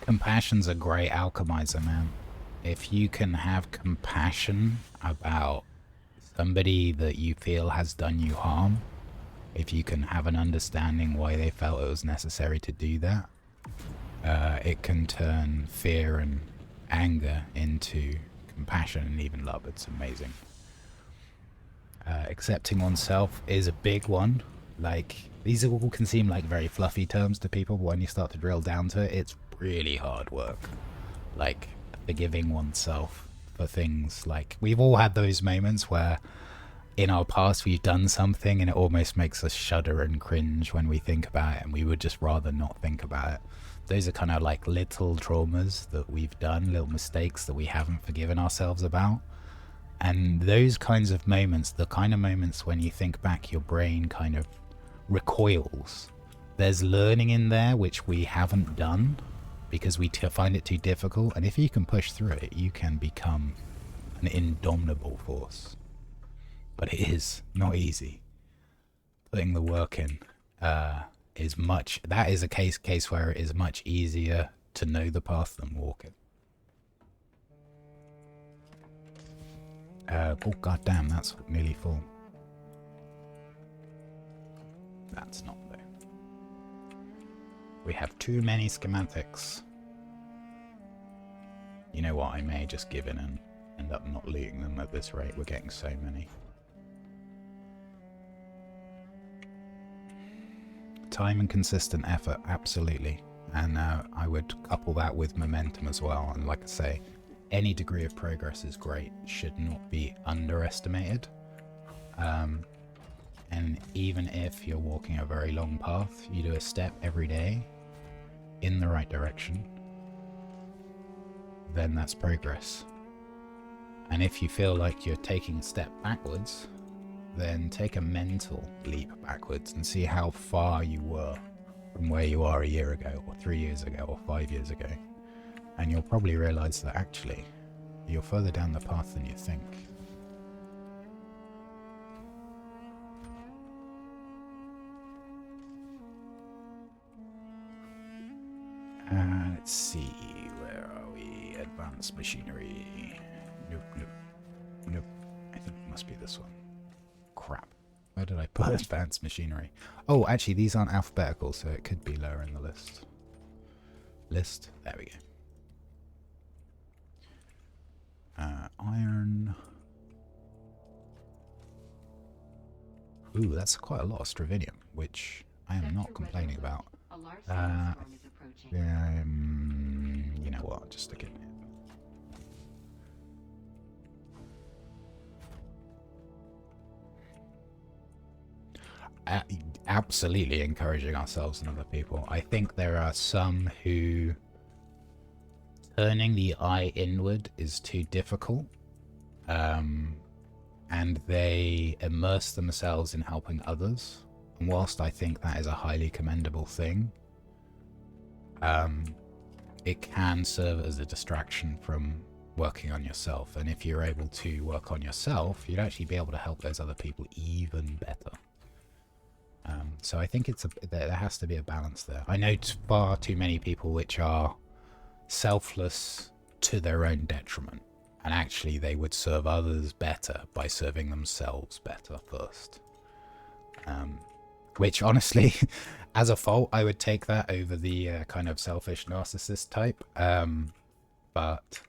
Compassion's a great alchemizer, man. If you can have compassion about somebody that you feel has done you harm, if you can have an understanding why they felt it was necessary to do that, it can turn fear and anger into compassion and even love. It's amazing. Accepting oneself is a big one. Like, these all can seem like very fluffy terms to people, but when you start to drill down to it, it's really hard work. Like, forgiving oneself for things. Like, we've all had those moments where in our past we've done something and it almost makes us shudder and cringe when we think about it, and we would just rather not think about it. Those are kind of like little traumas that we've done, little mistakes that we haven't forgiven ourselves about. And those kinds of moments, the kind of moments when you think back, your brain kind of recoils. There's learning in there which we haven't done because we find it too difficult. And if you can push through it, you can become an indomitable force. But it is not easy. Putting the work in is much... That is a case where it is much easier to know the path than walk it. Oh, goddamn, that's nearly full. That's not, though. We have too many schematics. You know what, I may just give in and end up not looting them at this rate. We're getting so many. Time and consistent effort, absolutely. And I would couple that with momentum as well. And like I say, any degree of progress is great, should not be underestimated. And even if you're walking a very long path, you do a step every day in the right direction, then that's progress. And if you feel like you're taking a step backwards, then take a mental leap backwards and see how far you were from where you are a year ago, or 3 years ago, or 5 years ago. And you'll probably realize that actually you're further down the path than you think. Let's see, where are we? Advanced machinery. Nope, nope, nope. I think it must be this one. Crap. Where did I put advanced machinery? Oh, actually, these aren't alphabetical, so it could be lower in the list. There we go. Iron. Ooh, that's quite a lot of stravinium, which I am not complaining about. A large sandstorm is approaching. You know what? Just stick it in. Absolutely encouraging ourselves and other people. I think there are some who turning the eye inward is too difficult, and they immerse themselves in helping others. And whilst I think that is a highly commendable thing, it can serve as a distraction from working on yourself. And if you're able to work on yourself, you'd actually be able to help those other people even better. So I think there has to be a balance there. I know far too many people which are selfless to their own detriment, and actually they would serve others better by serving themselves better first. Which honestly, as a fault, I would take that over the kind of selfish narcissist type. But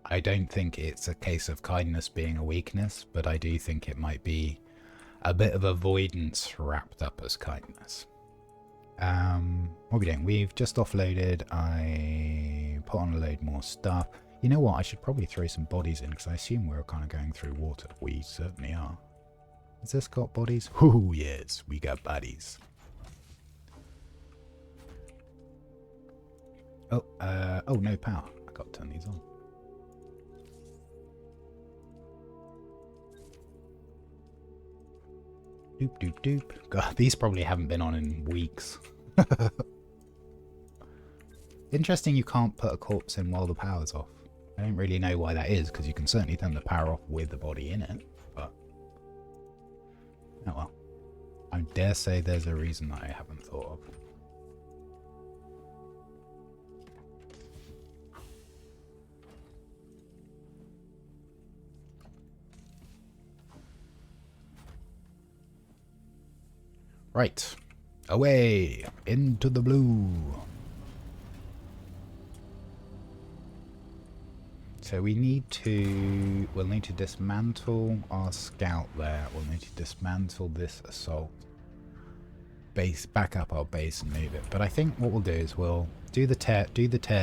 I don't think it's a case of kindness being a weakness, but I do think it might be a bit of avoidance wrapped up as kindness. What are we doing? We've just offloaded. I put on a load more stuff. You know what? I should probably throw some bodies in, because I assume we're kind of going through water. We certainly are. Has this got bodies? Oh, yes, we got bodies. Oh, no power. I got to turn these on. Doop, doop, doop. God, these probably haven't been on in weeks. Interesting you can't put a corpse in while the power's off. I don't really know why that is, because you can certainly turn the power off with the body in it, but... oh well. I dare say there's a reason that I haven't thought of. Right. Away! Into the blue! So we'll need to dismantle our scout there. We'll need to dismantle this assault base, back up our base and move it. But I think what we'll do is we'll do the tear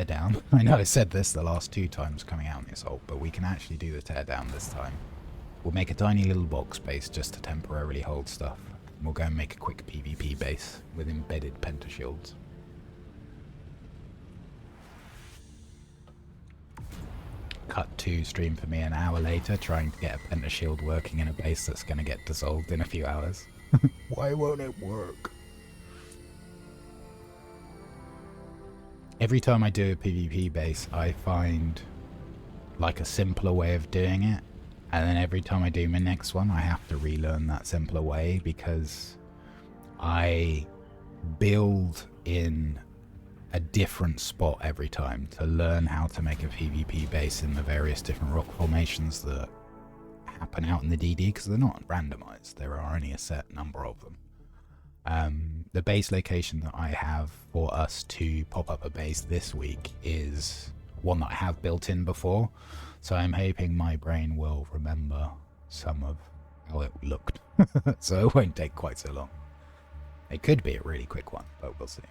down. I know I said this the last 2 times coming out in the assault, but we can actually do the tear down this time. We'll make a tiny little box base just to temporarily hold stuff. And we'll go and make a quick PvP base with embedded pentashields. Cut to stream for me an hour later, trying to get a pentashield working in a base that's going to get dissolved in a few hours. Why won't it work? Every time I do a PvP base, I find like a simpler way of doing it. And then every time I do my next one, I have to relearn that simpler way, because I build in a different spot every time to learn how to make a PvP base in the various different rock formations that happen out in the DD, because they're not randomized. There are only a set number of them. The base location that I have for us to pop up a base this week is one that I have built in before, so I'm hoping my brain will remember some of how it looked, so it won't take quite so long. It could be a really quick one, but we'll see.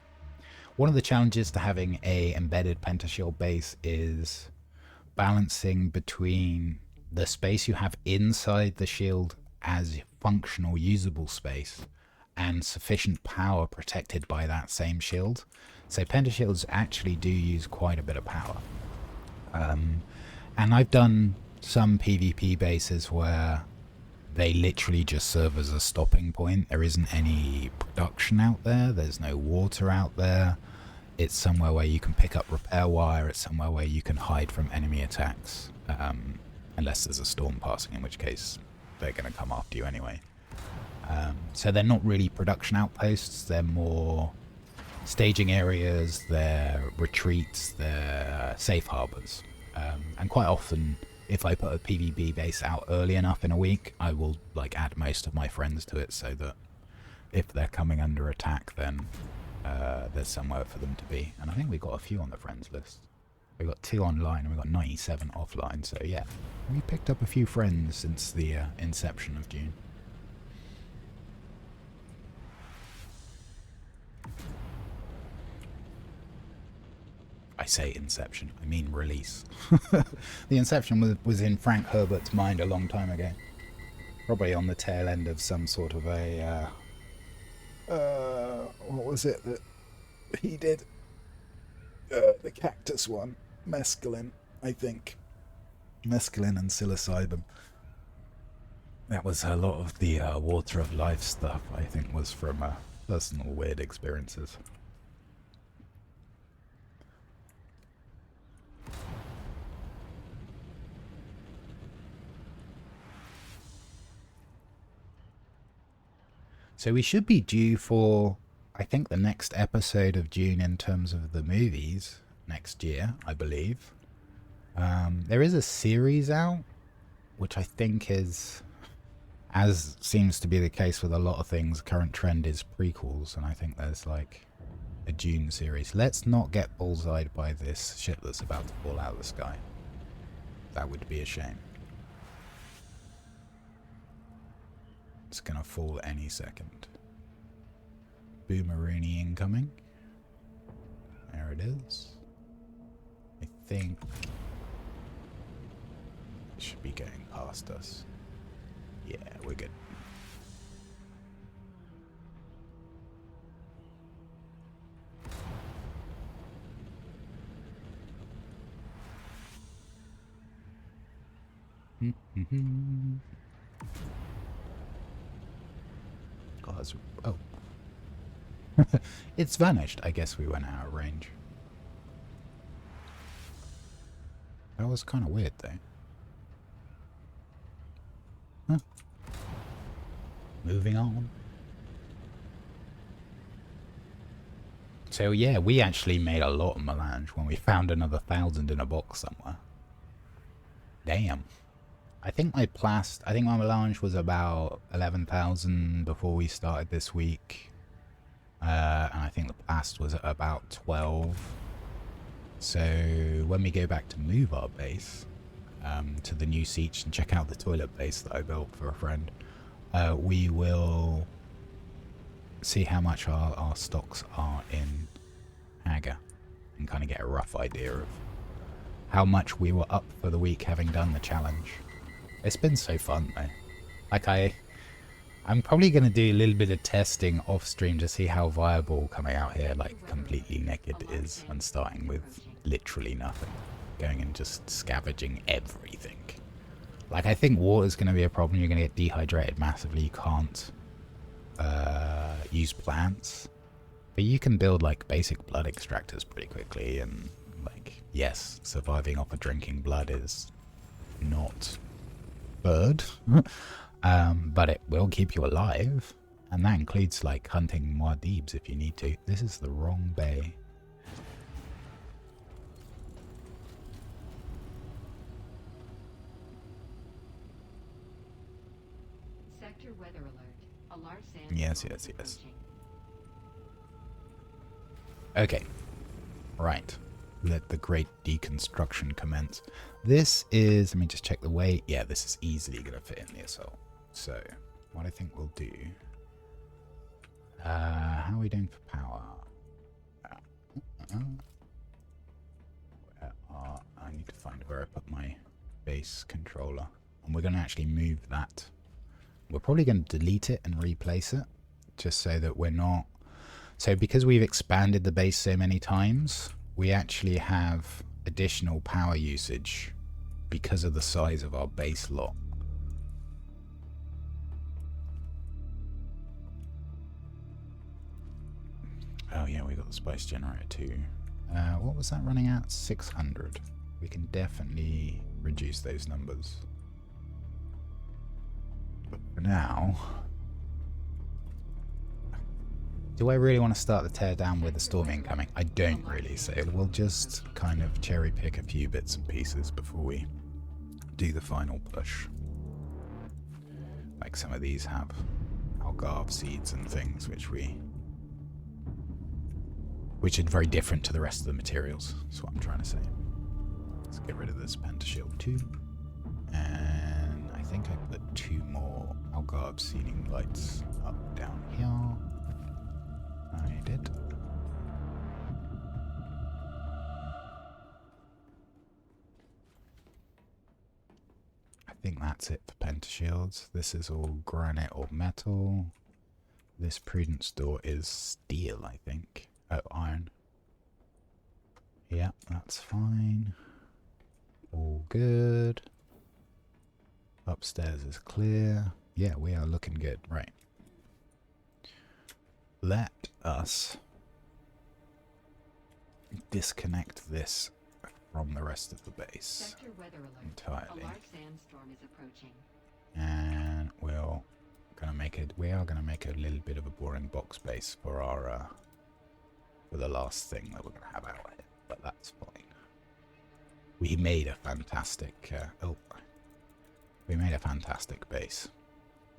One of the challenges to having a embedded pentashield base is balancing between the space you have inside the shield as functional, usable space and sufficient power protected by that same shield. So pentashields actually do use quite a bit of power. And I've done some PvP bases where they literally just serve as a stopping point. There isn't any production out there, there's no water out there. It's somewhere where you can pick up repair wire, it's somewhere where you can hide from enemy attacks, unless there's a storm passing, in which case they're going to come after you anyway. So they're not really production outposts, they're more staging areas, they're retreats, they're safe harbours. And quite often, if I put a PvP base out early enough in a week, I will like add most of my friends to it so that if they're coming under attack, then there's somewhere for them to be. And I think we've got a few on the friends list. We've got 2 online and we've got 97 offline, so yeah, we picked up a few friends since the inception of Dune. I say inception, I mean release. The inception was in Frank Herbert's mind a long time ago. Probably on the tail end of some sort of a... what was it that he did? The cactus one. Mescaline, I think. Mescaline and psilocybin. That was a lot of the water of life stuff, I think, was from personal weird experiences. So we should be due for, I think, the next episode of Dune in terms of the movies next year, I believe. There is a series out, which I think is, as seems to be the case with a lot of things, current trend is prequels, and I think there's like a Dune series. Let's not get bullseyed by this shit that's about to fall out of the sky. That would be a shame. It's gonna fall any second. Boomeroony incoming. There it is. I think it should be going past us. Yeah, we're good. God, that's, oh. It's vanished. I guess we went out of range. That was kind of weird, though. Huh. Moving on. So yeah, we actually made a lot of melange when we found another 1,000 in a box somewhere. Damn. I think my melange was about 11,000 before we started this week. And I think the plast was at about 12. So when we go back to move our base to the new siege and check out the toilet base that I built for a friend, we will see how much our stocks are in Hagga and kind of get a rough idea of how much we were up for the week having done the challenge. It's been so fun though. Like I'm probably going to do a little bit of testing off stream to see how viable coming out here like completely naked is and starting with literally nothing. Going and just scavenging everything. Like I think water's going to be a problem. You're going to get dehydrated massively. You can't use plants. But you can build like basic blood extractors pretty quickly, and like yes, surviving off of drinking blood is not bird. But it will keep you alive, and that includes like hunting Muad'Dibs if you need to. This is the wrong bay. Sector weather alert. A large sand Yes. approaching. Okay. Right. Let the great deconstruction commence. This is... Let me just check the weight. Yeah, this is easily going to fit in the assault. So, what I think we'll do... how are we doing for power? I need to find where I put my base controller. And we're going to actually move that. We're probably going to delete it and replace it. Just so that we're not... So because we've expanded the base so many times, we actually have additional power usage because of the size of our base lot. Oh yeah, we got the spice generator too. What was that running at? 600. We can definitely reduce those numbers. But for now... Do I really want to start the teardown with the storm incoming? I don't really, so we'll just kind of cherry pick a few bits and pieces before we do the final push. Like some of these have algarve seeds and things which are very different to the rest of the materials. That's what I'm trying to say. Let's get rid of this pentashield too. And I think I put 2 more algarve seeding lights up down here. I did. I think that's it for pentashields. This is all granite or metal. This prudence door is steel, I think. Oh, iron. Yeah, that's fine. All good. Upstairs is clear. Yeah, we are looking good. Right. Let us disconnect this from the rest of the base entirely. And we are gonna make a little bit of a boring box base for our for the last thing that we're gonna have out here, but that's fine. We made a fantastic we made a fantastic base.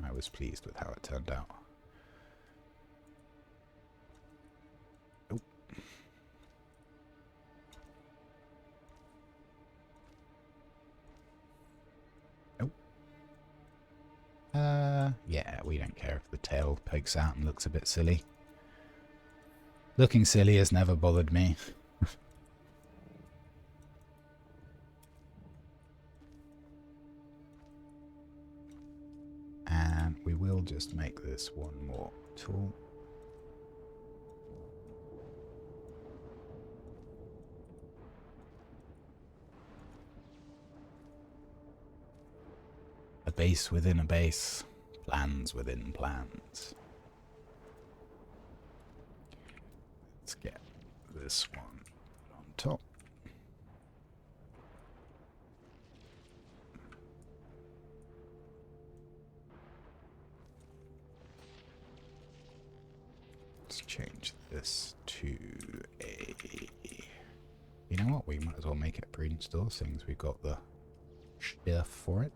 I was pleased with how it turned out. Yeah, we don't care if the tail pokes out and looks a bit silly. Looking silly has never bothered me. And we will just make this one more tool. A base within a base. Plans within plans. Let's get this one on top. Let's change this to a... You know what? We might as well make it a prudence door since we've got the stuff for it.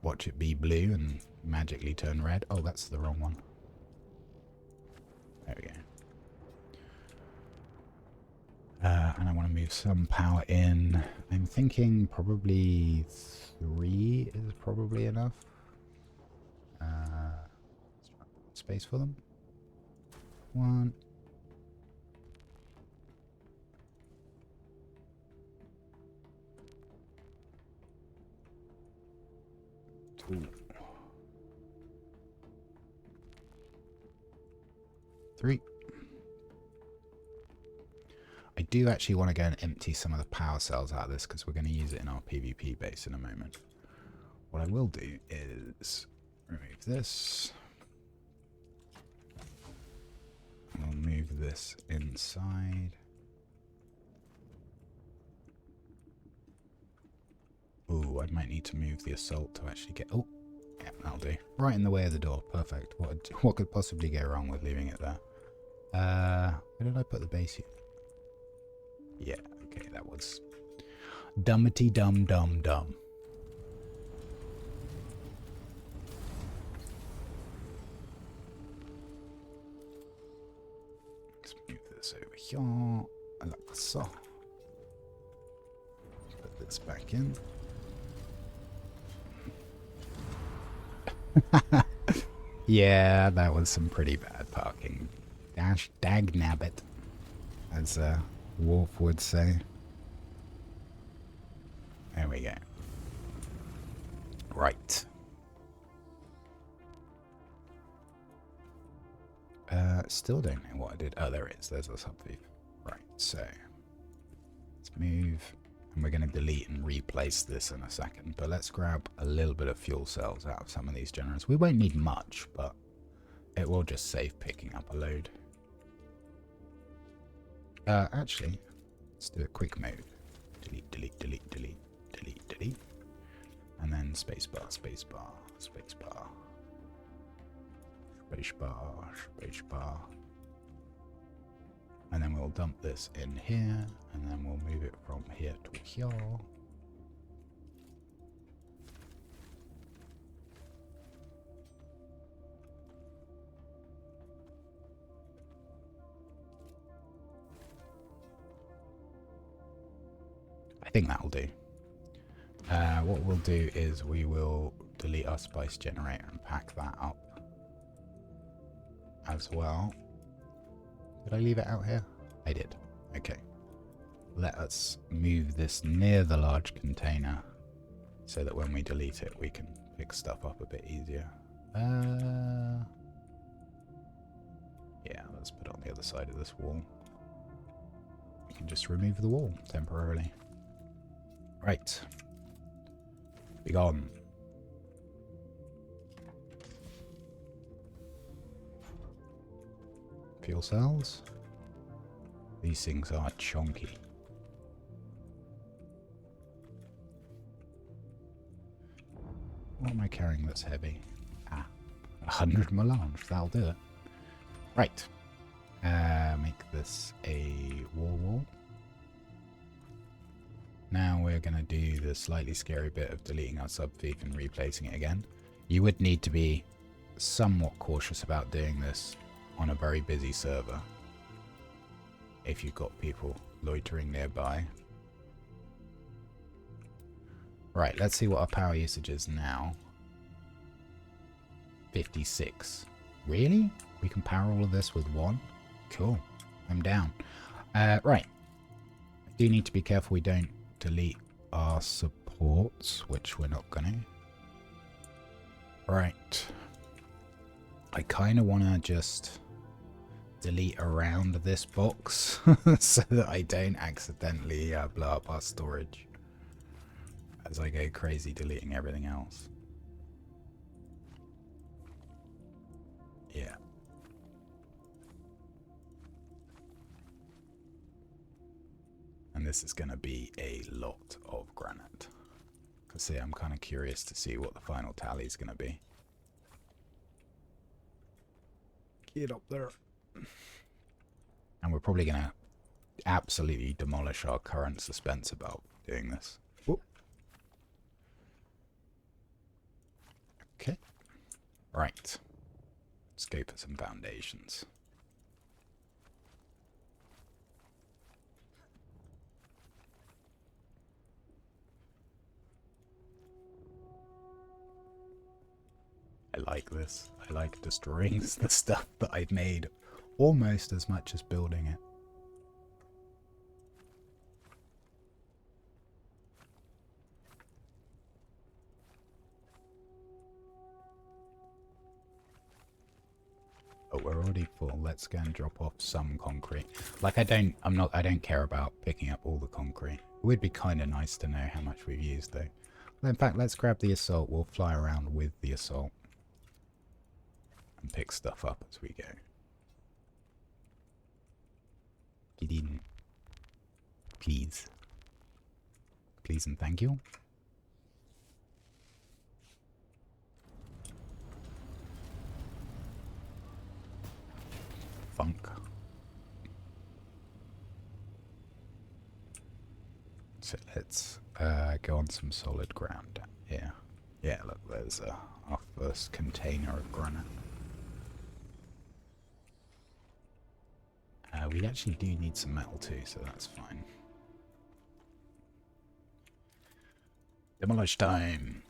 Watch it be blue and magically turn red. Oh, that's the wrong one. There we go. And I want to move some power in. I'm thinking probably 3 is probably enough. Space for them. 1. Ooh. 3. I do actually want to go and empty some of the power cells out of this because we're going to use it in our PvP base in a moment. What I will do is remove this. I'll move this inside. Ooh, I might need to move the assault to actually get... Oh, yeah, that'll do. Right in the way of the door. Perfect. What could possibly go wrong with leaving it there? Where did I put the base here? Yeah, okay, that was... Dummity dum dum dum. here, like so. Put this back in. Yeah, that was some pretty bad parking. Dash dagnabbit, as Wolf would say. There we go. Right. Still don't know what I did. Oh, there it is. There's a subview. Right, so let's move. And we're going to delete and replace this in a second. But let's grab a little bit of fuel cells out of some of these generators. We won't need much, but it will just save picking up a load. Actually, let's do a quick mode. Delete, delete, delete, delete, delete, delete. And then spacebar, spacebar, spacebar. Spacebar, spacebar. And then we'll dump this in here, and then we'll move it from here to here. I think that'll do. What we'll do is we will delete our spice generator and pack that up as well. Did I leave it out here? I did. Okay. Let us move this near the large container so that when we delete it, we can pick stuff up a bit easier. Yeah, let's put it on the other side of this wall. We can just remove the wall temporarily. Right. Be gone. Fuel cells. These things are chunky. What am I carrying that's heavy? Ah, 100 melange. That'll do it. Right. Make this a wall. Now we're going to do the slightly scary bit of deleting our subthief and replacing it again. You would need to be somewhat cautious about doing this on a very busy server if you've got people loitering nearby. Right, let's see what our power usage is now. 56. Really? We can power all of this with one? Cool. I'm down. Right. I do need to be careful we don't delete our supports, which we're not gonna. Right. I kind of want to just delete around this box so that I don't accidentally blow up our storage as I go crazy deleting everything else. Yeah. And this is going to be a lot of granite. Because see, I'm kind of curious to see what the final tally is going to be. Get up there. And we're probably going to absolutely demolish our current suspense about doing this. Whoop. Okay. Right. Let's go for some foundations. I like this. I like destroying the stuff that I've made almost as much as building it. But we're already full. Let's go and drop off some concrete. Like I don't care about picking up all the concrete. It would be kind of nice to know how much we've used though. Well, in fact, let's grab the assault. We'll fly around with the assault and pick stuff up as we go. Get in. Please. Please and thank you. Funk. So let's go on some solid ground down here. Yeah, look, there's our first container of granite. We actually do need some metal too, so that's fine. Demolish time!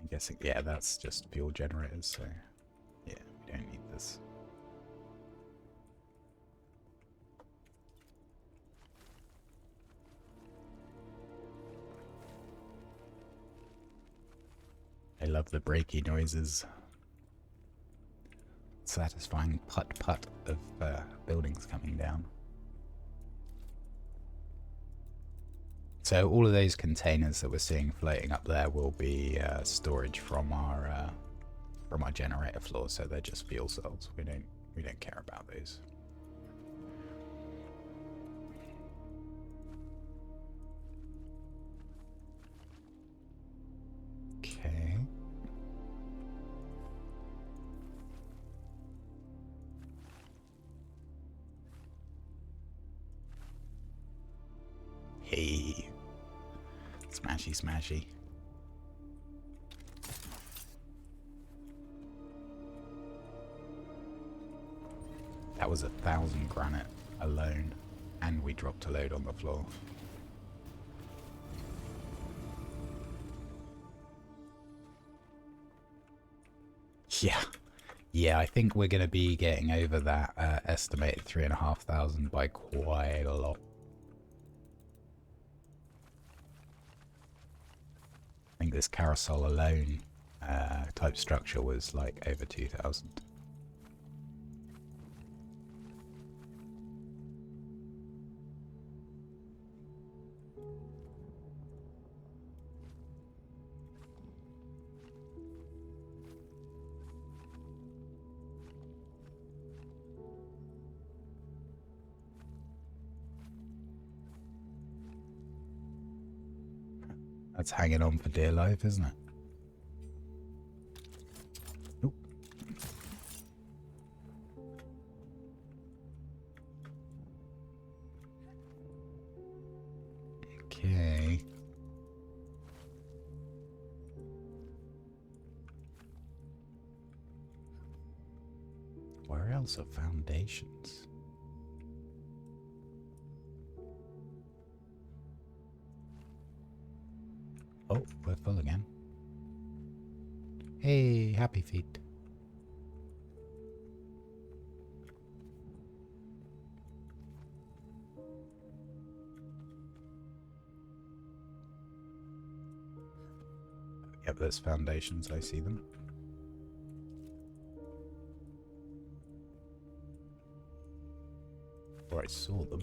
I'm guessing, yeah, that's just fuel generators, so yeah, we don't need this. I love the breaky noises. Satisfying putt-putt of buildings coming down. So all of those containers that we're seeing floating up there will be storage from our generator floor. So they're just fuel cells. We don't care about those. Okay. Hey. Smashy, smashy. That was 1,000 granite alone, and we dropped a load on the floor. Yeah, I think we're going to be getting over that estimated 3,500 by quite a lot. I think this carousel alone type structure was like over 2,000. That's hanging on for dear life, isn't it? Nope. Okay. Where else are foundations? Oh, we're full again. Hey, happy feet. Yep, there's foundations, I see them. Or I saw them.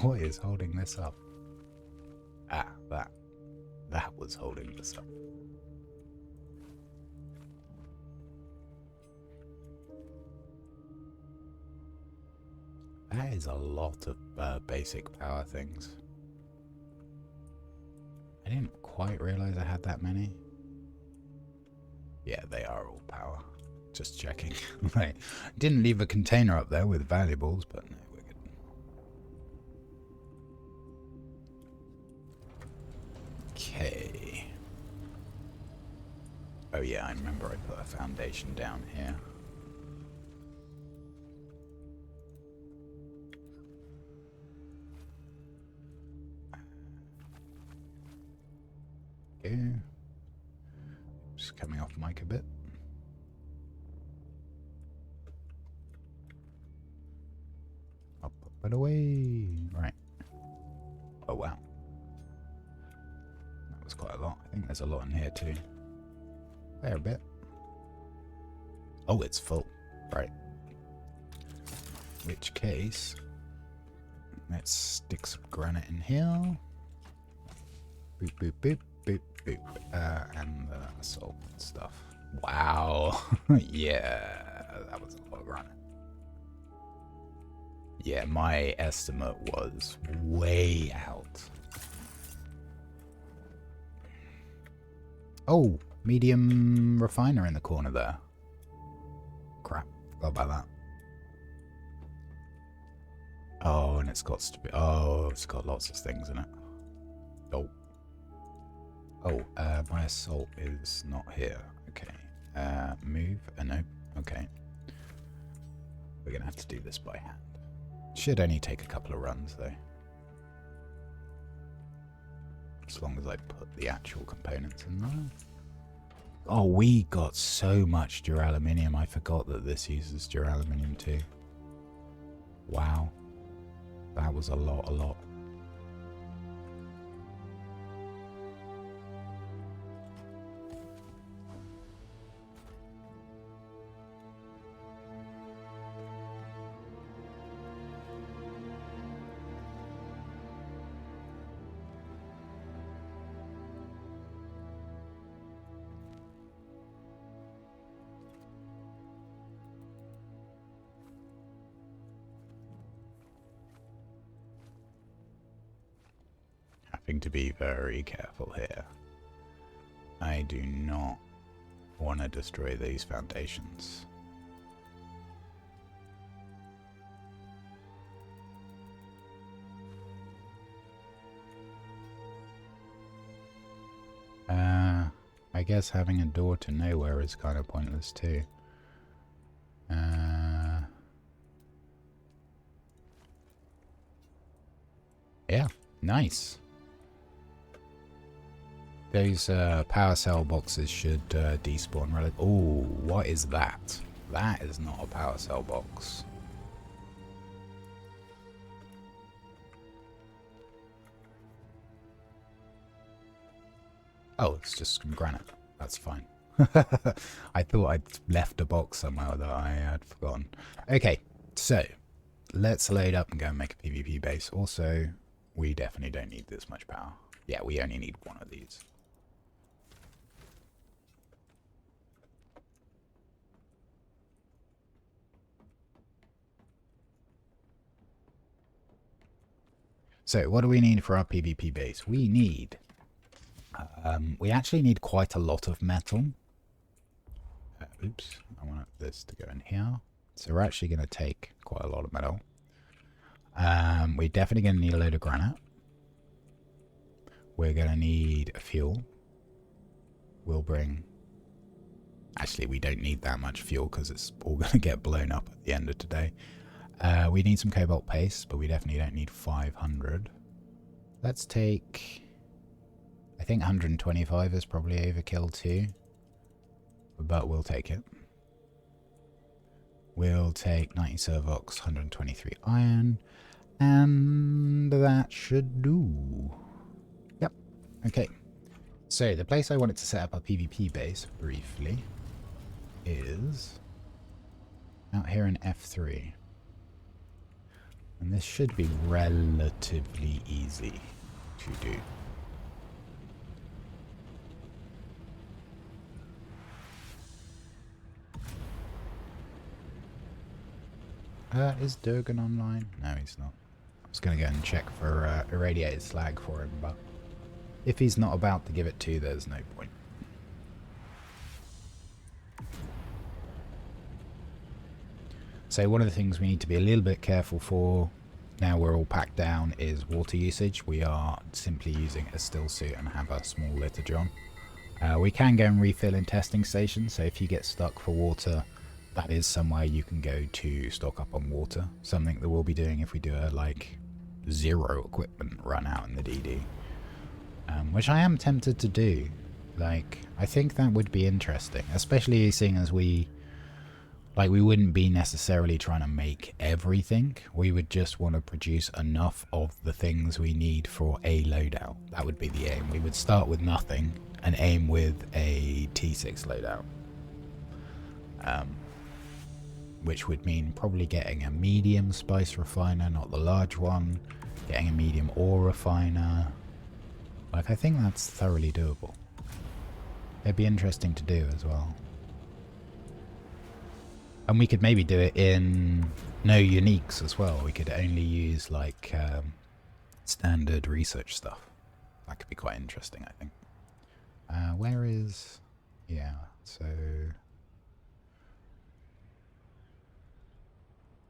What is holding this up? Ah, that was holding this up. That is a lot of basic power things. I didn't quite realize I had that many. Yeah, they are all power. Just checking. Right. Didn't leave a container up there with valuables, but no, we're good. Okay. Oh yeah, I remember I put a foundation down here. Okay. Just coming off mic a bit. I'll put it away. Right. Oh wow. That was quite a lot. I think there's a lot in here too. There a bit. Oh, it's full. Right. In which case, let's stick some granite in here. Boop, boop, boop, boop, boop. And salt stuff. Wow. Yeah, that was a lot of granite. Yeah, my estimate was way out. Oh, medium refiner in the corner there. Crap, forgot about that. Oh, and it's got it's got lots of things in it. Oh. Oh, my assault is not here. Okay. Move. No. Okay. We're gonna have to do this by hand. Should only take a couple of runs though. As long as I put the actual components in there. Oh, we got so much duraluminium. I forgot that this uses duraluminium too. Wow. That was a lot. Having to be very careful here. I do not want to destroy these foundations. I guess having a door to nowhere is kind of pointless too. Yeah, nice. Those power cell boxes should despawn relatively. Oh, what is that? That is not a power cell box. Oh, it's just some granite. That's fine. I thought I'd left a box somewhere that I had forgotten. Okay, so let's load up and go and make a PvP base. Also, we definitely don't need this much power. Yeah, we only need one of these. So what do we need for our PvP base? We need... we actually need quite a lot of metal. Oops, I want this to go in here. So we're actually going to take quite a lot of metal. We're definitely going to need a load of granite. We're going to need fuel. We'll bring... Actually, we don't need that much fuel because it's all going to get blown up at the end of today. We need some cobalt paste, but we definitely don't need 500. Let's take... I think 125 is probably overkill too. But we'll take it. We'll take 90 servox, 123 iron. And that should do. Yep. Okay. So the place I wanted to set up our PvP base, briefly, is out here in F3. And this should be relatively easy to do. Is Durgan online? No, he's not. I was going to go and check for irradiated slag for him, but if he's not about to give it to, there's no point. So one of the things we need to be a little bit careful for, now we're all packed down, is water usage. We are simply using a still suit and have a small litage on. We can go and refill in testing stations, so if you get stuck for water, that is somewhere you can go to stock up on water. Something that we'll be doing if we do a, like, zero equipment run out in the DD. Which I am tempted to do. Like, I think that would be interesting. Especially seeing as we wouldn't be necessarily trying to make everything. We would just want to produce enough of the things we need for a loadout. That would be the aim. We would start with nothing and aim with a T6 loadout. Which would mean probably getting a medium spice refiner, not the large one. Getting a medium ore refiner. Like, I think that's thoroughly doable. It'd be interesting to do as well. And we could maybe do it in no uniques as well. We could only use like standard research stuff. That could be quite interesting, I think. Where is... Yeah, so...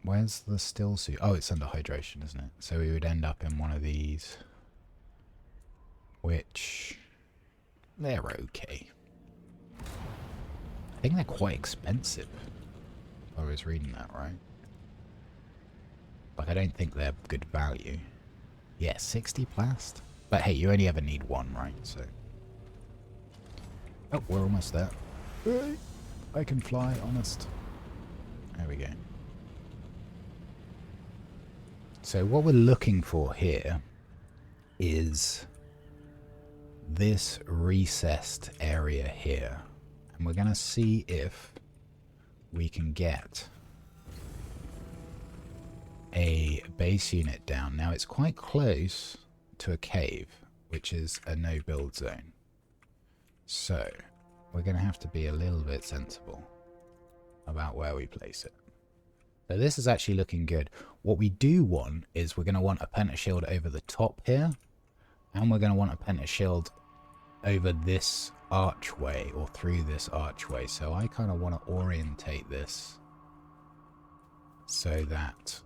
Where's the still suit? Oh, it's under hydration, isn't it? So we would end up in one of these. Which... They're okay. I think they're quite expensive. I was reading that right. Like, I don't think they're good value. Yeah, 60 plast. But hey, you only ever need one, right? So... Oh, we're almost there. I can fly, honest. There we go. So what we're looking for here is this recessed area here. And we're going to see if we can get a base unit down. Now it's quite close to a cave, which is a no build zone. So we're going to have to be a little bit sensible about where we place it. So this is actually looking good. What we do want is we're going to want a pentashield over the top here. And we're going to want a pentashield over this archway or through this archway. So I kind of want to orientate this so that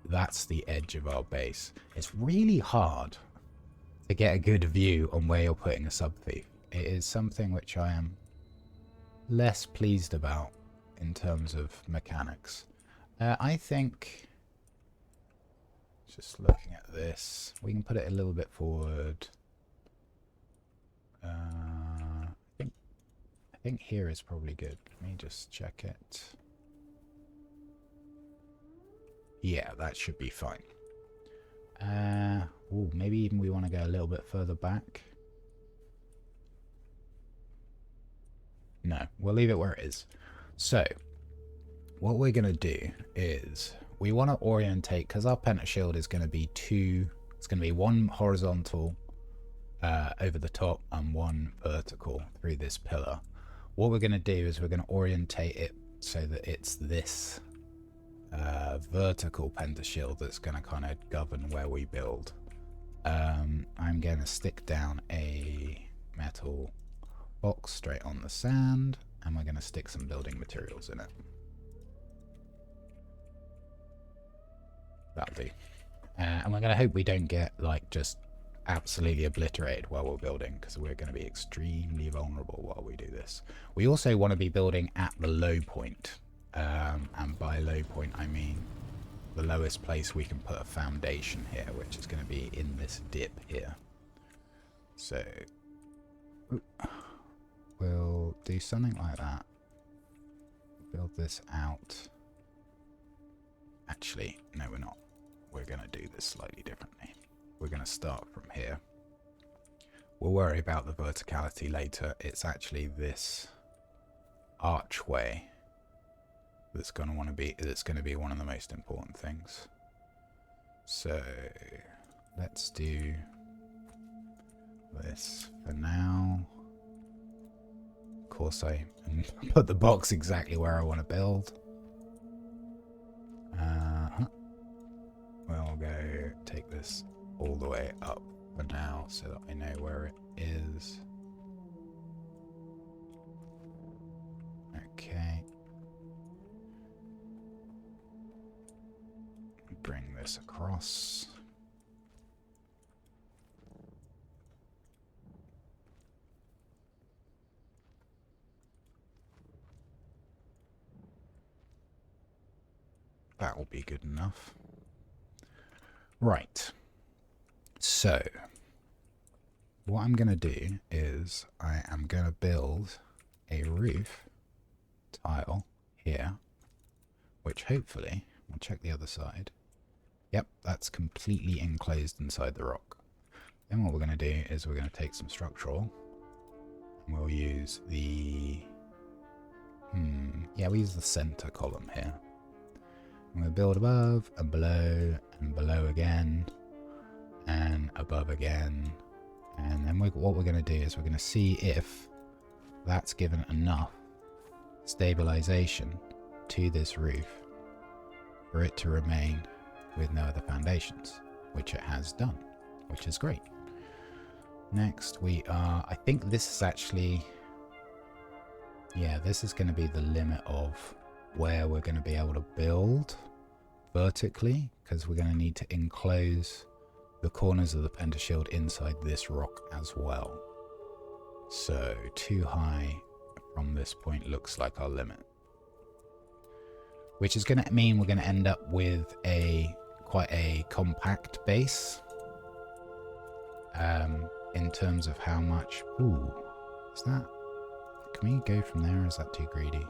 that's the edge of our base. It's really hard to get a good view on where you're putting a sub-thief. It is something which I am less pleased about in terms of mechanics. I think, just looking at this, we can put it a little bit forward. I think here is probably good. Let me just check it. Yeah, that should be fine. Ooh, maybe even we want to go a little bit further back. No, we'll leave it where it is. So, what we're going to do is we want to orientate, because our pentashield is going to be it's going to be one horizontal over the top and one vertical through this pillar. What we're going to do is we're going to orientate it so that it's this vertical pentashield that's going to kind of govern where we build. I'm going to stick down a metal box straight on the sand, and we're going to stick some building materials in it. That'll do. And we're going to hope we don't get like just absolutely obliterated while we're building, because we're going to be extremely vulnerable while we do this. We also want to be building at the low point, and by low point I mean the lowest place we can put a foundation here, which is going to be in this dip here. So we'll do something like that. Build this out. Actually, no, we're not. We're going to do this slightly differently. We're going to start from here. We'll worry about the verticality later. It's actually this archway that's going to be one of the most important things. So let's do this for now. Of course, I put the box exactly where I want to build. We'll go take this all the way up for now so that I know where it is. Okay. Bring this across. That will be good enough. Right. So, what I'm going to do is I am going to build a roof tile here, which hopefully, we'll check the other side. Yep, that's completely enclosed inside the rock. Then what we're going to do is we're going to take some structural, and we'll use the, yeah, we use the center column here. I'm going to build above and below again, and above again. And then what we're going to do is we're going to see if that's given enough stabilization to this roof for it to remain with no other foundations, which it has done, which is great. Next we are, I think this is actually, yeah, this is going to be the limit of where we're going to be able to build vertically, because we're going to need to enclose the corners of the pentashield inside this rock as well. So too high from this point looks like our limit, which is going to mean we're going to end up with quite a compact base in terms of how much. Ooh, is that, can we go from there, or is that too greedy?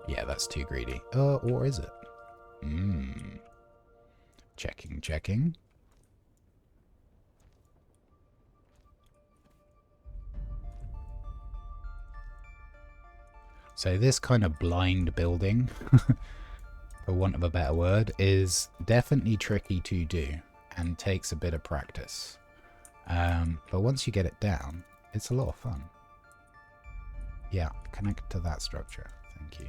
Yeah, that's too greedy. Or is it? Checking. So this kind of blind building, for want of a better word, is definitely tricky to do and takes a bit of practice. But once you get it down, it's a lot of fun. Yeah, connect to that structure. Thank you.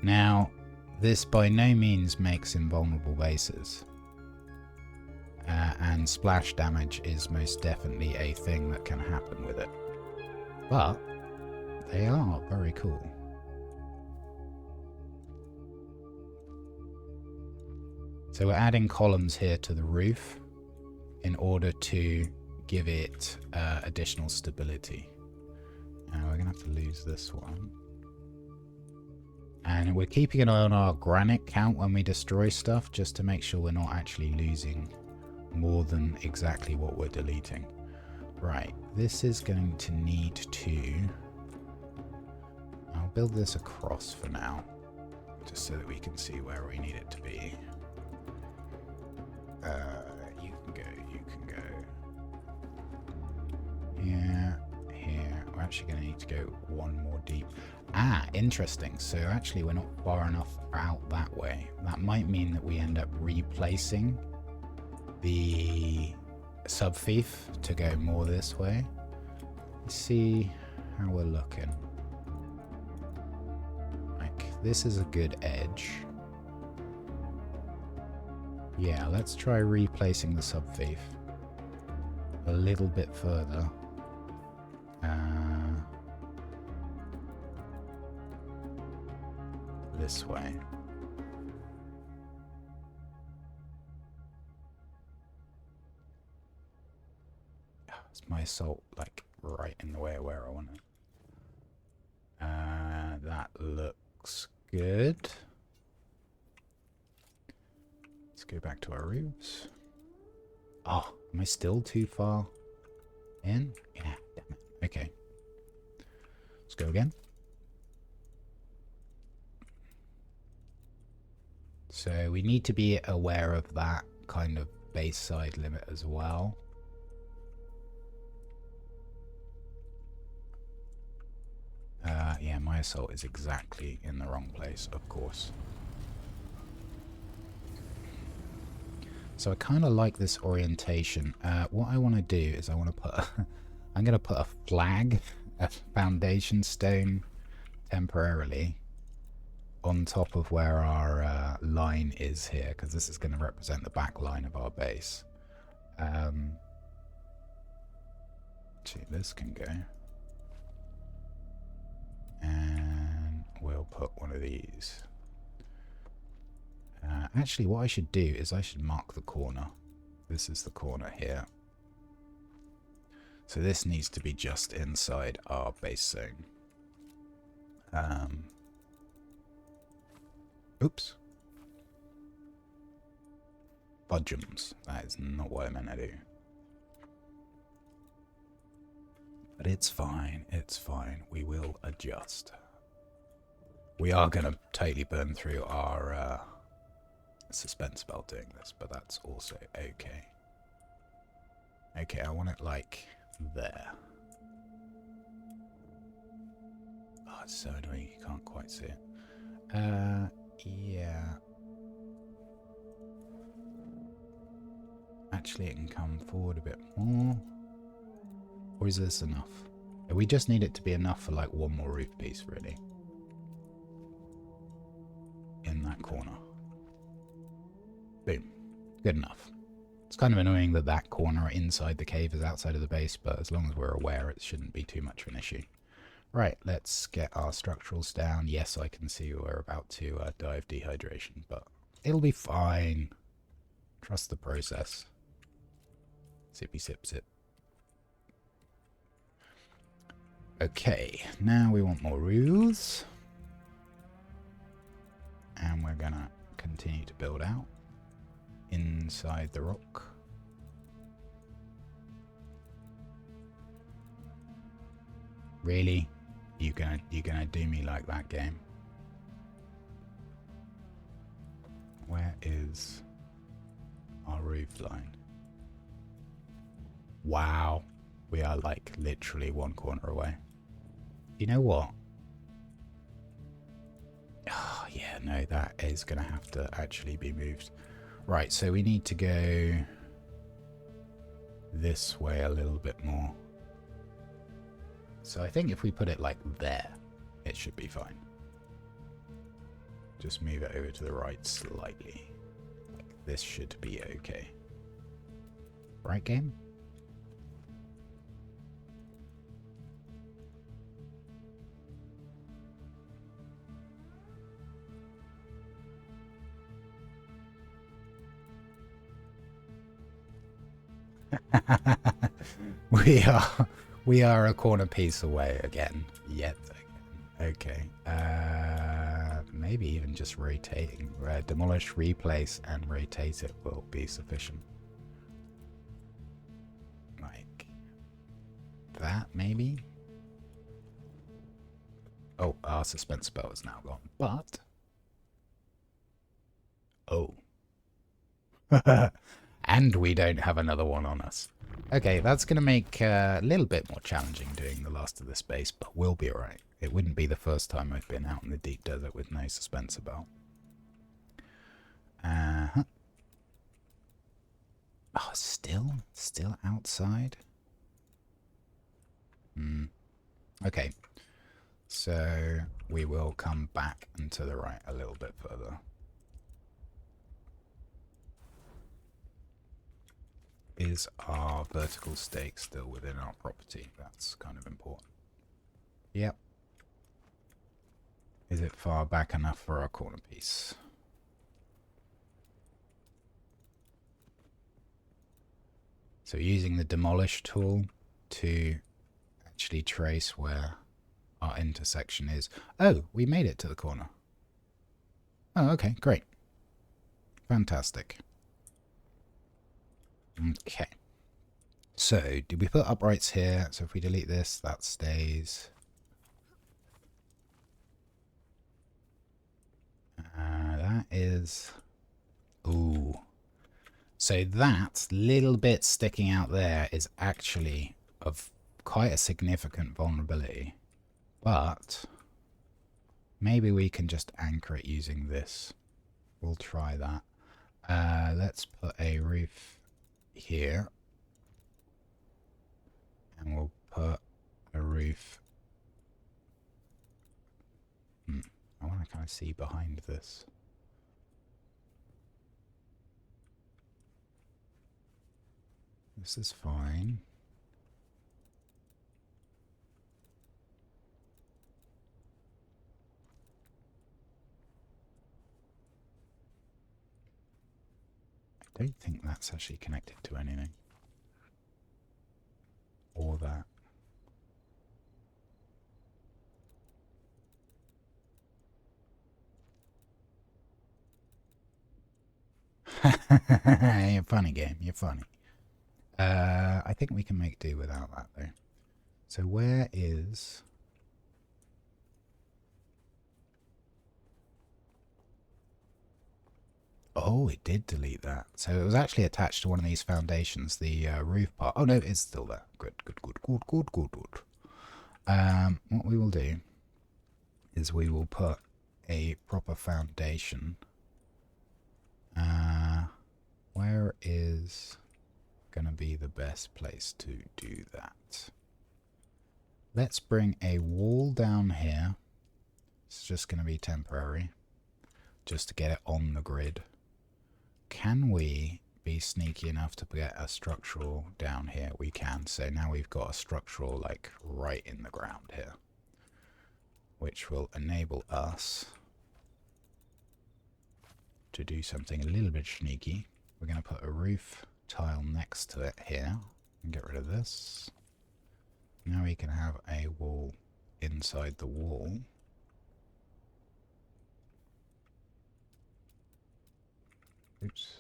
Now, this by no means makes invulnerable bases. And splash damage is most definitely a thing that can happen with it. But they are very cool. So we're adding columns here to the roof in order to give it additional stability. Now we're going to have to lose this one. And we're keeping an eye on our granite count when we destroy stuff, just to make sure we're not actually losing more than exactly what we're deleting. Right, this is going to need to... I'll build this across for now, just so that we can see where we need it to be. You can go. Yeah, here. We're actually going to need to go one more deep. Ah, interesting. So actually we're not far enough out that way. That might mean that we end up replacing the subfief to go more this way. Let's see how we're looking. Like, this is a good edge. Yeah, let's try replacing the subfief a little bit further. This way. Is my assault like right in the way of where I want it? That looks good. Let's go back to our roofs. Oh, am I still too far in? Yeah, damn it. Okay. Let's go again. So we need to be aware of that kind of base side limit as well. Yeah, my assault is exactly in the wrong place, of course. So I kind of like this orientation. What I want to do is I want to put I'm going to put a flag, a foundation stone temporarily on top of where our line is here, because this is going to represent the back line of our base. See, this can go. And we'll put one of these. Actually, what I should do is I should mark the corner. This is the corner here. So this needs to be just inside our base zone. Oops. Budgeons. That is not what I meant to do. But it's fine. It's fine. We will adjust. We are going to totally burn through our suspense spell doing this, but that's also okay. Okay, I want it like there. Oh, it's so annoying. You can't quite see it. Yeah. Actually, it can come forward a bit more. Or is this enough? We just need it to be enough for like one more roof piece, really. In that corner. Boom. Good enough. It's kind of annoying that that corner inside the cave is outside of the base, but as long as we're aware, it shouldn't be too much of an issue. Right, let's get our structurals down. Yes, I can see we're about to die of dehydration, but it'll be fine. Trust the process. Sippy sip sip. Okay, now we want more roofs. And we're gonna continue to build out inside the rock. Really? You gonna do me like that, game? Where is our roof line? Wow. We are like literally one corner away. You know what? Oh, yeah, no, that is going to have to actually be moved. Right, so we need to go this way a little bit more. So I think if we put it like there, it should be fine. Just move it over to the right slightly. This should be okay. Right, game? we are a corner piece away again. Yet again. Okay. Maybe even just rotating. Demolish, replace, and rotate it will be sufficient. Like that, maybe? Oh, our suspense spell is now gone. But oh. And we don't have another one on us. Okay, that's going to make a little bit more challenging doing the last of this base, but we'll be alright. It wouldn't be the first time I've been out in the deep desert with no suspense about. Oh, still outside? Okay, so we will come back and to the right a little bit further. Is our vertical stake still within our property? That's kind of important. Yep. Is it far back enough for our corner piece? So using the demolish tool to actually trace where our intersection is. Oh, we made it to the corner. Oh, okay, great. Fantastic. Okay. So, did we put uprights here? So if we delete this, that stays. That is... Ooh. So that little bit sticking out there is actually of quite a significant vulnerability. But maybe we can just anchor it using this. We'll try that. Let's put a roof here. And we'll put a roof. I want to kind of see behind this. This is fine. I don't think that's actually connected to anything. Or that. You're funny, game. You're funny. I think we can make do without that, though. So where is... Oh, it did delete that. So it was actually attached to one of these foundations, the roof part. Oh, no, it's still there. Good. What we will do is we will put a proper foundation. Where is going to be the best place to do that? let's bring a wall down here. It's just going to be temporary, just to get it on the grid. Can we be sneaky enough to get a structural down here? We can. So now we've got a structural like right in the ground here, which will enable us to do something a little bit sneaky. We're going to put a roof tile next to it here and get rid of this. Now we can have a wall inside the wall. Oops.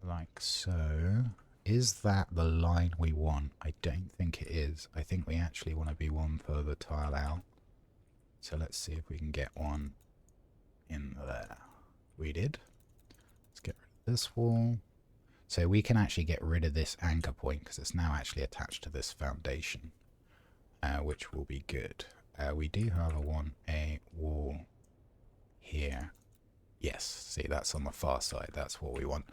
Like so. Is that the line we want? I don't think it is. I think we actually want to be one further tile out. So let's see if we can get one in there. We did. Let's get rid of this wall. So we can actually get rid of this anchor point because it's now actually attached to this foundation, which will be good. We do, however, want a wall here. Yes, see, that's on the far side. That's what we want.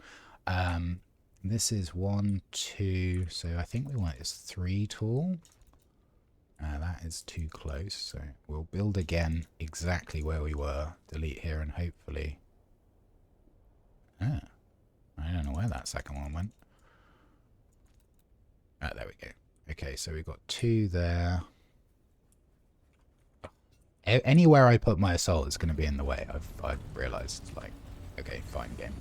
This is 1, 2, so I think we want is 3 tall. That is too close, so we'll build again exactly where we were. Delete here and hopefully... I don't know where that second one went. There we go. Okay, so we've got 2 there. Anywhere I put my assault is going to be in the way. I've realised, like, okay, fine game.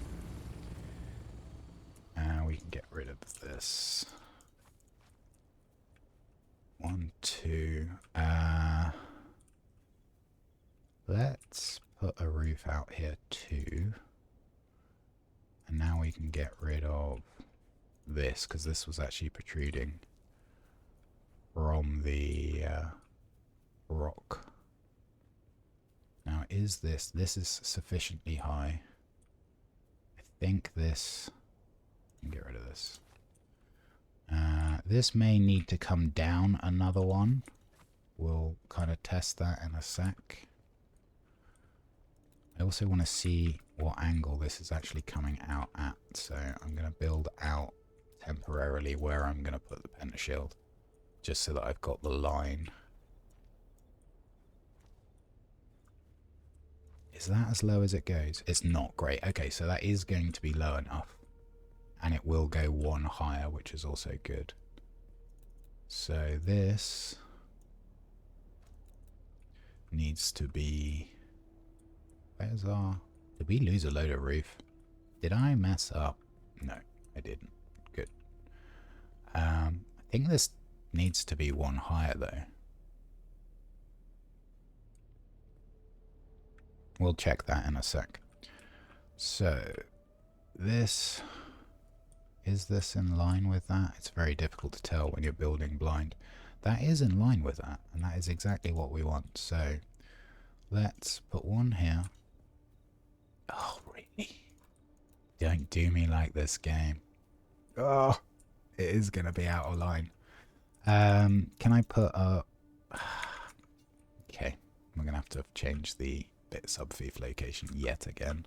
We can get rid of this. 1, 2. Let's put a roof out here too. And now we can get rid of this, because this was actually protruding from the rock. Now is this is sufficiently high. I think this... Get rid of this. This may need to come down another one. We'll kind of test that in a sec. I also want to see what angle this is actually coming out at. So I'm going to build out temporarily where I'm going to put the pentashield, just so that I've got the line. Is that as low as it goes? It's not great. Okay, so that is going to be low enough. And it will go 1 higher, which is also good. So this needs to be... Where's our... Did we lose a load of roof? Did I mess up? No, I didn't. Good. I think this needs to be 1 higher, though. We'll check that in a sec. So, this... Is this in line with that? It's very difficult to tell when you're building blind. That is in line with that, and that is exactly what we want. So let's put 1 here. Oh, really? Don't do me like this, game. Oh, it is going to be out of line. Can I put a... Okay, we're going to have to change the bit subfief location yet again.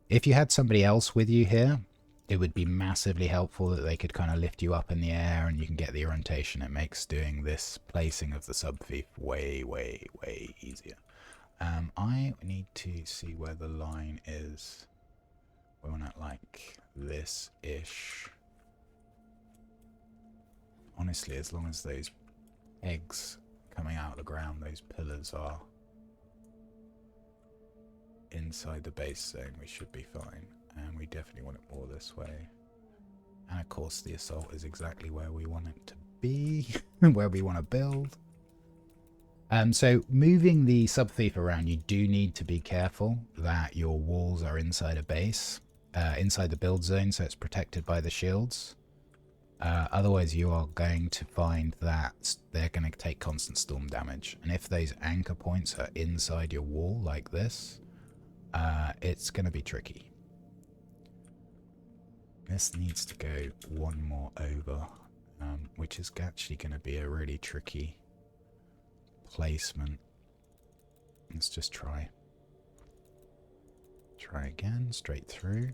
If you had somebody else with you here, it would be massively helpful that they could kind of lift you up in the air and you can get the orientation. It makes doing this placing of the subfief way, way, way easier. I need to see where the line is. We want it like this-ish. Honestly, as long as those eggs coming out of the ground, those pillars are inside the base zone, we should be fine. And we definitely want it more this way. And of course the assault is exactly where we want it to be, where we want to build. So moving the subfief around, you do need to be careful that your walls are inside a base, inside the build zone, so it's protected by the shields. Otherwise you are going to find that they're going to take constant storm damage. And if those anchor points are inside your wall like this, it's going to be tricky. This needs to go 1 more over, which is actually going to be a really tricky placement. Let's just try. Try again, straight through.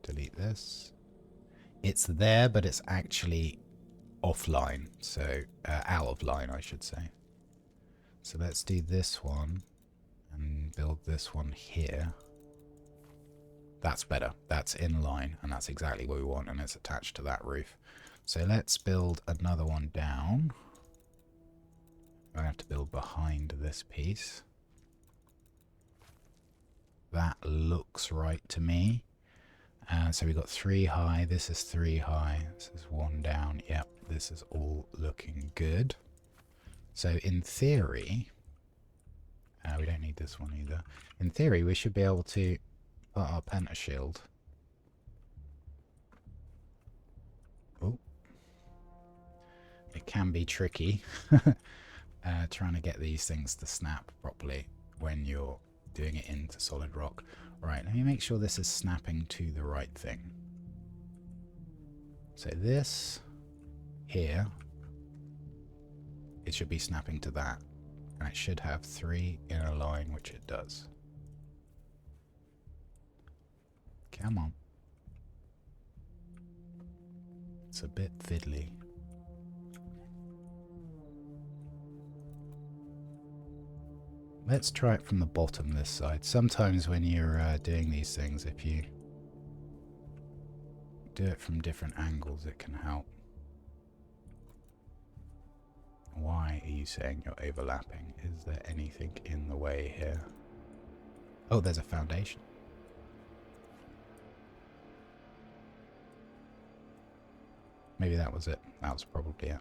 Delete this. It's there, but it's actually offline, so out of line, I should say. So let's do this one and build this one here. That's better. That's in line, and that's exactly what we want, and it's attached to that roof. So let's build another one down. I have to build behind this piece. That looks right to me. So we got 3 high. This is 3 high. This is 1 down. Yep, this is all looking good. So in theory, we don't need this one either. In theory, we should be able to put our pentashield. Oh, it can be tricky trying to get these things to snap properly when you're doing it into solid rock. Right, let me make sure this is snapping to the right thing. So this here, it should be snapping to that, and it should have 3 in a line, which it does. Come on. It's a bit fiddly. Let's try it from the bottom this side. Sometimes when you're doing these things, if you do it from different angles, it can help. Why are you saying you're overlapping? Is there anything in the way here? Oh, there's a foundation. Maybe that was it. That was probably it.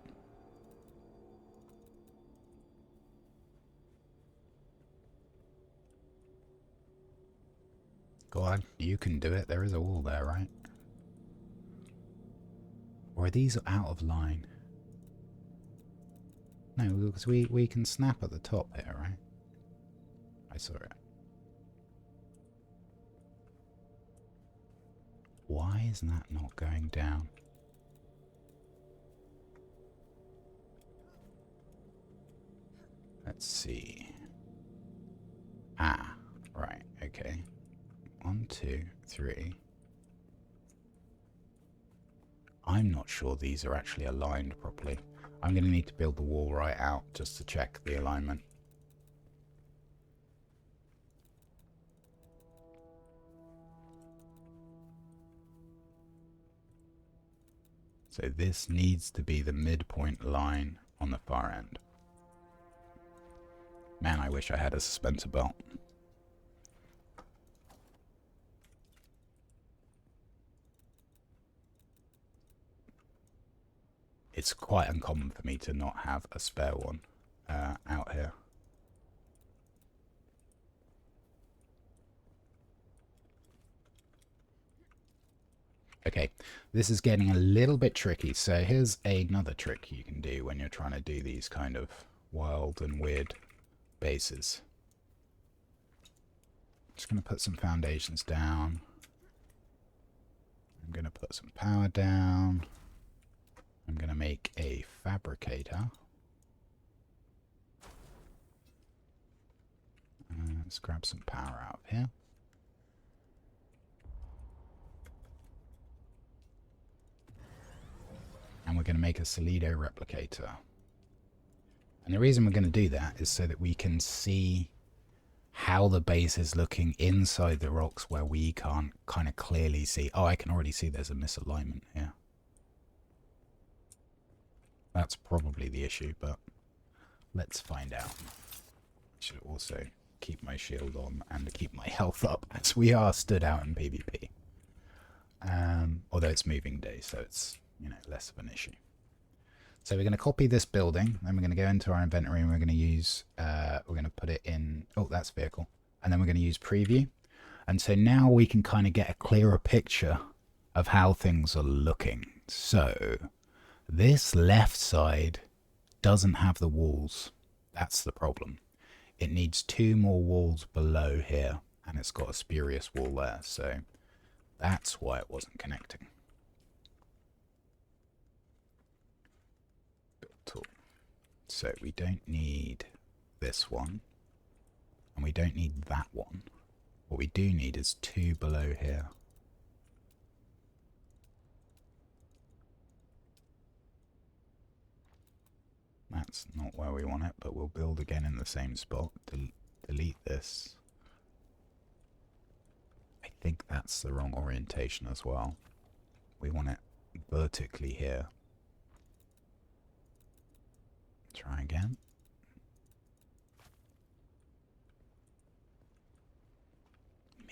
Go on, you can do it. There is a wall there, right? Or are these out of line? No, because we can snap at the top here, right? I saw it. Why is that not going down? Let's see. Ah, right, okay. 1, 2, 3. I'm not sure these are actually aligned properly. I'm going to need to build the wall right out just to check the alignment. So this needs to be the midpoint line on the far end. Man, I wish I had a suspensor belt. It's quite uncommon for me to not have a spare one out here. Okay, this is getting a little bit tricky. So here's another trick you can do when you're trying to do these kind of wild and weird bases. Just going to put some foundations down. I'm going to put some power down. I'm going to make a fabricator. Let's grab some power out of here. And we're going to make a Solido replicator. And the reason we're going to do that is so that we can see how the base is looking inside the rocks where we can't kind of clearly see. Oh, I can already see there's a misalignment here. That's probably the issue, but let's find out. I should also keep my shield on and keep my health up as we are stood out in PvP. Although it's moving day, so it's, you know, less of an issue. So we're going to copy this building, then we're going to go into our inventory and we're going to use, we're going to put it in, oh, that's vehicle. And then we're going to use preview. And so now we can kind of get a clearer picture of how things are looking. So this left side doesn't have the walls. That's the problem. It needs 2 more walls below here, and it's got a spurious wall there. So that's why it wasn't connecting. Tool. So we don't need this one, and we don't need that one. What we do need is 2 below here. That's not where we want it, but we'll build again in the same spot. Delete this. I think that's the wrong orientation as well. We want it vertically here. Try again.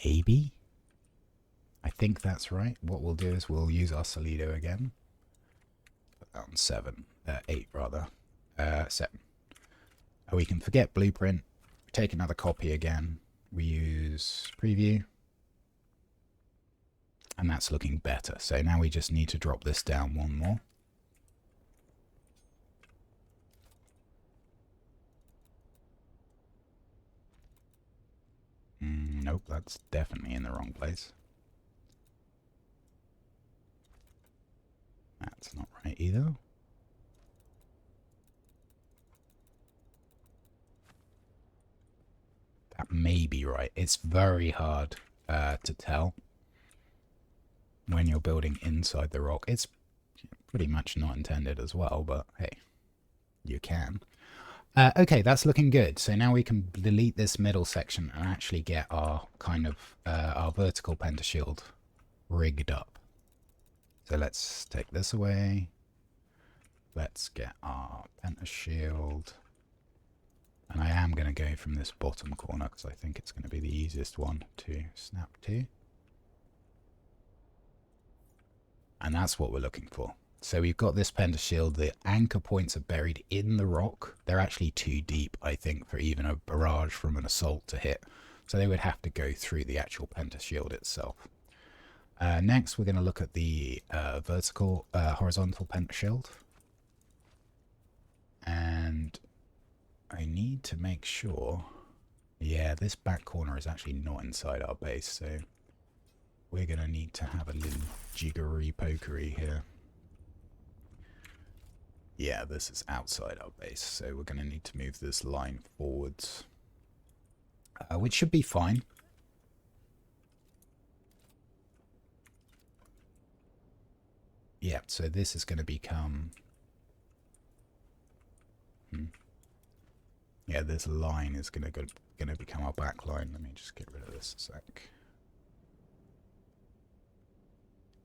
Maybe? I think that's right. What we'll do is we'll use our Solido again. Put that on 7. 8 rather. 7. We can forget blueprint. Take another copy again. We use preview. And that's looking better. So now we just need to drop this down one more. Nope, that's definitely in the wrong place. That's not right either. That may be right. It's very hard to tell when you're building inside the rock. It's pretty much not intended as well, but hey, you can. Okay, that's looking good. So now we can delete this middle section and actually get our kind of our vertical pentashield rigged up. So let's take this away. Let's get our pentashield. And I am going to go from this bottom corner because I think it's going to be the easiest one to snap to. And that's what we're looking for. So we've got this pentashield. The anchor points are buried in the rock. They're actually too deep, I think, for even a barrage from an assault to hit. So they would have to go through the actual pentashield itself. Next, we're going to look at the horizontal pentashield. And I need to make sure, yeah, this back corner is actually not inside our base, so we're going to need to have a little jiggery-pokery here. Yeah, this is outside our base, so we're going to need to move this line forwards, which should be fine. Yeah, so this is going to become... Yeah, this line is going to become our back line. Let me just get rid of this a sec.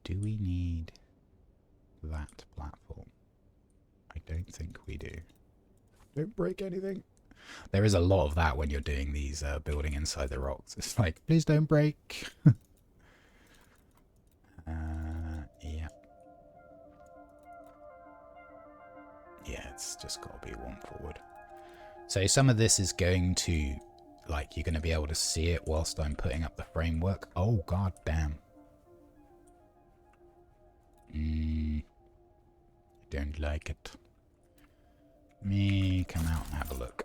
Do we need that platform? I don't think we do. Don't break anything. There is a lot of that when you're doing these building inside the rocks. It's like, please don't break. Yeah. Yeah, it's just got to be one forward. So some of this is going to, like, you're going to be able to see it whilst I'm putting up the framework. Oh, god damn. I don't like it. Me come out and have a look.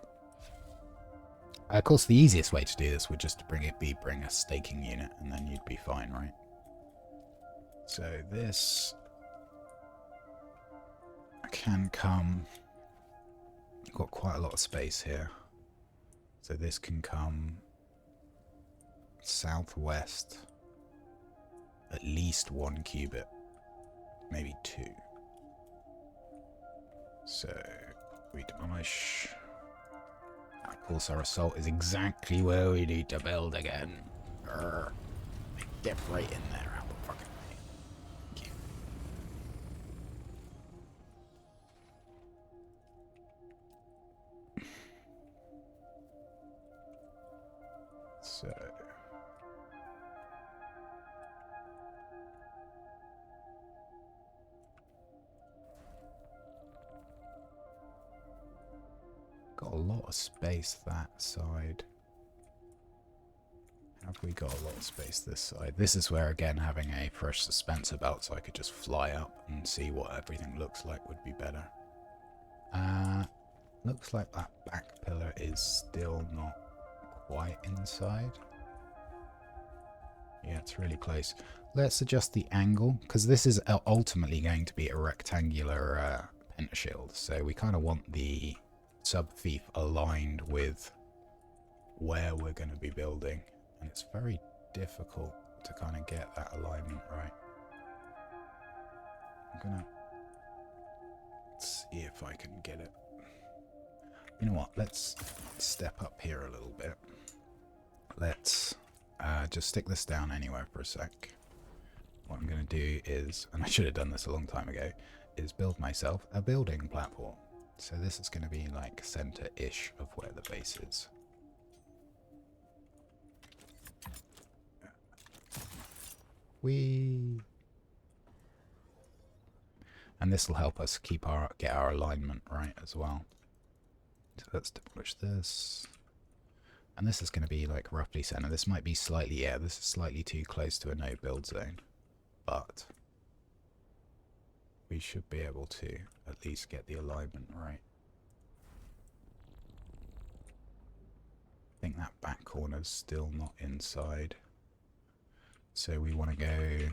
Of course, the easiest way to do this would just to bring a staking unit, and then you'd be fine, right? So this can come... I've got quite a lot of space here. So this can come southwest at least 1 cubit, maybe 2. So we demolish. Of course, our assault is exactly where we need to build again. Urgh. Get right in there, out the fucking way. Thank you. So got a lot of space that side. Have we got a lot of space this side? This is where, again, having a fresh suspensor belt so I could just fly up and see what everything looks like would be better. Looks like that back pillar is still not quite inside. Yeah, it's really close. Let's adjust the angle, because this is ultimately going to be a rectangular pentashield. So we kind of want the sub-fief aligned with where we're going to be building. And it's very difficult to kind of get that alignment right. I'm going to see if I can get it. You know what? Let's step up here a little bit. Let's just stick this down anywhere for a sec. What I'm going to do is, and I should have done this a long time ago, is build myself a building platform. So this is going to be like center-ish of where the base is. And this will help us get our alignment right as well. So let's demolish this. And this is going to be like roughly center. This might be slightly, yeah, this is slightly too close to a no build zone. But we should be able to at least get the alignment right. I think that back corner's still not inside. So we want to go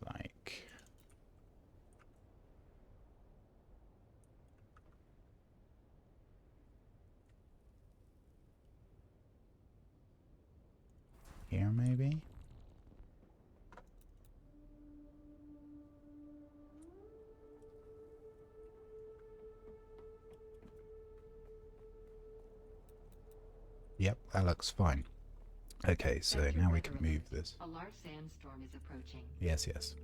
like here maybe? Yep, that looks fine. Okay, so now we can move this. A large sandstorm is approaching. Yes, yes.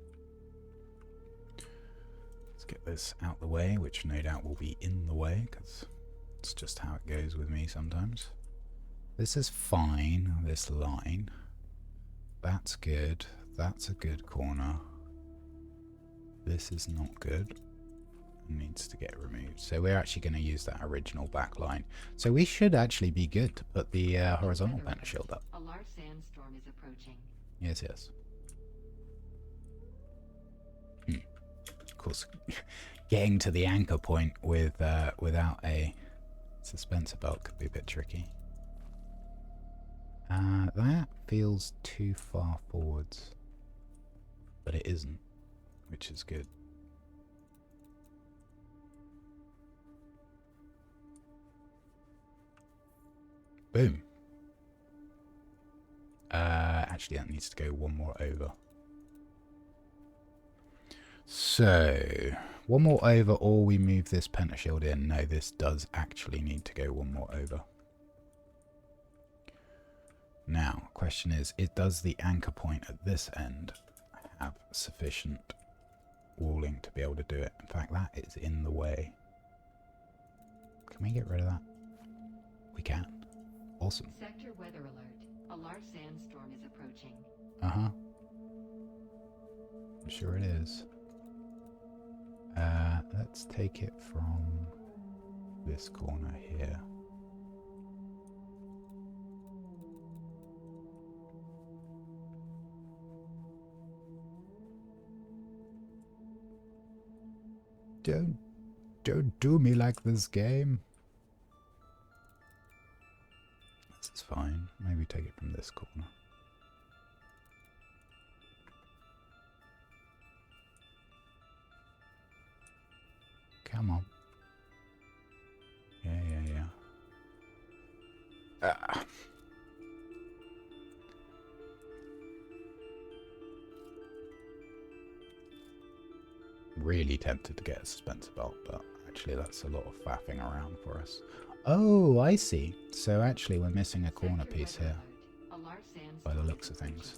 Let's get this out the way, which no doubt will be in the way, because it's just how it goes with me sometimes. This is fine, this line. That's good. That's a good corner. This is not good. It needs to get removed. So we're actually going to use that original back line. So we should actually be good to put the horizontal banner shield up. A large sandstorm is approaching. Yes, yes. Of course, getting to the anchor point with without a suspensor belt could be a bit tricky. That feels too far forwards, but it isn't, which is good. Boom. Actually, that needs to go one more over. So, one more over, or we move this pentashield in. No, this does actually need to go one more over. Now, question is, does the anchor point at this end have sufficient walling to be able to do it? In fact, that is in the way. Can we get rid of that? We can. Awesome. Sector weather alert. A large sandstorm is approaching. Uh-huh. I'm sure it is. Let's take it from this corner here. Don't do me like this, game. This is fine. Maybe take it from this corner. Come on. Yeah. Really tempted to get a suspensor belt, but actually that's a lot of faffing around for us. Oh, I see. So actually we're missing a corner piece here, by the looks of things.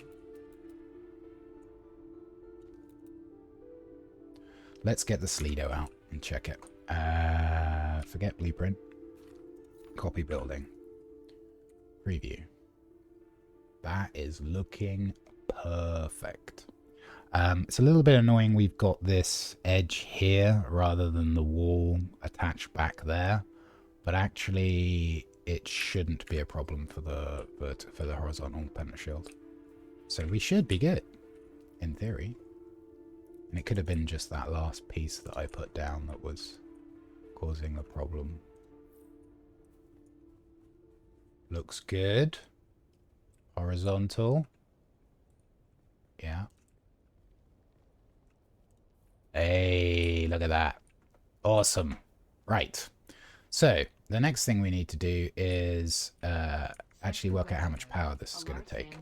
Let's get the Slido out and check it. Forget blueprint. Copy building. Preview. That is looking perfect. It's a little bit annoying we've got this edge here rather than the wall attached back there, but actually it shouldn't be a problem for the horizontal pentashield. So we should be good, in theory. And it could have been just that last piece that I put down that was causing the problem. Looks good. Horizontal. Yeah. Hey, look at that. Awesome. Right. So, the next thing we need to do is actually work out how much power this is going to take.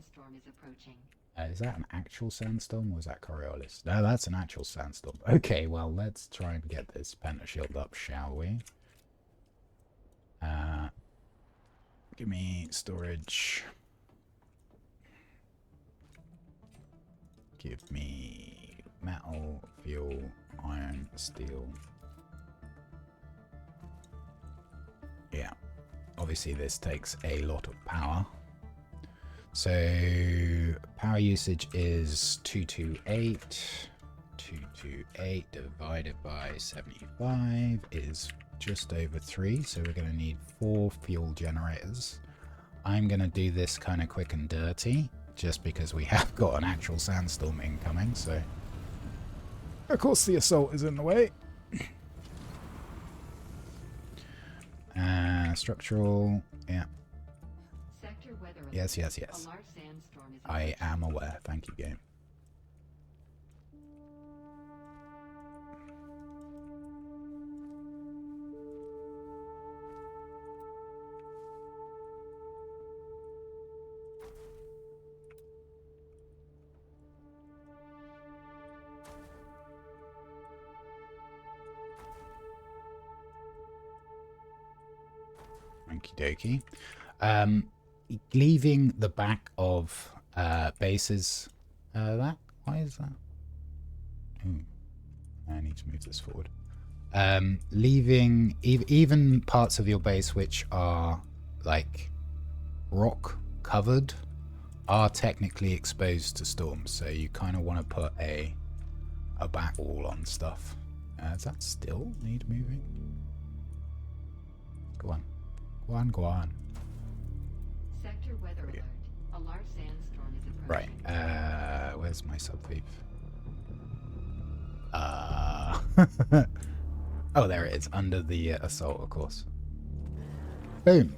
Is that an actual sandstorm or is that Coriolis? No, that's an actual sandstorm. Okay, well, let's try and get this pentashield up, shall we? Give me storage. Give me metal, fuel, iron, steel. Yeah, obviously this takes a lot of power. So power usage is 228. 228 divided by 75 is just over 3. So we're going to need 4 fuel generators. I'm going to do this kind of quick and dirty, just because we have got an actual sandstorm incoming. So of course the assault is in the way. Structural, yeah. Sector weather alert. Yes. A large sandstorm is I approaching. am aware. Thank you, game. Okie dokie. Leaving the back of bases. Why is that? Ooh, I need to move this forward. Leaving even parts of your base which are like rock covered are technically exposed to storms, so you kind of want to put a back wall on stuff. Does that still need moving? Go on. Go on. Sector weather alert. A large sandstorm is approaching. Right. Where's my sub-thief? Oh, there it is. Under the assault, of course. Boom.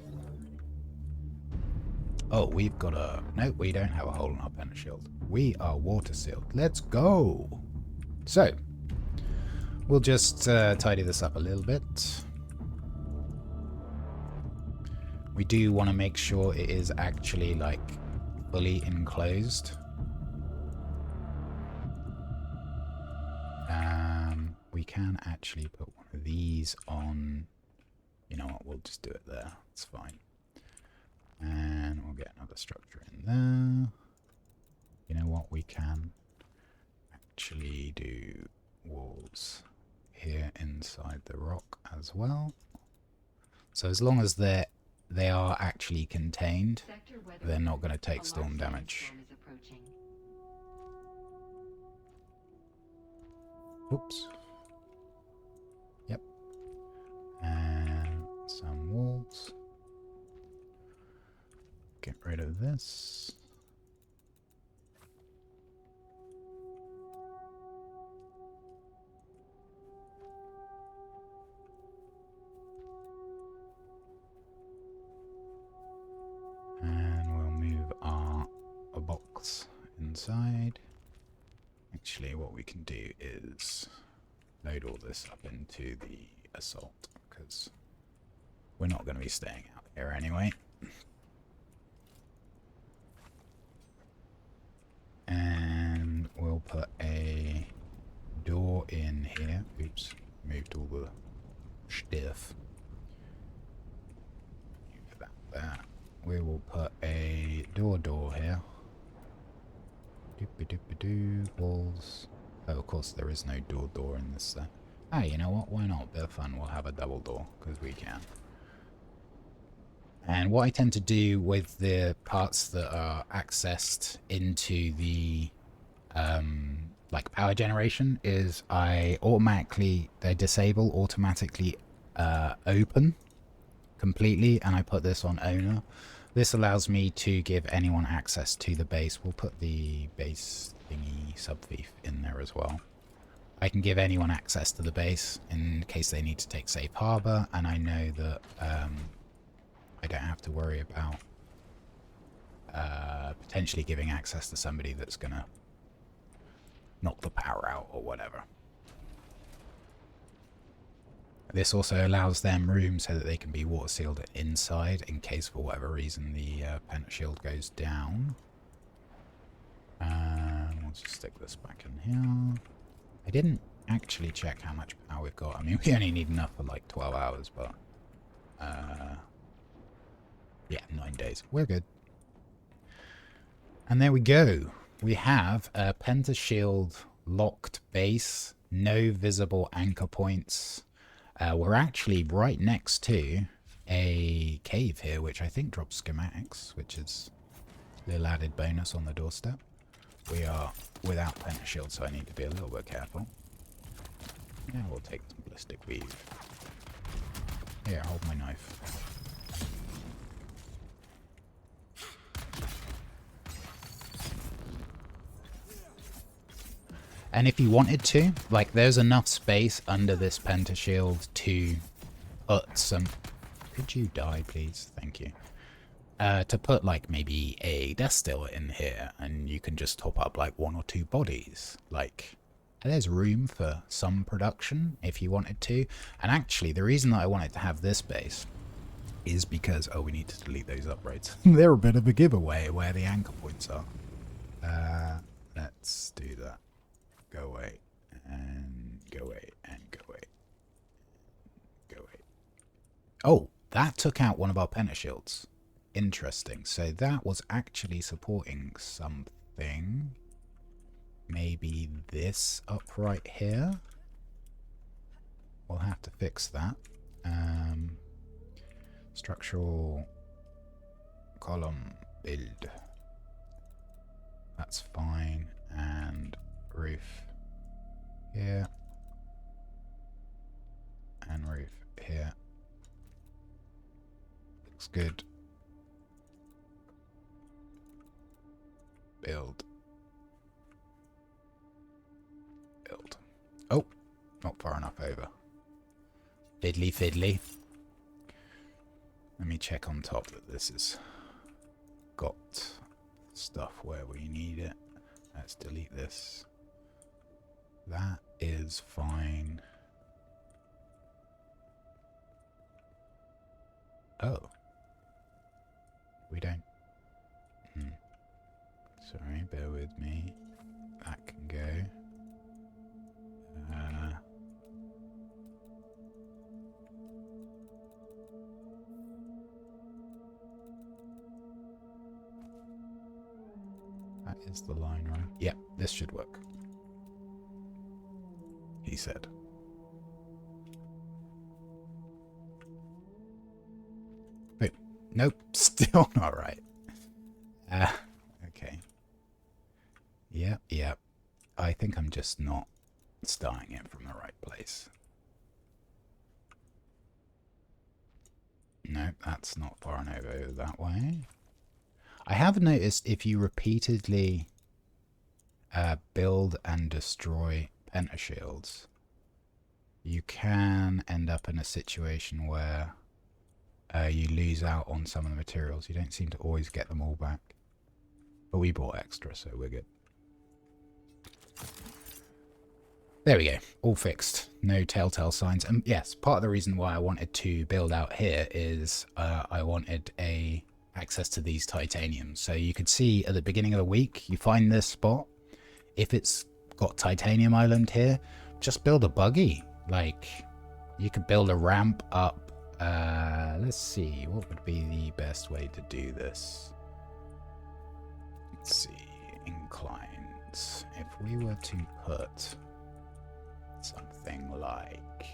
Oh, we've got a... No, we don't have a hole in our pen shield. We are water sealed. Let's go. So, we'll just tidy this up a little bit. We do want to make sure it is actually, like, fully enclosed. We can actually put one of these on... You know what, we'll just do it there. It's fine. And we'll get another structure in there. You know what, we can actually do walls here inside the rock as well. So as long as they are actually contained, they're not going to take storm damage. Oops. Yep. And some walls. Get rid of this. And we'll move a box inside. Actually, what we can do is load all this up into the assault, because we're not going to be staying out here anyway. And we'll put a door in here. Oops, moved all the stuff. Move that there. We will put a door here. Doopy-doopy-doo. Walls. Oh, of course, there is no door in this set. Ah, you know what? Why not? Bit of fun. We'll have a double door, because we can. And what I tend to do with the parts that are accessed into the like power generation is they disable automatically open completely, and I put this on owner. This allows me to give anyone access to the base. We'll put the base thingy sub-thief in there as well. I can give anyone access to the base in case they need to take safe harbor, and I know that I don't have to worry about potentially giving access to somebody that's going to knock the power out or whatever. This also allows them room so that they can be water sealed inside in case for whatever reason the pent shield goes down. We'll just stick this back in here. I didn't actually check how much power we've got. I mean, we only need enough for like 12 hours, but yeah, 9 days. We're good. And there we go. We have a pentashield locked base, no visible anchor points. We're actually right next to a cave here, which I think drops schematics, which is a little added bonus on the doorstep. We are without pentashield, so I need to be a little bit careful. Yeah, we'll take some ballistic weave. Here, hold my knife. And if you wanted to, like, there's enough space under this pentashield to put some... Could you die, please? Thank you. To put, like, maybe a death stiller in here, and you can just top up, like, 1 or 2 bodies. Like, there's room for some production if you wanted to. And actually, the reason that I wanted to have this base is because... Oh, we need to delete those upgrades. They're a bit of a giveaway where the anchor points are. Let's do that. Go away, and go away, and go away. Go away. Oh, that took out one of our pentashields. Interesting. So that was actually supporting something. Maybe this up right here? We'll have to fix that. Structural column build. That's fine. And roof here. And roof here. Looks good. Build. Build. Oh, not far enough over. Fiddly fiddly. Let me check on top that this has got stuff where we need it. Let's delete this. That is fine. Oh. We don't... Sorry, bear with me. That can go. That is the line, right? Yeah, this should work. He said. Wait, nope, still not right. Okay. Yep. I think I'm just not starting it from the right place. No, that's not far enough over that way. I have noticed if you repeatedly build and destroy pentashields, you can end up in a situation where you lose out on some of the materials. You don't seem to always get them all back. But we bought extra, so we're good. There we go. All fixed. No telltale signs. And yes, part of the reason why I wanted to build out here is I wanted access to these titaniums. So you could see at the beginning of the week, you find this spot. If it's got titanium island here, just build a buggy. Like, you could build a ramp up. Let's see, what would be the best way to do this? Let's see, inclines. If we were to put something like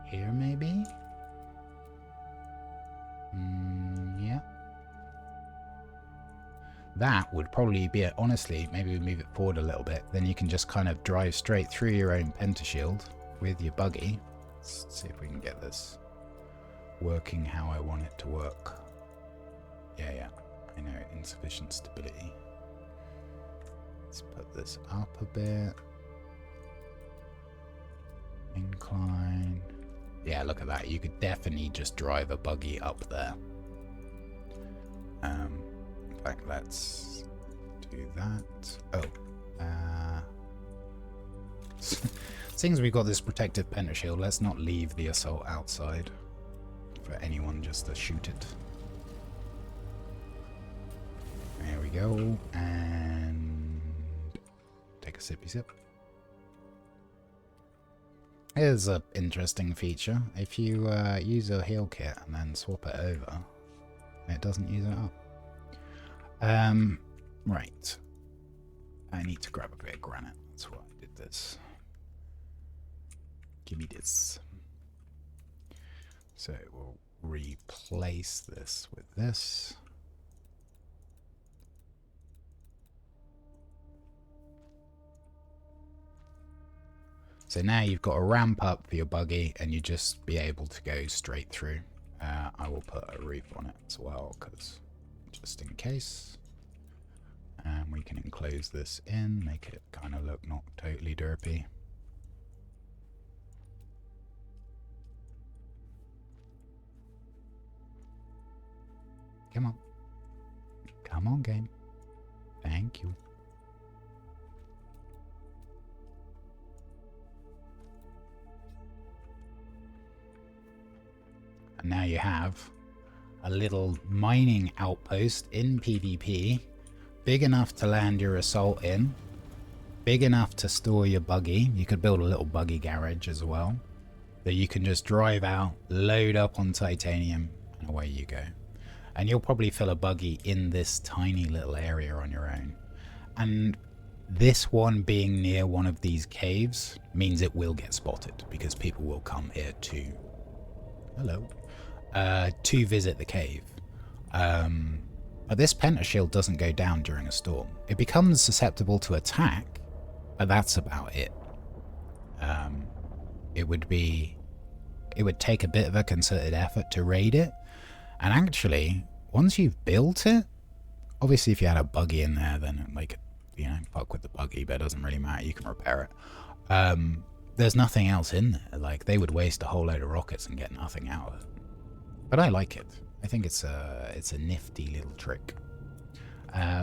here, maybe? Yeah. That would probably be, honestly, maybe we move it forward a little bit. Then you can just kind of drive straight through your own pentashield with your buggy. Let's see if we can get this working how I want it to work. Yeah. I know, insufficient stability. Let's put this up a bit. Incline. Yeah, look at that. You could definitely just drive a buggy up there. In fact, let's do that. Oh. Seeing as we've got this protective pentashield, let's not leave the assault outside for anyone just to shoot it. There we go. And take a sippy sip. Here's an interesting feature. If you use a heal kit and then swap it over, it doesn't use it up. Right. I need to grab a bit of granite. That's why I did this. Give me this. So we'll replace this with this. So now you've got a ramp up for your buggy and you just be able to go straight through. I will put a roof on it as well, because just in case. And we can enclose this in, make it kind of look not totally derpy. Come on. Come on, game. Thank you. And now you have a little mining outpost in PvP, big enough to land your assault in, big enough to store your buggy. You could build a little buggy garage as well, that you can just drive out, load up on titanium, and away you go. And you'll probably fill a buggy in this tiny little area on your own. And this one being near one of these caves means it will get spotted, because people will come here to... Hello. To visit the cave. But this pentashield doesn't go down during a storm. It becomes susceptible to attack, but that's about it. It would take a bit of a concerted effort to raid it. And actually, once you've built it, obviously if you had a buggy in there, then like, you know, fuck with the buggy, but it doesn't really matter, you can repair it. There's nothing else in there. Like, they would waste a whole load of rockets and get nothing out of it. But I like it. I think it's a nifty little trick.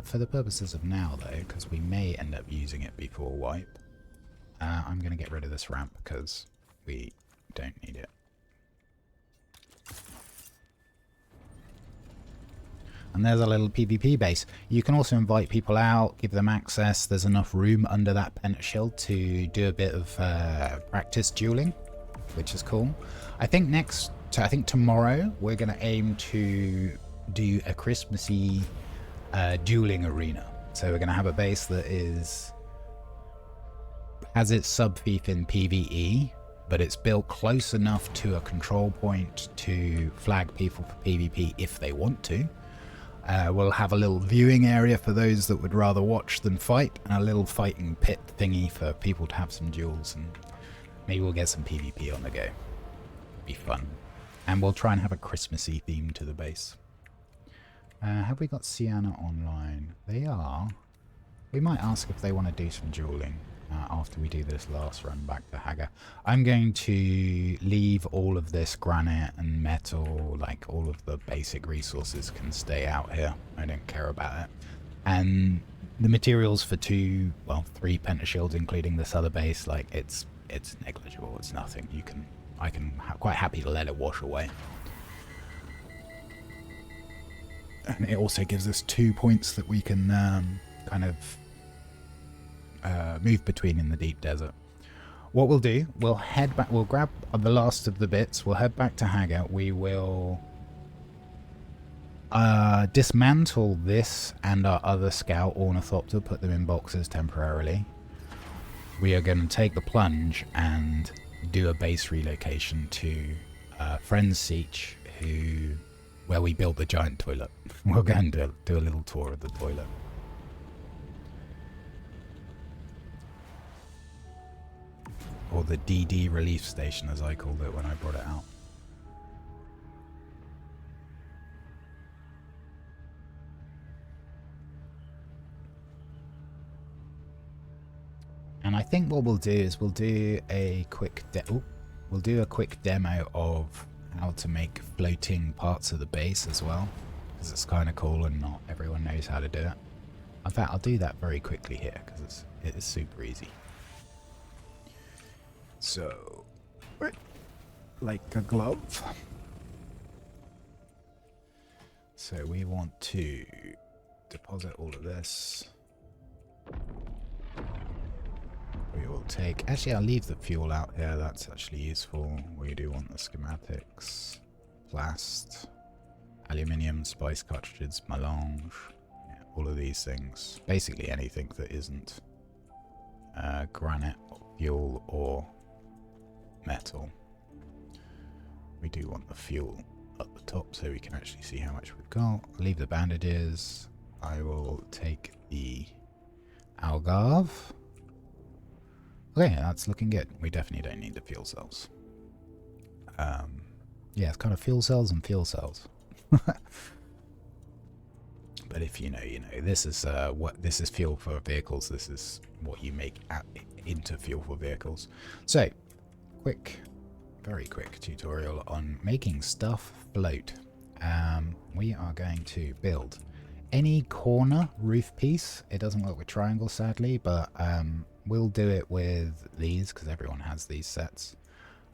For the purposes of now, though, because we may end up using it before wipe, I'm going to get rid of this ramp because we don't need it. And there's a little PvP base. You can also invite people out, give them access. There's enough room under that pentashield to do a bit of practice dueling, which is cool. I think tomorrow we're going to aim to do a Christmassy dueling arena. So we're going to have a base that has its sub-fief in PvE, but it's built close enough to a control point to flag people for PvP if they want to. We'll have a little viewing area for those that would rather watch than fight, and a little fighting pit thingy for people to have some duels, and maybe we'll get some PvP on the go. Be fun. And we'll try and have a Christmassy theme to the base. Have we got Sienna online? They are. We might ask if they want to do some dueling after we do this last run back to Hagga. I'm going to leave all of this granite and metal, like all of the basic resources can stay out here. I don't care about it. And the materials for 3 pentashields, including this other base, like it's negligible. It's nothing. I can quite happy to let it wash away. And it also gives us 2 points that we can kind of move between in the deep desert. What we'll do, we'll head back, we'll grab the last of the bits, we'll head back to Hagga, we will dismantle this and our other scout ornithopter, put them in boxes temporarily. We are going to take the plunge and do a base relocation to Friend's Siege, where we built the giant toilet. We'll go and do a little tour of the toilet. Or the DD relief station, as I called it when I brought it out. And I think what we'll do is we'll do a quick demo of how to make floating parts of the base as well, because it's kind of cool and not everyone knows how to do it. In fact, I'll do that very quickly here because it is super easy. So, like a glove. So we want to deposit all of this. We will take... Actually, I'll leave the fuel out here. That's actually useful. We do want the schematics. Plast. Aluminium, spice cartridges, melange. Yeah, all of these things. Basically anything that isn't granite, fuel, or metal. We do want the fuel at the top so we can actually see how much we've got. I'll leave the bandages. I will take the Algarve. Okay, that's looking good. We definitely don't need the fuel cells. Yeah, it's kind of fuel cells and fuel cells. But if you know, you know. This is this is fuel for vehicles. This is what you make into fuel for vehicles. So, very quick tutorial on making stuff float. We are going to build any corner roof piece. It doesn't work with triangles, sadly, but we'll do it with these because everyone has these sets.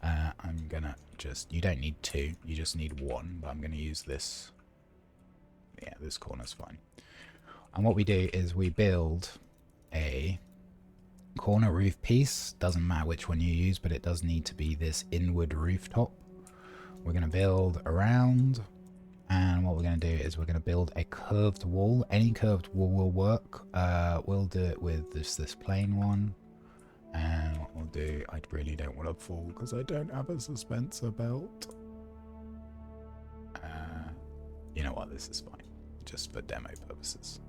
I'm gonna just, you don't need two, you just need one, but I'm gonna use this. Yeah, this corner's fine. And what we do is we build a corner roof piece. Doesn't matter which one you use, but it does need to be this inward rooftop. We're gonna build around, and what we're gonna do is we're gonna build a curved wall. Any curved wall will work. We'll do it with this plain one. And what we'll do, I really don't want to fall because I don't have a suspensor belt. You know what, this is fine. Just for demo purposes.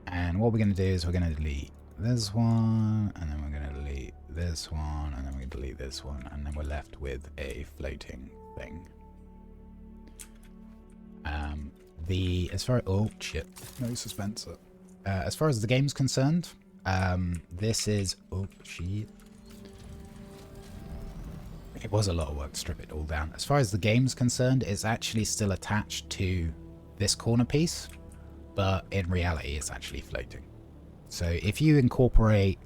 And what we're going to do is we're going to delete this one, and then we're going to delete this one, and then we're going to delete this one, and then we're left with a floating thing. Oh shit, no suspensor. As far as the game's concerned, this is, oh shit. It was a lot of work to strip it all down. As far as the game's concerned, it's actually still attached to this corner piece, but in reality it's actually floating. So if you incorporate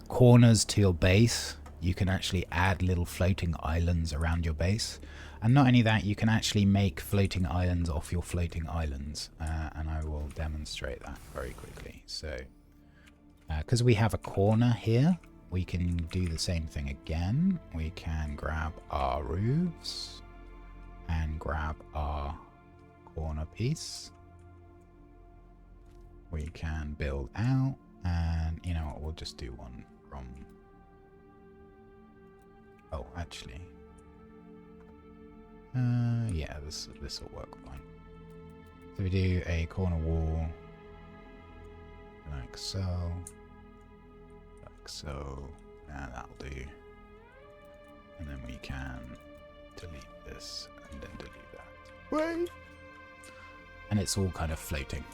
corners to your base, you can actually add little floating islands around your base. And not only that, you can actually make floating islands off your floating islands. And I will demonstrate that very quickly. So, because we have a corner here, we can do the same thing again. We can grab our roofs and grab our corner piece. We can build out, and you know what, we'll just do one from... Oh, actually... yeah, this will work fine. So we do a corner wall, like so. So, and that'll do. And then we can delete this and then delete that. Wait! And it's all kind of floating,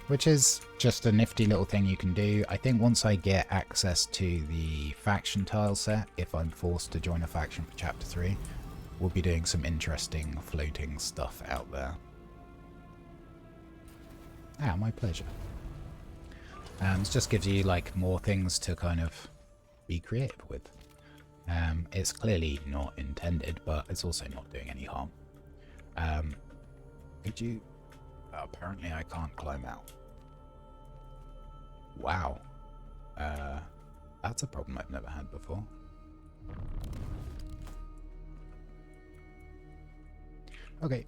which is just a nifty little thing you can do. I think once I get access to the faction tile set, if I'm forced to join a faction for chapter 3, we'll be doing some interesting floating stuff out there. Ah, my pleasure. It just gives you like more things to kind of be creative with. It's clearly not intended, but it's also not doing any harm. Could you... apparently I can't climb out. Wow. That's a problem I've never had before. Okay.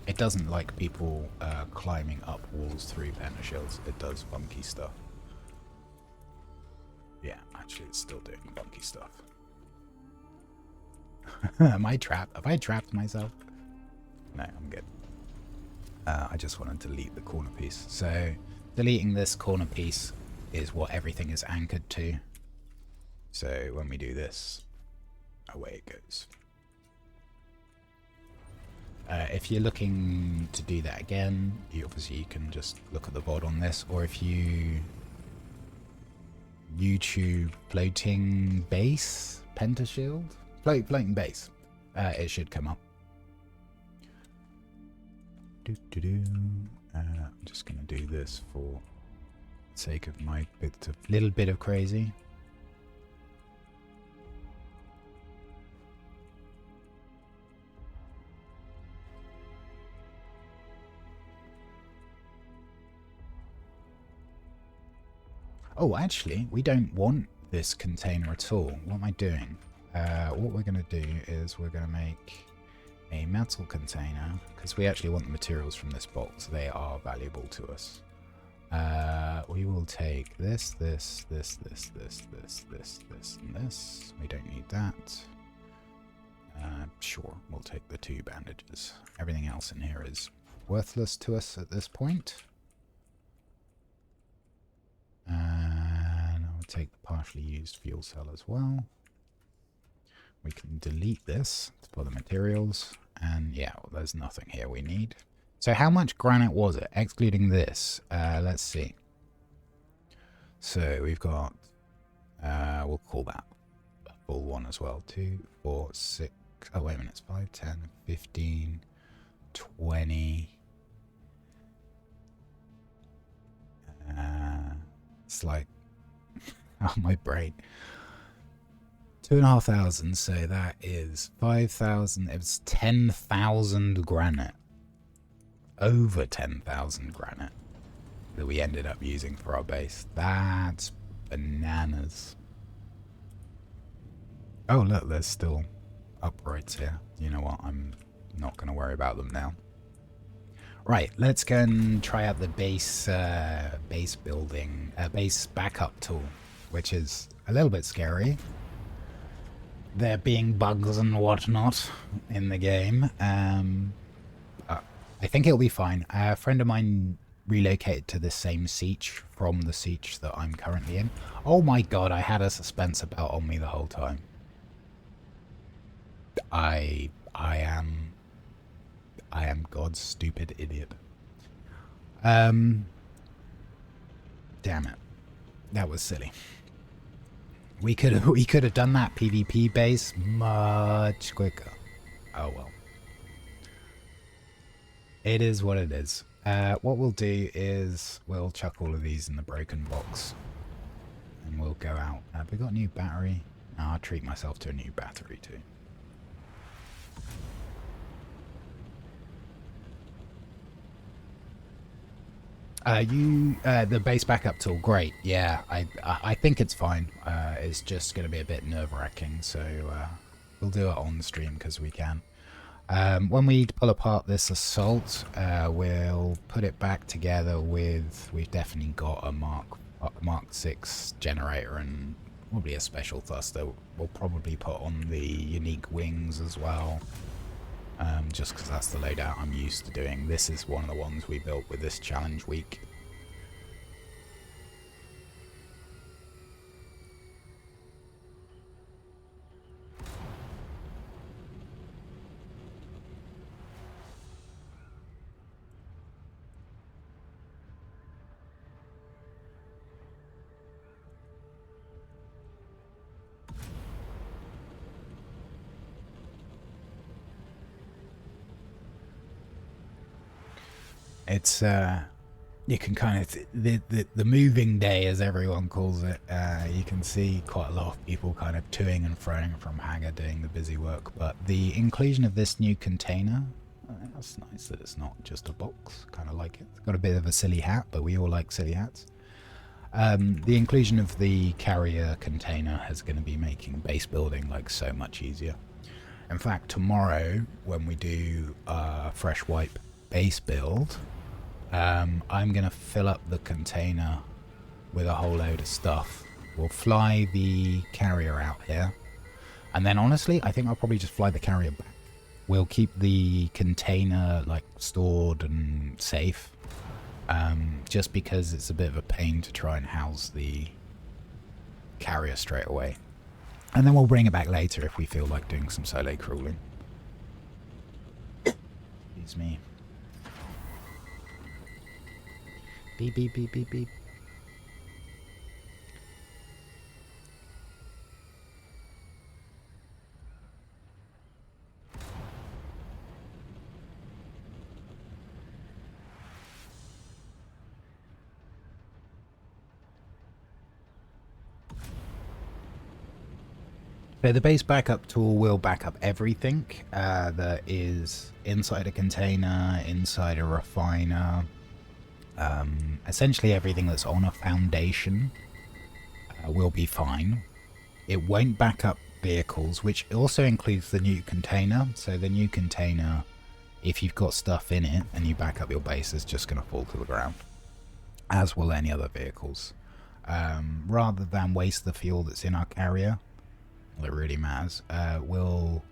It doesn't like people climbing up walls through pentashells. It does funky stuff. Yeah, actually it's still doing funky stuff. Am I trapped? Have I trapped myself? No, I'm good. I just want to delete the corner piece. So deleting this corner piece is what everything is anchored to. So when we do this, away it goes. If you're looking to do that again, you can just look at the VOD on this, or if you YouTube floating base pentashield, floating base, it should come up. I'm just gonna do this for the sake of my little bit of crazy. Oh, actually, we don't want this container at all. What am I doing? What we're going to do is we're going to make a metal container, because we actually want the materials from this box. They are valuable to us. We will take this, and this. We don't need that. Sure, we'll take the 2 bandages. Everything else in here is worthless to us at this point. And I'll take the partially used fuel cell as well. We can delete this for the materials. And yeah, well, there's nothing here we need. So how much granite was it, excluding this? Let's see. So we've got, we'll call that a full one as well. 2, 4, 6, oh wait a minute, it's 5, 10, 15, 20. It's like, oh my brain. 2,500, so that is 5,000, it was 10,000 granite. Over 10,000 granite that we ended up using for our base. That's bananas. Oh look, there's still uprights here. You know what, I'm not going to worry about them now. Right, let's go and try out the base building, base backup tool, which is a little bit scary. There being bugs and whatnot in the game. I think it'll be fine. A friend of mine relocated to the same siege from the siege that I'm currently in. Oh my god, I had a suspense belt on me the whole time. I am God's stupid idiot. Damn it. That was silly. We could have done that PvP base much quicker. Oh well. It is what it is. What we'll do is we'll chuck all of these in the broken box. And we'll go out. Have we got a new battery? No, I'll treat myself to a new battery too. The base backup tool, great. Yeah, I think it's fine. It's just going to be a bit nerve-wracking, so we'll do it on stream because we can. When we pull apart this assault, we'll put it back together with, we've definitely got a Mark 6 generator and probably a special thruster. We'll probably put on the unique wings as well, just because that's the loadout I'm used to doing. This is one of the ones we built with this challenge week. It's you can kind of the moving day, as everyone calls it. You can see quite a lot of people kind of toing and froing from Hagga doing the busy work. But the inclusion of this new container, that's nice that it's not just a box. Kind of like it. It's got a bit of a silly hat, but we all like silly hats. The inclusion of the carrier container is going to be making base building like so much easier. In fact, tomorrow when we do fresh wipe base build, I'm going to fill up the container with a whole load of stuff. We'll fly the carrier out here. And then honestly, I think I'll probably just fly the carrier back. We'll keep the container like stored and safe. Just because it's a bit of a pain to try and house the carrier straight away. And then we'll bring it back later if we feel like doing some solo crawling. Excuse me. Beep, beep, beep, beep, beep. So the base backup tool will back up everything that is inside a container, inside a refiner, essentially everything that's on a foundation will be fine. It won't back up vehicles, which also includes the new container. So the new container, if you've got stuff in it and you back up your base, is just going to fall to the ground, as will any other vehicles. Rather than waste the fuel that's in our carrier, all it really matters, we'll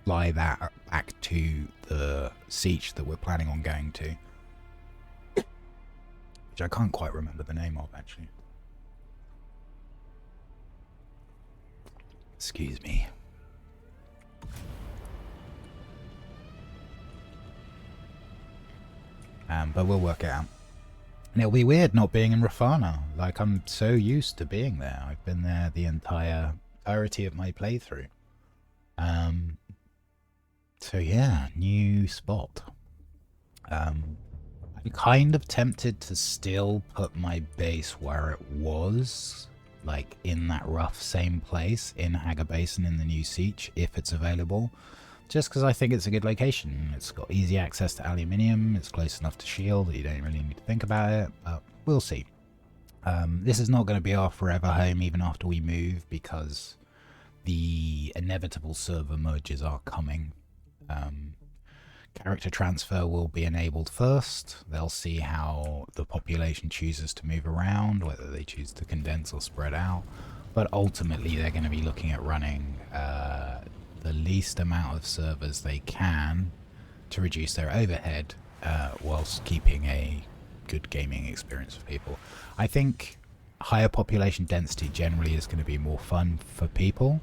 fly that back to the siege that we're planning on going to, which I can't quite remember the name of, actually. Excuse me. But we'll work it out. And it'll be weird not being in Rafana. Like, I'm so used to being there. I've been there the entirety of my playthrough. So yeah, new spot. I'm kind of tempted to still put my base where it was, like in that rough same place in Hagga Basin in the new siege, if it's available. Just because I think it's a good location. It's got easy access to aluminium, it's close enough to shield that you don't really need to think about it, but we'll see. This is not going to be our forever home even after we move, because the inevitable server merges are coming. Character transfer will be enabled first. They'll see how the population chooses to move around, whether they choose to condense or spread out, but ultimately they're going to be looking at running the least amount of servers they can to reduce their overhead, whilst keeping a good gaming experience for people. I think higher population density generally is going to be more fun for people.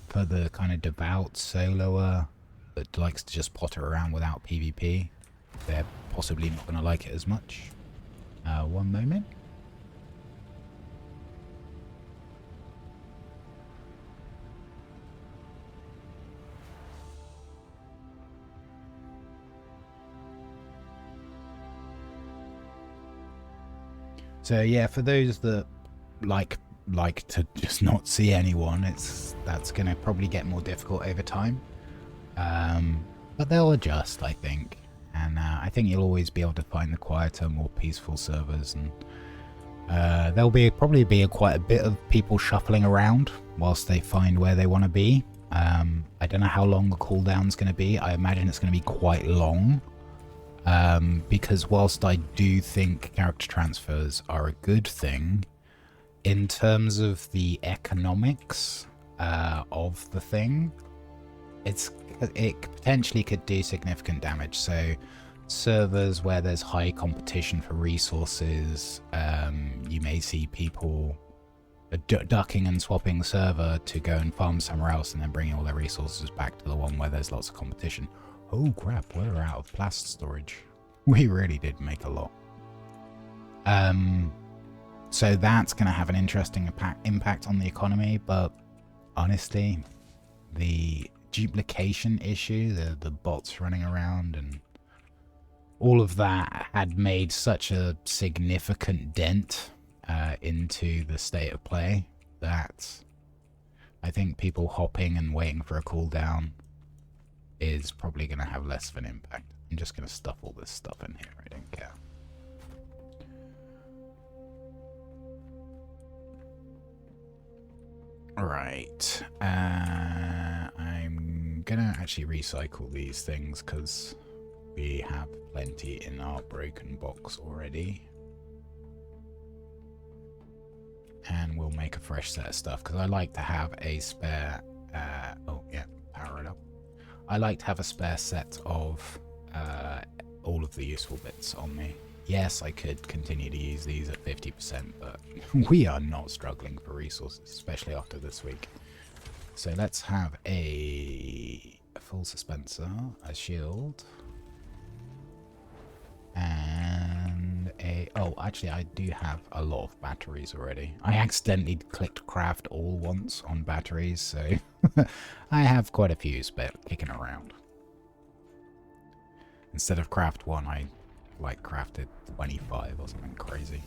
For the kind of devout soloer that likes to just potter around without PvP, they're possibly not going to like it as much. One moment. So yeah, for those that like to just not see anyone, that's going to probably get more difficult over time. But they'll adjust, I think, and I think you'll always be able to find the quieter, more peaceful servers, and there'll probably be quite a bit of people shuffling around whilst they find where they want to be. I don't know how long the cooldown's going to be. I imagine it's going to be quite long, because whilst I do think character transfers are a good thing, in terms of the economics of the thing, it potentially could do significant damage. So servers where there's high competition for resources, you may see people ducking and swapping the server to go and farm somewhere else and then bringing all their resources back to the one where there's lots of competition. Oh crap, we're out of plast storage. We really did make a lot. So that's going to have an interesting impact on the economy, but honestly, the duplication issue, the bots running around and all of that had made such a significant dent into the state of play that I think people hopping and waiting for a cooldown is probably going to have less of an impact. I'm just going to stuff all this stuff in here, I don't care. Right, I'm gonna actually recycle these things because we have plenty in our broken box already. And we'll make a fresh set of stuff because I like to have a spare, oh yeah, power it up. I like to have a spare set of all of the useful bits on me. Yes, I could continue to use these at 50%, but we are not struggling for resources, especially after this week. So let's have a full dispenser, a shield, and a... Oh, actually, I do have a lot of batteries already. I accidentally clicked craft all once on batteries, so I have quite a few spare kicking around. Instead of craft one, I crafted 25 or something crazy.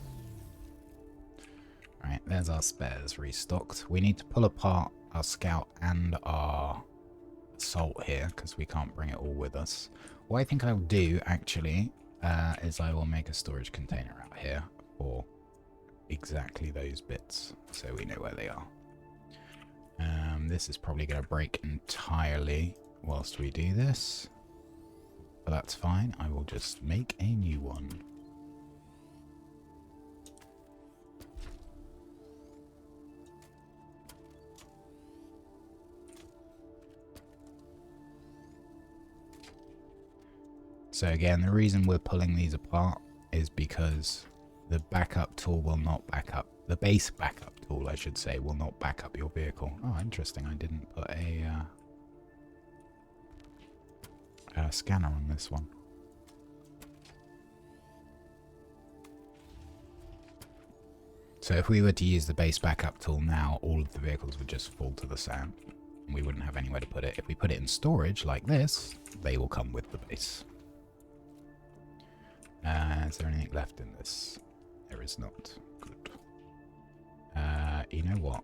Alright, there's our spares restocked. We need to pull apart our scout and our salt here because we can't bring it all with us. What I think I'll do actually is I will make a storage container out here for exactly those bits so we know where they are. This is probably going to break entirely whilst we do this, but that's fine. I will just make a new one. So again, the reason we're pulling these apart is because the backup tool will not back up. The base backup tool, I should say, will not back up your vehicle. Oh, interesting. I didn't put a scanner on this one. So if we were to use the base backup tool now, all of the vehicles would just fall to the sand. And we wouldn't have anywhere to put it. If we put it in storage like this, they will come with the base. Is there anything left in this? There is not. Good. You know what?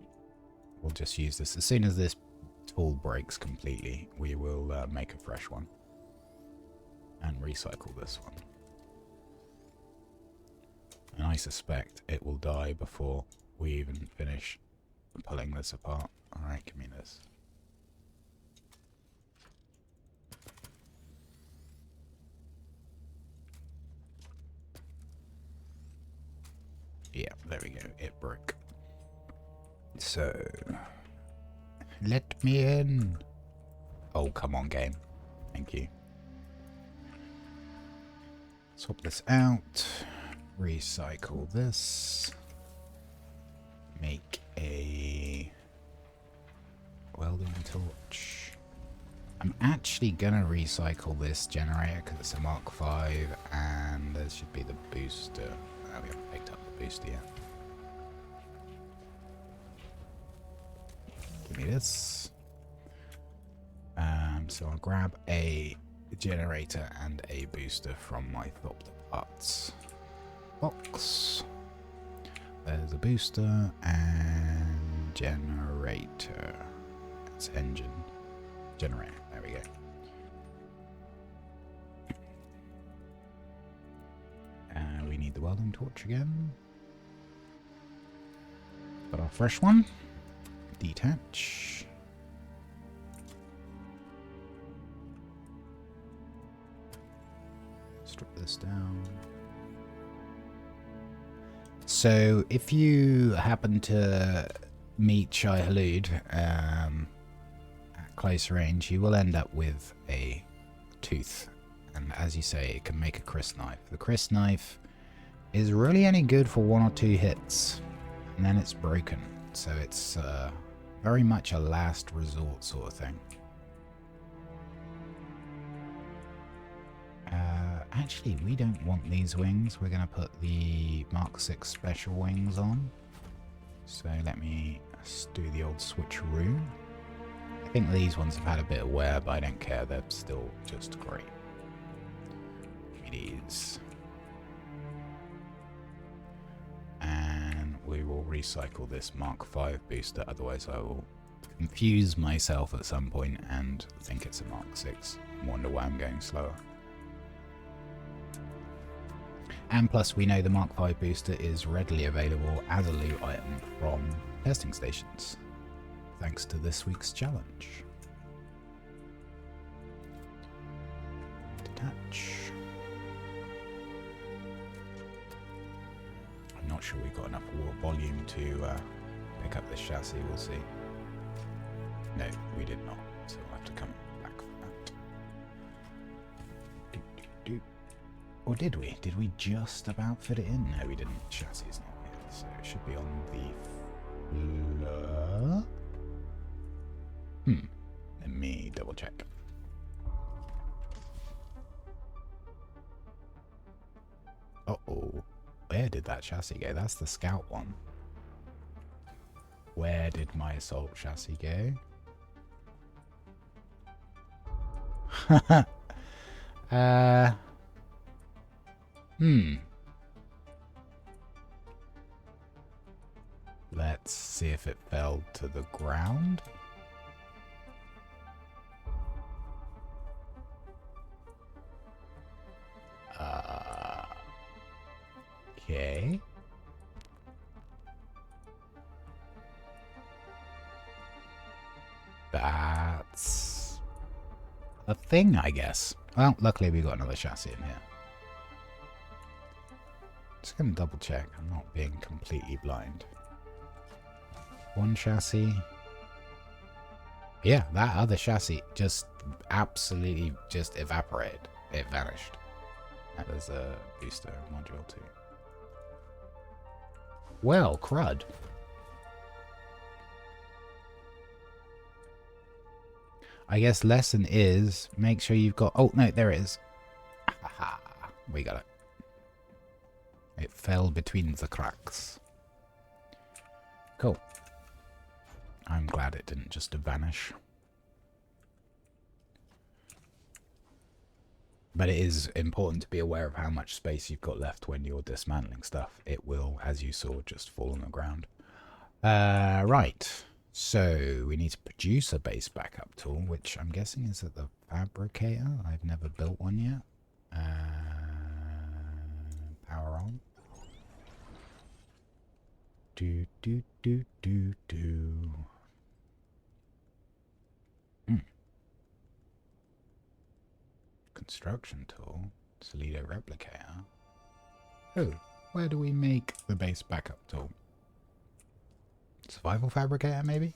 We'll just use this. As soon as this tool breaks completely, we will make a fresh one. And recycle this one. And I suspect it will die before we even finish pulling this apart. Alright, give me this. Yeah, there we go. It broke. So, let me in. Oh, come on, game. Thank you. Swap this out. Recycle this. Make a welding torch. I'm actually gonna recycle this generator because it's a Mark V, and there should be the booster. Oh, we haven't picked up the booster yet. Give me this. So I'll grab a generator and a booster from my Thopter parts box. There's a booster and generator. It's engine. Generator. There we go. We need the welding torch again. Got our fresh one. Detach. Strip this down. So if you happen to meet Shai Halud at close range, you will end up with a tooth. And as you say, it can make a crisp knife. The crisp knife is really only good for 1 or 2 hits, and then it's broken. So it's very much a last resort sort of thing. Actually, we don't want these wings. We're going to put the Mark 6 special wings on. So let me do the old switcheroo. I think these ones have had a bit of wear, but I don't care. They're still just great. It is. And we will recycle this Mark V booster, otherwise I will confuse myself at some point and think it's a Mark 6. Wonder why I'm going slower. And plus we know the Mark V booster is readily available as a loot item from testing stations, thanks to this week's challenge. Detach. I'm not sure we've got enough volume to pick up this chassis, we'll see. No, we did not, so we'll have to come back for that. Or did we? Did we just about fit it in? No, we didn't. The chassis is not here, so it should be on the floor. Let me double check. Uh-oh. Where did that chassis go? That's the scout one. Where did my assault chassis go? Let's see if it fell to the ground. Okay. a thing, I guess. Well, luckily we got another chassis in here. Just gonna double check. I'm not being completely blind. One chassis. Yeah, that other chassis just absolutely just evaporated. It vanished. And there's a booster module too. Well, crud. I guess lesson is make sure you've got... Oh, no, there it is. We got it. It fell between the cracks. Cool. I'm glad it didn't just vanish. But it is important to be aware of how much space you've got left when you're dismantling stuff. It will, as you saw, just fall on the ground. Right. So we need to produce a base backup tool, which I'm guessing is at the fabricator. I've never built one yet. Power on. Do, do, do, do, do. Construction tool. Solido replicator. Oh, where do we make the base backup tool? Survival fabricator, maybe?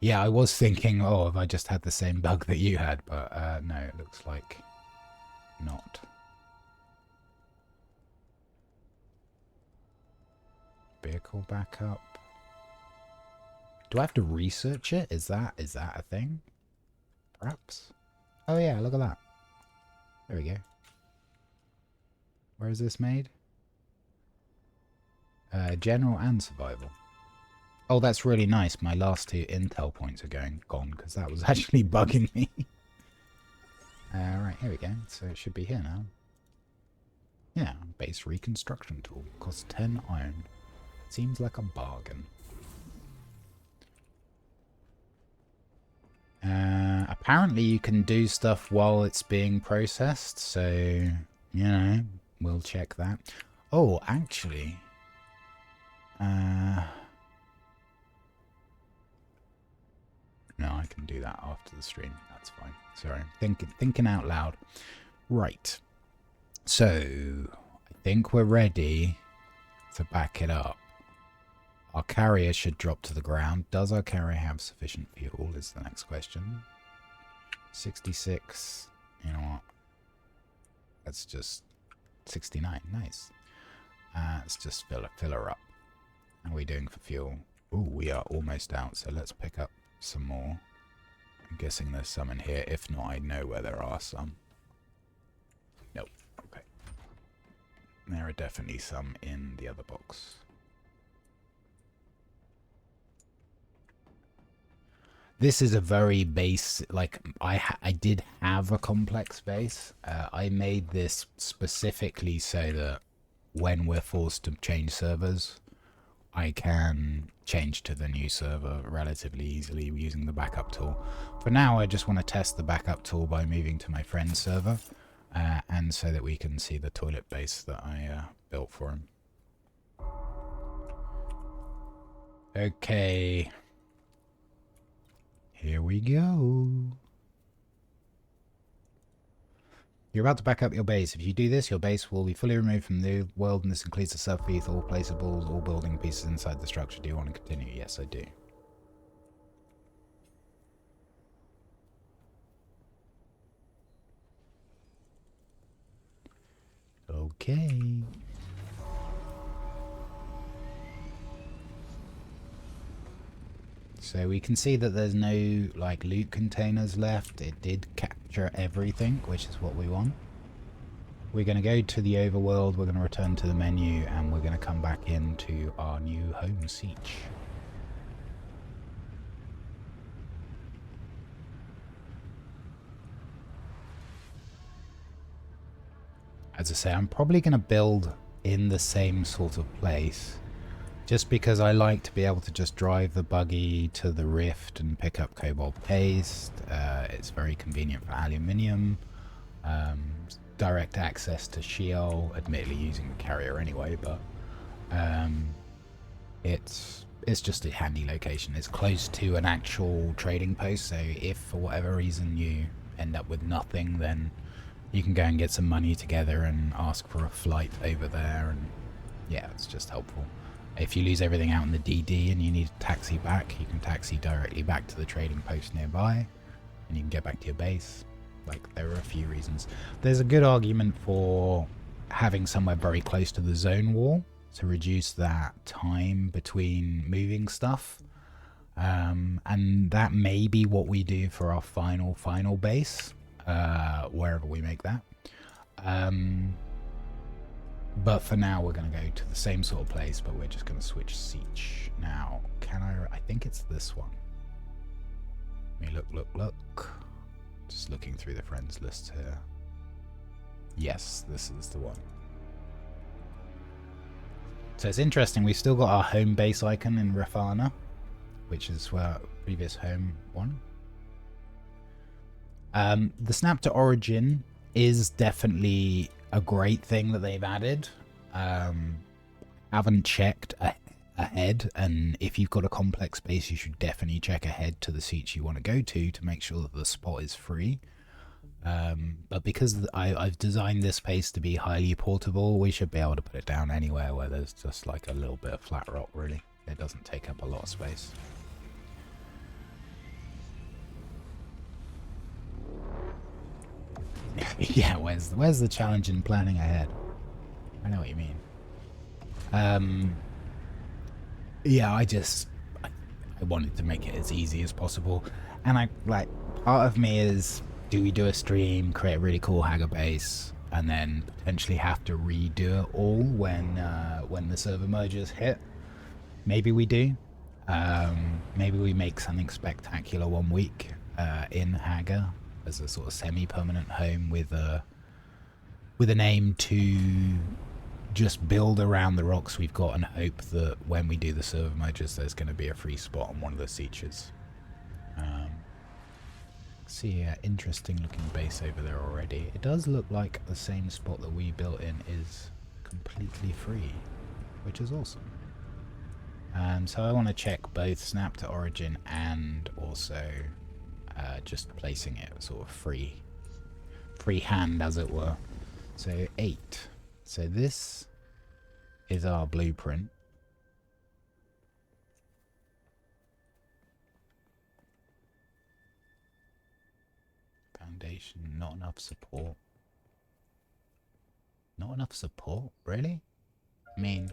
Yeah, I was thinking, oh, have I just had the same bug that you had? But no, it looks like not. Vehicle backup. Do I have to research it? Is that a thing? Perhaps. Oh yeah, look at that. There we go. Where is this made? General and survival. Oh, that's really nice. My last 2 intel points are gone because that was actually bugging me. Right, here we go. So it should be here now. Yeah, base reconstruction tool. Costs 10 iron. Seems like a bargain. Apparently you can do stuff while it's being processed, so, you know, we'll check that. Oh, actually... No, I can do that after the stream. That's fine. Sorry. Thinking out loud. Right. So, I think we're ready to back it up. Our carrier should drop to the ground. Does our carrier have sufficient fuel is the next question. 66. You know what? That's just 69. Nice. Let's just fill her up. How are we doing for fuel? Ooh, we are almost out, so let's pick up some more. I'm guessing there's some in here. If not, I know where there are some. Nope. Okay. There are definitely some in the other box. This is a very base, like, I did have a complex base. I made this specifically so that when we're forced to change servers, I can change to the new server relatively easily using the backup tool. For now, I just want to test the backup tool by moving to my friend's server, and so that we can see the toilet base that I built for him. Okay. Here we go. You're about to back up your base. If you do this, your base will be fully removed from the world, and this includes the subfield, all placeables, all building pieces inside the structure. Do you want to continue? Yes, I do. Okay. So we can see that there's no, like, loot containers left. It did capture everything, which is what we want. We're going to go to the overworld, we're going to return to the menu, and we're going to come back into our new home siege. As I say, I'm probably going to build in the same sort of place, just because I like to be able to just drive the buggy to the rift and pick up cobalt paste. It's very convenient for aluminium. Direct access to Sheol, admittedly using the carrier anyway, but it's it's just a handy location. It's close to an actual trading post, so if for whatever reason you end up with nothing, then you can go and get some money together and ask for a flight over there, and yeah, it's just helpful. If you lose everything out in the DD and you need a taxi back, you can taxi directly back to the trading post nearby, and you can get back to your base. Like, there are a few reasons. There's a good argument for having somewhere very close to the zone wall to reduce that time between moving stuff. And that may be what we do for our final base, wherever we make that. But for now, we're going to go to the same sort of place, but we're just going to switch siege. Now, I think it's this one. Let me look. Just looking through the friends list here. Yes, this is the one. So it's interesting, we've still got our home base icon in Rafana, which is our previous home one. The snap to origin is definitely a great thing that they've added. Haven't checked ahead, and if you've got a complex base, you should definitely check ahead to the seats you want to go to make sure that the spot is free. But because I've designed this space to be highly portable, we should be able to put it down anywhere where there's just like a little bit of flat rock, really. It doesn't take up a lot of space. Yeah, where's the challenge in planning ahead? I know what you mean. Yeah, I wanted to make it as easy as possible, and part of me is, do we do a stream, create a really cool Hagga base, and then potentially have to redo it all when the server mergers hit? Maybe we do. Maybe we make something spectacular one week in Hagga as a sort of semi-permanent home with an aim to just build around the rocks we've got and hope that when we do the server mergers, there's going to be a free spot on one of the sietches. See an interesting looking base over there already. It does look like the same spot that we built in is completely free, which is awesome. So I want to check both snap to origin and also just placing it sort of free hand, as it were. So 8. So this is our blueprint. Foundation, not enough support. Not enough support? Really? I mean,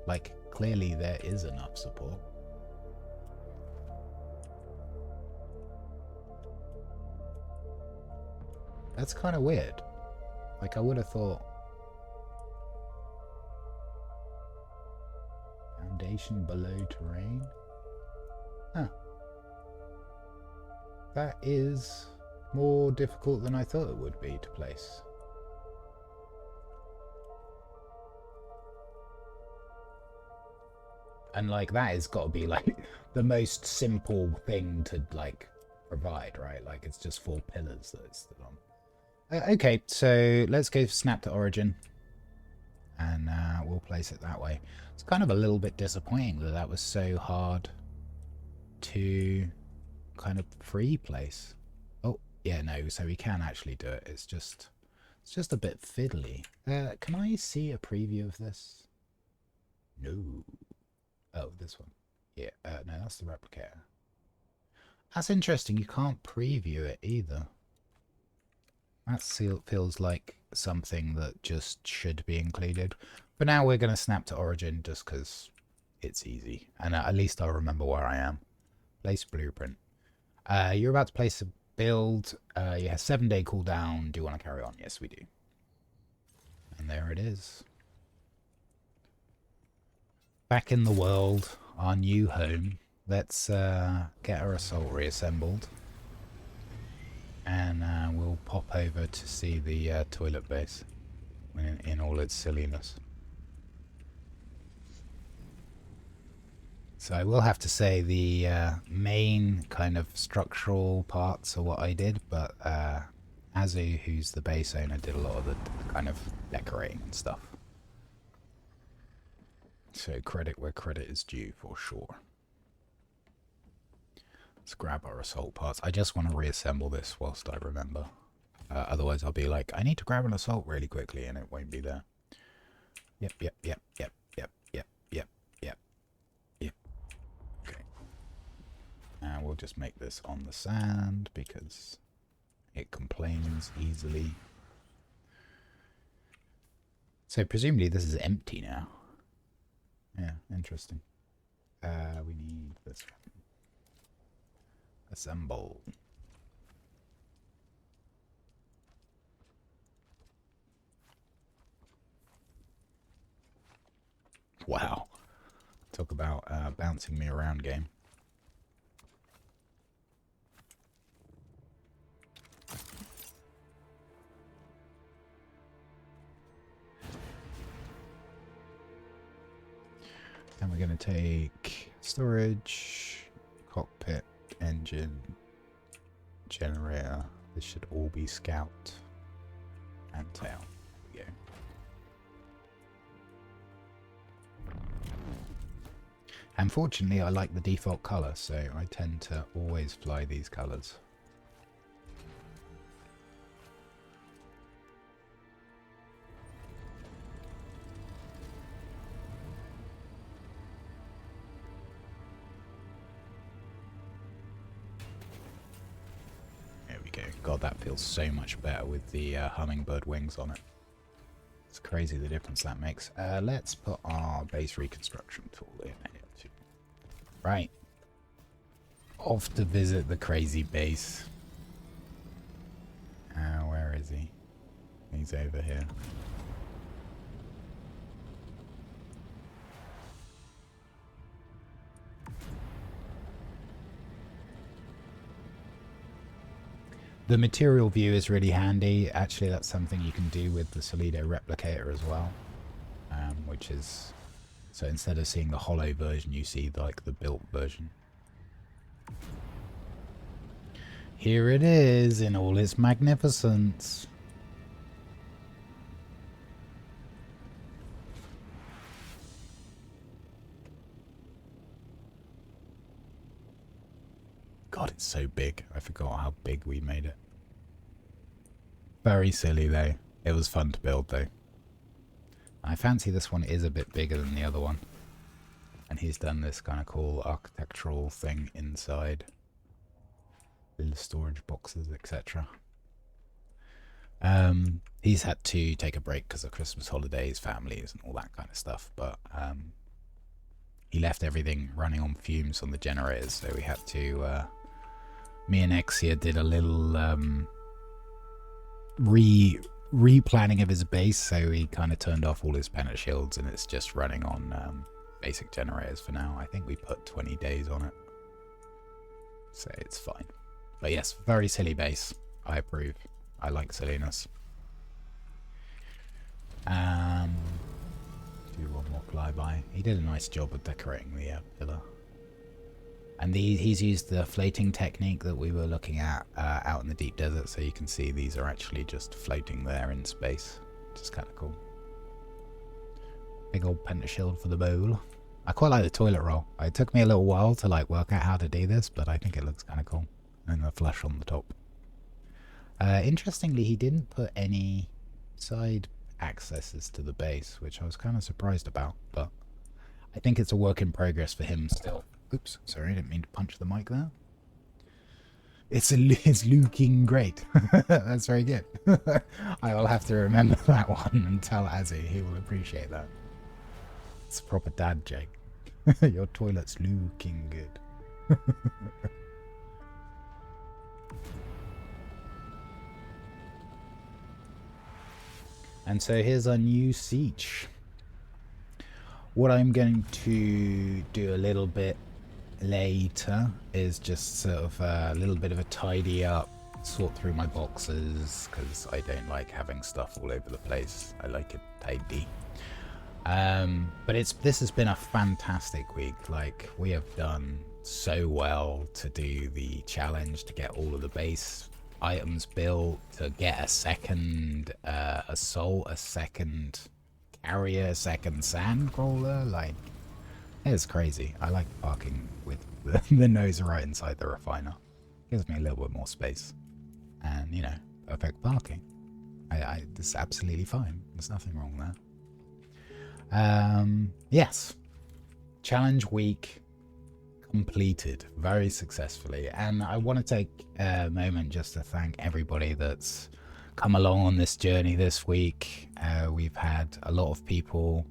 like, clearly there is enough support. That's kind of weird. Like, I would have thought foundation below terrain. Huh. That is more difficult than I thought it would be to place. And like, that has got to be like the most simple thing to like provide, right? Like, it's just 4 pillars that it's stood on. Okay, so let's go snap to origin, and we'll place it that way. It's kind of a little bit disappointing that that was so hard to kind of free place. Oh yeah, no, so we can actually do it. It's just a bit fiddly. Can I see a preview of this? No. Oh, this one. Yeah, no, that's the replicator. That's interesting, you can't preview it either. That feels like something that just should be included. But now we're going to snap to origin just because it's easy. And at least I'll remember where I am. Place blueprint. You're about to place a build. You have 7-day cooldown. Do you want to carry on? Yes, we do. And there it is. Back in the world, our new home. Let's get our assault reassembled. And we'll pop over to see the toilet base in all its silliness. So I will have to say the main kind of structural parts are what I did, but Azu, who's the base owner, did a lot of the kind of decorating and stuff. So credit where credit is due for sure. Let's grab our assault parts. I just want to reassemble this whilst I remember. Otherwise I'll be like, I need to grab an assault really quickly and it won't be there. Yep. Okay. And we'll just make this on the sand because it complains easily. So presumably this is empty now. Yeah, interesting. We need this one. Assemble. Wow. Talk about bouncing me around game. And we're going to take storage, cockpit, engine, generator. This should all be scout and tail. There we go. Unfortunately, I like the default color, so I tend to always fly these colors. There we go. God, that feels so much better with the hummingbird wings on it. It's crazy the difference that makes. Let's put our base reconstruction tool in here too. Right. Off to visit the crazy base. Where is he? He's over here. The material view is really handy. Actually, that's something you can do with the Solido replicator as well. Which is... So instead of seeing the hollow version, you see like the built version. Here it is in all its magnificence. God, it's so big. I forgot how big we made it. Very silly though. It was fun to build though. I fancy this one is a bit bigger than the other one. And he's done this kind of cool architectural thing inside. Little storage boxes, etc. He's had to take a break because of Christmas holidays, families and all that kind of stuff. But he left everything running on fumes on the generators. So we had to... me and Exia did a little replanning of his base, so he kind of turned off all his pennant shields and it's just running on basic generators for now. I think we put 20 days on it, so it's fine. But yes, very silly base. I approve. I like silliness. Do one more flyby. He did a nice job of decorating the pillar. And he's used the floating technique that we were looking at out in the deep desert, so you can see these are actually just floating there in space, which is kind of cool. Big old pentashield for the bowl. I quite like the toilet roll. It took me a little while to like work out how to do this, but I think it looks kind of cool. And the flush on the top. Interestingly, he didn't put any side accesses to the base, which I was kind of surprised about, but I think it's a work in progress for him still. Oops, sorry, I didn't mean to punch the mic there. It's looking great. That's very good. I will have to remember that one and tell Azzy. He will appreciate that. It's a proper dad joke. Your toilet's looking good. And so here's our new siege. What I'm going to do a little bit later is just sort of a little bit of a tidy up, sort through my boxes, because I don't like having stuff all over the place. I like it tidy. But this has been a fantastic week. Like, we have done so well to do the challenge, to get all of the base items built, to get a second assault, a second carry a second sand crawler. Like, it's crazy. I like parking with the nose right inside the refiner. Gives me a little bit more space. And, you know, perfect parking. It's absolutely fine. There's nothing wrong there. Yes. Challenge week completed very successfully. And I want to take a moment just to thank everybody that's come along on this journey this week. We've had a lot of people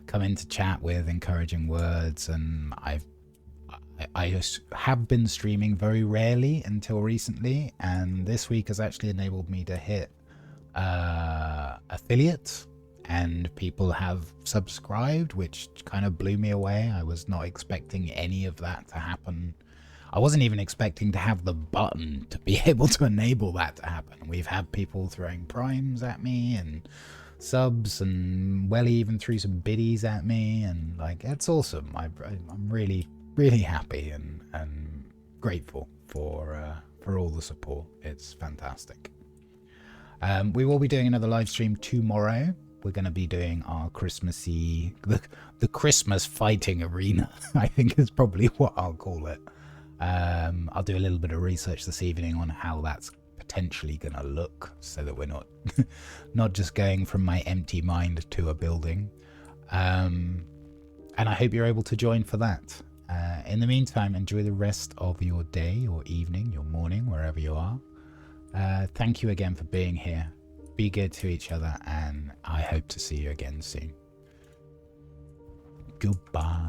come into chat with encouraging words, and I have been streaming very rarely until recently, and this week has actually enabled me to hit affiliate, and people have subscribed, which kind of blew me away. I was not expecting any of that to happen. I wasn't even expecting to have the button to be able to enable that to happen. We've had people throwing primes at me and subs, and Welly even threw some biddies at me, and like, it's awesome. I'm really happy and grateful for all the support. It's fantastic. We will be doing another live stream tomorrow. We're going to be doing our Christmassy, the Christmas fighting arena, I think is probably what I'll call it. I'll do a little bit of research this evening on how that's potentially going to look, so that we're not just going from my empty mind to a building. And I hope you're able to join for that. In the meantime, enjoy the rest of your day, your evening, your morning, wherever you are. Thank you again for being here. Be good to each other, and I hope to see you again soon. Goodbye.